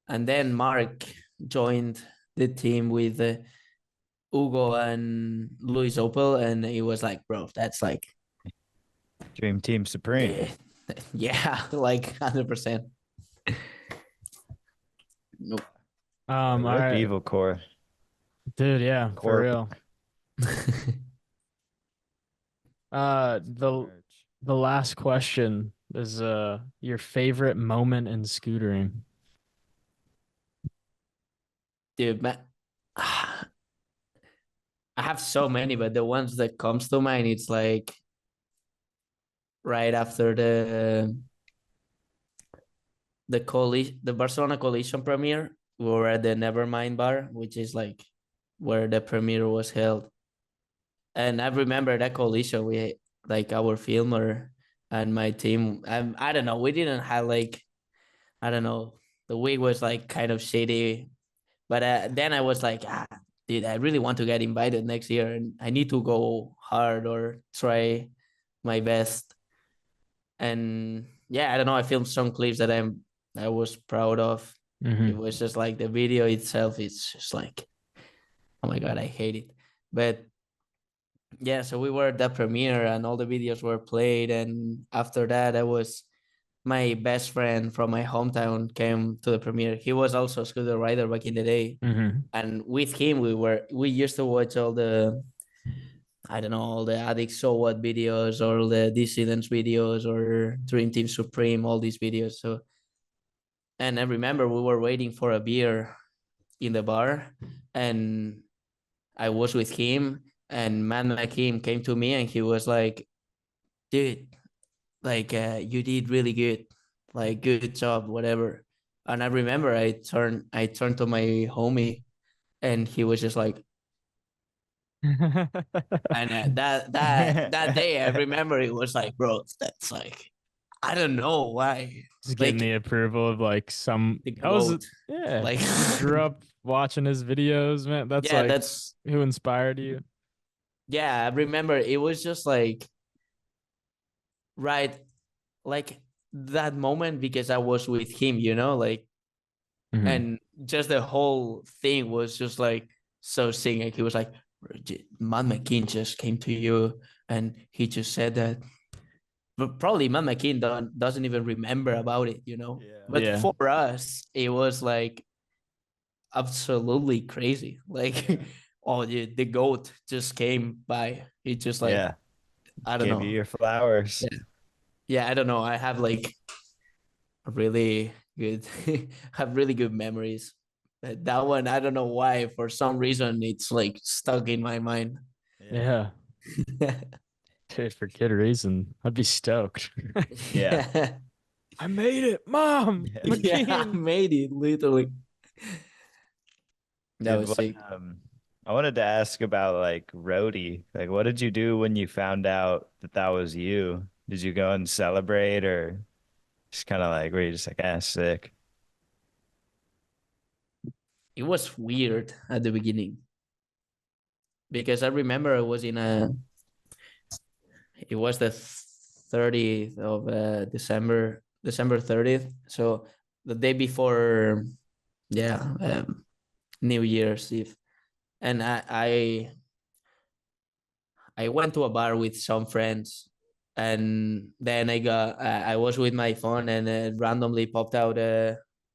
And then Mark joined the team with Hugo and Luis Opel, and it was like, bro, that's like, Dream Team Supreme. yeah, like 100%. Nope. Yeah, All rip right, Evil Core. dude. Yeah, for Core real. merch. The last question is your favorite moment in scootering. Dude, man, I have so many, but the ones that comes to mind, it's like right after the Barcelona Coalition premiere. We were at the Nevermind bar, which is like where the premiere was held. And I remember that coalition. We like our filmer and my team. I don't know. We didn't have like, I don't know. The week was like kind of shady, but then I was like, dude, I really want to get invited next year, and I need to go hard or try my best. And yeah, I don't know. I filmed some clips that I was proud of. It Mm-hmm. was just like the video itself. It's just like, oh my god, I hate it. But yeah, so we were at that premiere, and all the videos were played. And after that, I was my best friend from my hometown came to the premiere. He was also a scooter rider back in the day, Mm-hmm. and with him we used to watch all the, I don't know, all the Addict So What videos or the Dissidents videos or Dream Team Supreme, all these videos. So, and I remember we were waiting for a beer in the bar, and I was with him, and Matt McKean came to me and he was like, dude, like you did really good, like good job, whatever. And I remember I turned to my homie, and he was just like, and that day I remember it was like, bro, that's like, I don't know why, Just getting like the approval of like some. the That was goat, yeah. like You grew up watching his videos, man. That's yeah, like that's who inspired you. yeah. I remember it was just like right, like that moment because I was with him, like, Mm-hmm. and just the whole thing was just like so singing. He was like, Matt McKean just came to you and he just said that. But probably Matt McKean doesn't even remember about it, Yeah. But Yeah. for us, it was like absolutely crazy. Like, oh, the goat just came by. It just like, Yeah. I don't Give you know. your flowers. Yeah, yeah, I don't know. I have like really good, have really good memories. That one, I don't know why. For some reason, it's like stuck in my mind. Yeah. Dude, for good reason. I'd be stoked. Yeah. Yeah, I made it, Mom. yeah, I McKean. made it literally. That Dude, was sick. I wanted to ask about like ROTY. Like, what did you do when you found out that that was you? Did you go and celebrate or just kind of like, were you just like, sick? It was weird at the beginning because I remember I was it was the 30th of December 30th. So the day before, yeah, New Year's Eve. And I went to a bar with some friends, and then I was with my phone, and it randomly popped out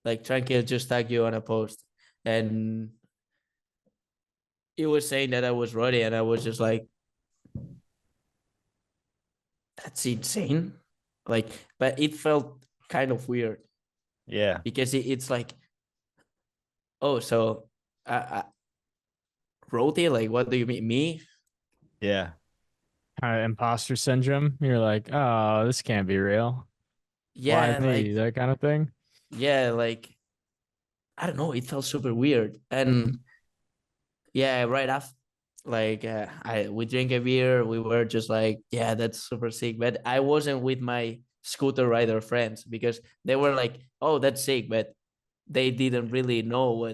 like Tranquil just tag you on a post, and it was saying that I was ready, and I was just like, that's insane, like, but it felt kind of weird Yeah. because it's like, oh, so Roti, like, what do you mean, me? Yeah. Kind of imposter syndrome. You're like, oh, this can't be real. Why Yeah, like, me? That kind of thing. yeah, like, I don't know, it felt super weird, and yeah, like we drink a beer, we were just like, yeah, that's super sick. But I wasn't with my scooter rider friends because they were like, oh, that's sick, but they didn't really know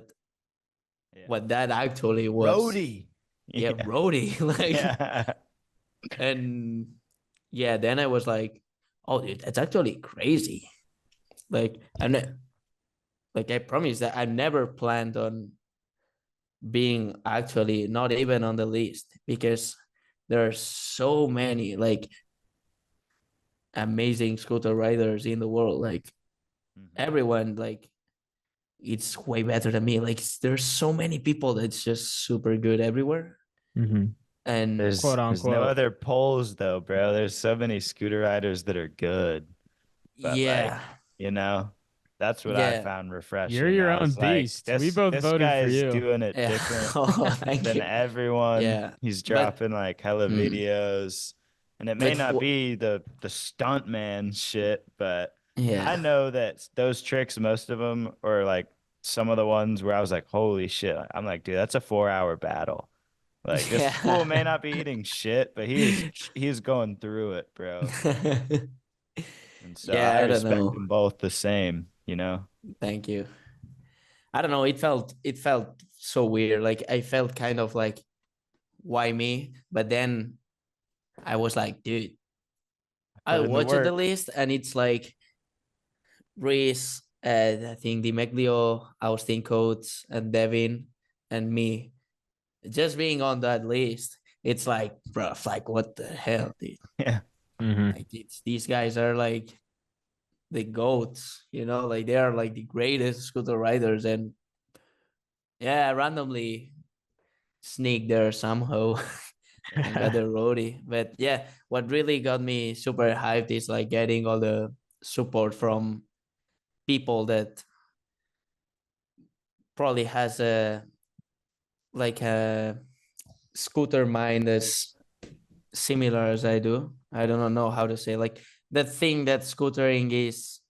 Yeah. what that actually was. Roadie. Yeah, roadie. Like, Yeah. and yeah, then I was like, oh, dude, that's actually crazy. Like, like I promise that I never planned on being actually not even on the list because there are so many like amazing scooter riders in the world. Like everyone, like it's way better than me. Like there's so many people that's just super good everywhere. Mm-hmm. And Quote There's no unquote. other polls though, bro. There's so many scooter riders that are good. But like, yeah, you know, that's what I yeah, found You're refreshing. your I own was like, beast. We this both this voted guy for is you. doing it yeah. different Oh, thank than you. everyone. Yeah, He's but dropping like hella mm, videos. And it may but not be the stunt man shit, but I yeah, know that those tricks, most of them are like some of the ones where I was like, holy shit. I'm like, dude, that's a 4 hour battle. Like this fool may yeah. not be eating shit, but he is going through it, bro. And so I Yeah, I don't respect know. them both the same, you know? Thank you. I don't know. It felt so weird. Like I felt kind of like, why me? But then I was like, dude, I Put in the watched the work. list and it's like Reese, I think Dimeglio, Austin Coates, and Devin, and me. Just being on that list, it's like, bruh, like what the hell, dude? Yeah. Mm-hmm. Like these guys are like the goats, you know, like they are like the greatest scooter riders, and yeah, randomly sneak there somehow and got the roadie. But yeah, what really got me super hyped is like getting all the support from people that probably has a like a scooter mind as similar as I do. I don't know how to say like the thing that scootering is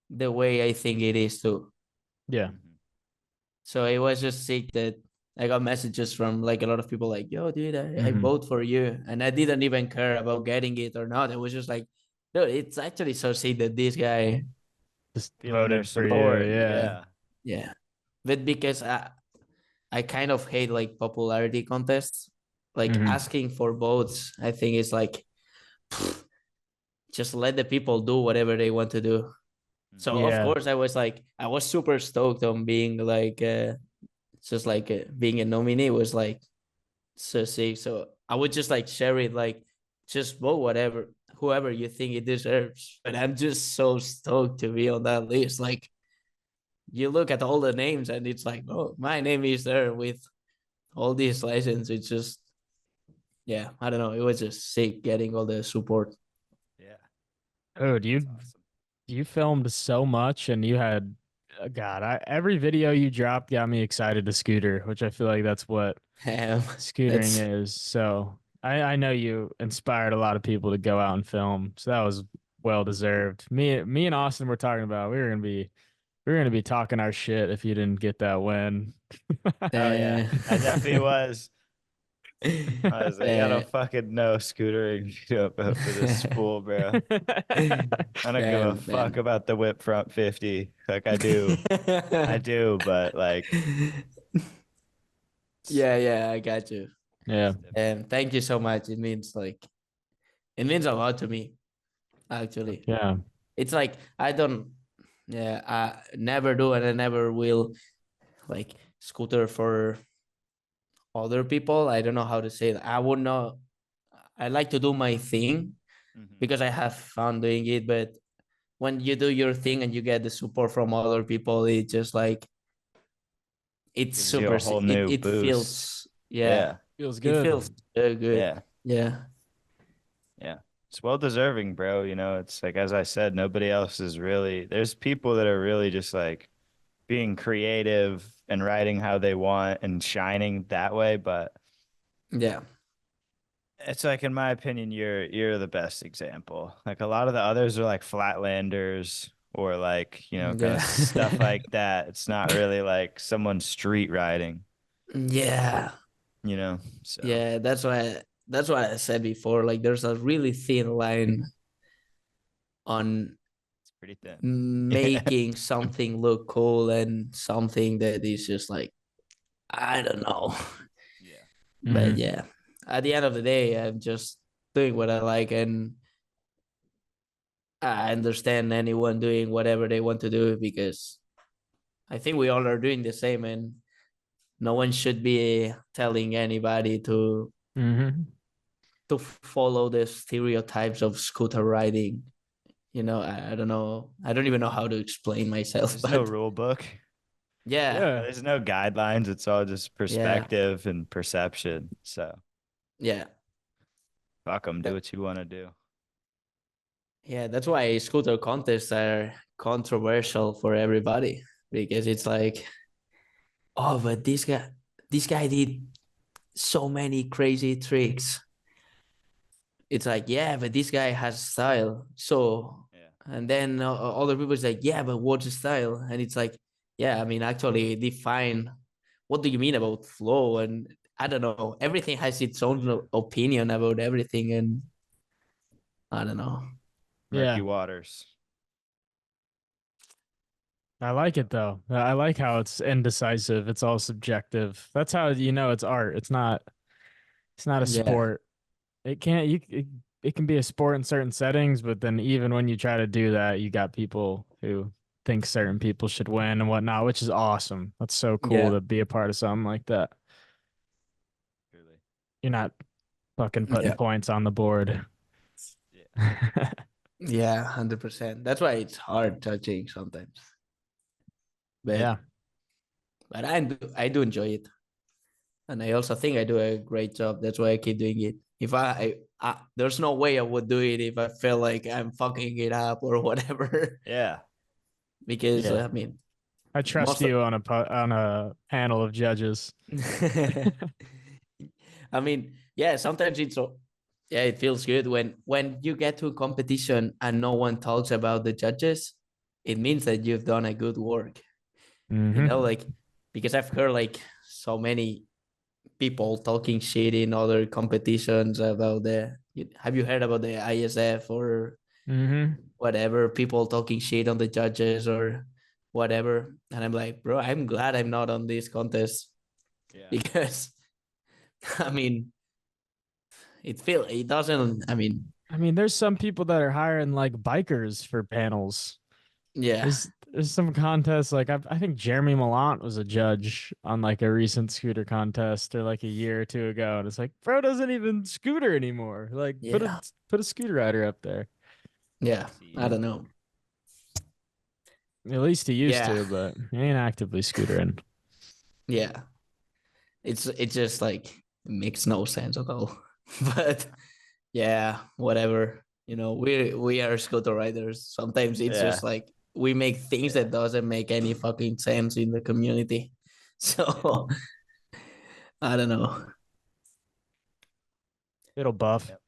the way I think it is too. Yeah. Mhm. So it was just sick that I got messages from like a lot of people like, yo, dude, I Mm-hmm. vote for you. And I didn't even care about getting it or not. It was just like, dude, it's actually so sick that this guy, Just Feeling their voted for you. support. Yeah. Yeah. yeah. But because I kind of hate like popularity contests, like Mm-hmm. asking for votes, I think it's like, just let the people do whatever they want to do. So Mhm. of Yeah. course I was like, I was super stoked on being like, just like being a nominee was like so sick. So I would just like share it, like just vote whatever, whoever you think it deserves. But I'm just so stoked to be on that list. Like you look at all the names and it's like, oh, my name is there with all these legends. It's just, yeah, I don't know. It was just sick getting all the support. Yeah. Oh, That's awesome. you filmed so much and you had God, every video you dropped got me excited to scooter, which I feel like that's what scootering That's is. So I know you inspired a lot of people to go out and film. So that was well deserved. Me and Austin were talking about we were gonna be talking our shit if you didn't get that win. Oh yeah. uh, I definitely was. I was like, I uh, don't fucking know scootering up for this spool, bro. I don't give a fuck damn. about the whip front 50. Like I do. I do, but like it's, Yeah, yeah, I got you. Yeah. it's different. And thank you so much. It means like it means a lot to me, actually. Yeah. It's like I don't, yeah, I never do and I never will like scooter for other people. I don't know how to say that. I would not, I like to do my thing Mhm. because I have fun doing it. But when you do your thing and you get the support from other people, it just like, it's Gives you a whole new it boost. feels, yeah, Yeah. Feels it good. feels so good. Yeah. Yeah. Yeah. It's well deserving, bro. You know, it's like as I said, nobody else is really there's people that are really just like being creative and writing how they want and shining that way, but Yeah. it's like in my opinion, you're the best example. Like a lot of the others are like flatlanders or like, kind of Yeah. stuff like that. It's not really like someone street riding. Yeah. you know. So Yeah, that's what I said before. Like, there's a really thin line on it's pretty thin. making something look cool and something that is just like, I don't know. Yeah. But Mhm. yeah, at the end of the day, I'm just doing what I like, and I understand anyone doing whatever they want to do, because I think we all are doing the same, and no one should be telling anybody Mhm. to follow the stereotypes of scooter riding. I don't know. I don't even know how to explain myself, There's no but rule book. yeah, Yeah. There's no guidelines. It's all just yeah, perspective and perception. So yeah. fuck them. Do That, what you want to do. yeah, that's why scooter contests are controversial for everybody, because it's like, oh, but this guy did so many crazy tricks. It's like, yeah, but this guy has style. So, Yeah. and then other people's like, yeah, but what's style? And it's like, yeah, I mean, actually define what do you mean about flow? And I don't know. Everything has its own opinion about everything, and I don't know. Murky Yeah. waters. I like it though. I like how it's indecisive. It's all subjective. That's how you know it's art. It's not a Yeah, sport. It can't you it can be a sport in certain settings, but then even when you try to do that, you got people who think certain people should win and whatnot, which is awesome. That's so cool yeah, to be a part of something like that. Truly. You're not fucking putting yeah, points on the board. Yeah. yeah, 100%. That's why it's hard judging sometimes, but Yeah. I do enjoy it. And I also think I do a great job. That's why I keep doing it. If there's no way I would do it if I feel like I'm fucking it up or whatever. Yeah. Because Yeah. I mean, I trust most of, you on a panel of judges. I mean, yeah, sometimes yeah, it feels good when you get to a competition and no one talks about the judges. It means that you've done a good work. Hmm. Like, because I've heard like so many people talking shit in other competitions about have you heard about the ISF or Hmm. whatever, people talking shit on the judges or whatever, and I'm like, bro, I'm glad I'm not on this contest, Yeah. because I mean, it doesn't, I mean, I mean, there's some people that are hiring like bikers for panels. yeah, There's some contests like I think Jeremy Millant was a judge on like a recent scooter contest or like a year or two ago, and it's like bro doesn't even scooter anymore. Like yeah, put a scooter rider up there. yeah, I See. don't know. At least he used Yeah, to, but he ain't actively scootering. yeah, it's just like, it makes no sense at all. But yeah, whatever. We are scooter riders. Sometimes it's Yeah. just like we make things Yeah. that doesn't make any fucking sense in the community. Yeah. So I don't know. It'll buff. Yep.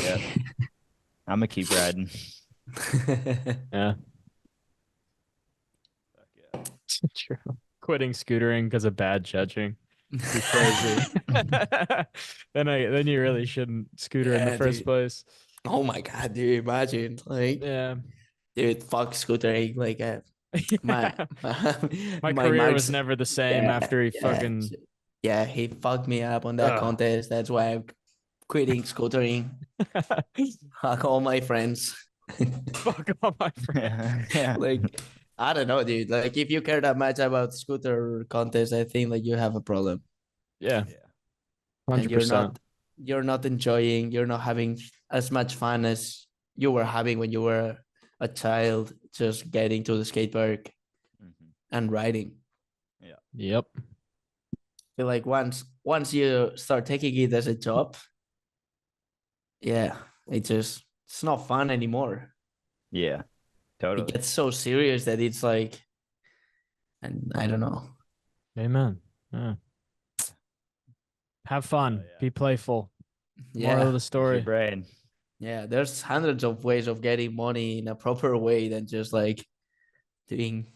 Yep. I'm gonna keep riding. Yeah. Fuck yeah. True. Quitting scootering because of bad judging. Be crazy. Then you really shouldn't scooter in the Yeah, first dude. place. Oh my god, dude! Imagine, like, Yeah. dude, fuck scootering. Like, my Yeah. my, My my career was marks. never the same Yeah, after he yeah, fucking yeah. He fucked me up on that ugh. contest. That's why I'm quitting scootering. Fuck all my friends. Fuck all my friends. Yeah. Yeah. Like, I don't know, dude. Like, if you care that much about scooter contest, I think like you have a problem, Yeah, Yeah. and 100%. you're not having as much fun as you were having when you were a child, just getting to the skate park Mhm. and riding. Yeah. Yep. Feel like once you start taking it as a job, yeah, it's not fun anymore. Yeah. It Totally. gets so serious that it's like, and I don't know. Amen. Yeah. Have Oh fun. yeah. Be playful. Moral of Yeah, the Use your story. brain. yeah. There's hundreds of ways of getting money in a proper way than just like doing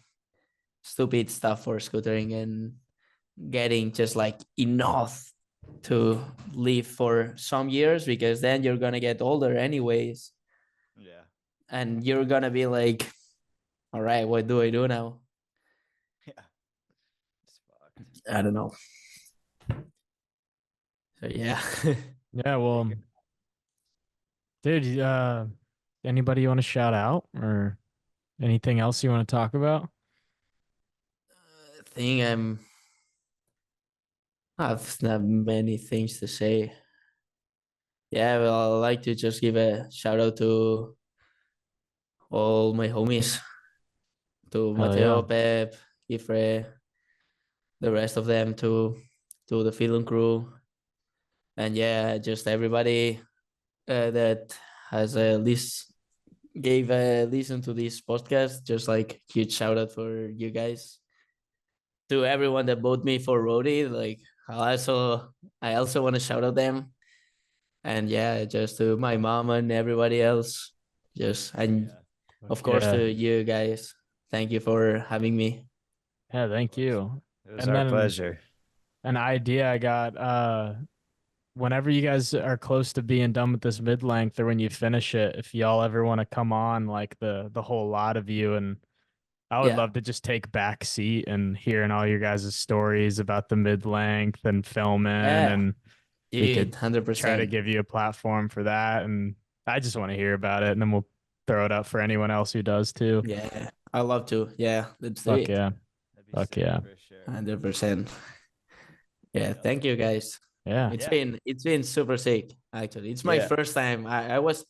stupid stuff for scootering and getting just like enough to live for some years, because then you're gonna get older anyways, Yeah. and you're gonna be like, all right, what do I do now? Yeah. It's fucked. I don't know. So yeah. Yeah, well, dude, anybody you want to shout out or anything else you want to talk about? I think I've not many things to say. Yeah, well, I'd like to just give a shout out to all my homies, to Hell yeah. Mateo, Pep, Guifre, the rest of them, to the film crew, and yeah, just everybody that has at least gave a listen to this podcast. Just like huge shout out for you guys. To everyone that voted me for ROTY, like I also want to shout out them. And yeah, just to my mom and everybody else. Just and Yeah. of course Yeah. to you guys. Thank you for having me. Yeah, thank you. It was And our then pleasure. an idea I got, whenever you guys are close to being done with this mid length or when you finish it, if y'all ever want to come on, like the whole lot of you, and I would Yeah. love to just take back seat and hearing all your guys' stories about the mid length and filming, Yeah. and we Dude, could try to 100%. give you a platform for that. And I just want to hear about it, and then we'll throw it up for anyone else who does too. Yeah. I love to. Yeah. Let's do Fuck it. yeah. That'd be Fuck sick yeah. for sure. 100%. Yeah. Yep. Thank you guys. Yeah. Yeah. It's been super sick, actually. It's my Yeah. first time. I was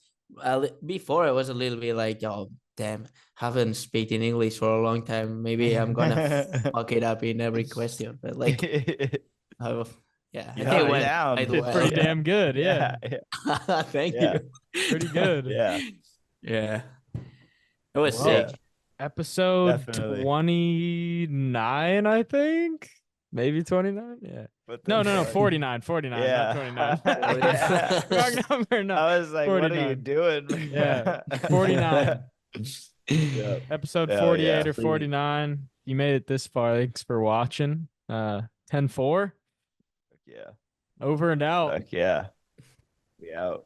before I was a little bit like, oh damn, haven't speaking English for a long time. Maybe I'm gonna fuck it up in every question. But like I, yeah, I think Yeah, it went down. quite Did well. pretty damn good. Yeah. Yeah. Thank Yeah. you. Pretty good. Yeah. Yeah. It was Well, sick. episode Definitely. 29, I think. Maybe 29. Yeah. What No, the no, no, fuck? 49, 49, Yeah. not 29. Yeah. Wrong number, no. I was like, what are you 49. doing? Yeah, 49. Yeah. Episode Hell 48 yeah. or 49. You made it this far. Thanks for watching. 10-4. Yeah. Over and out. Fuck yeah. We out.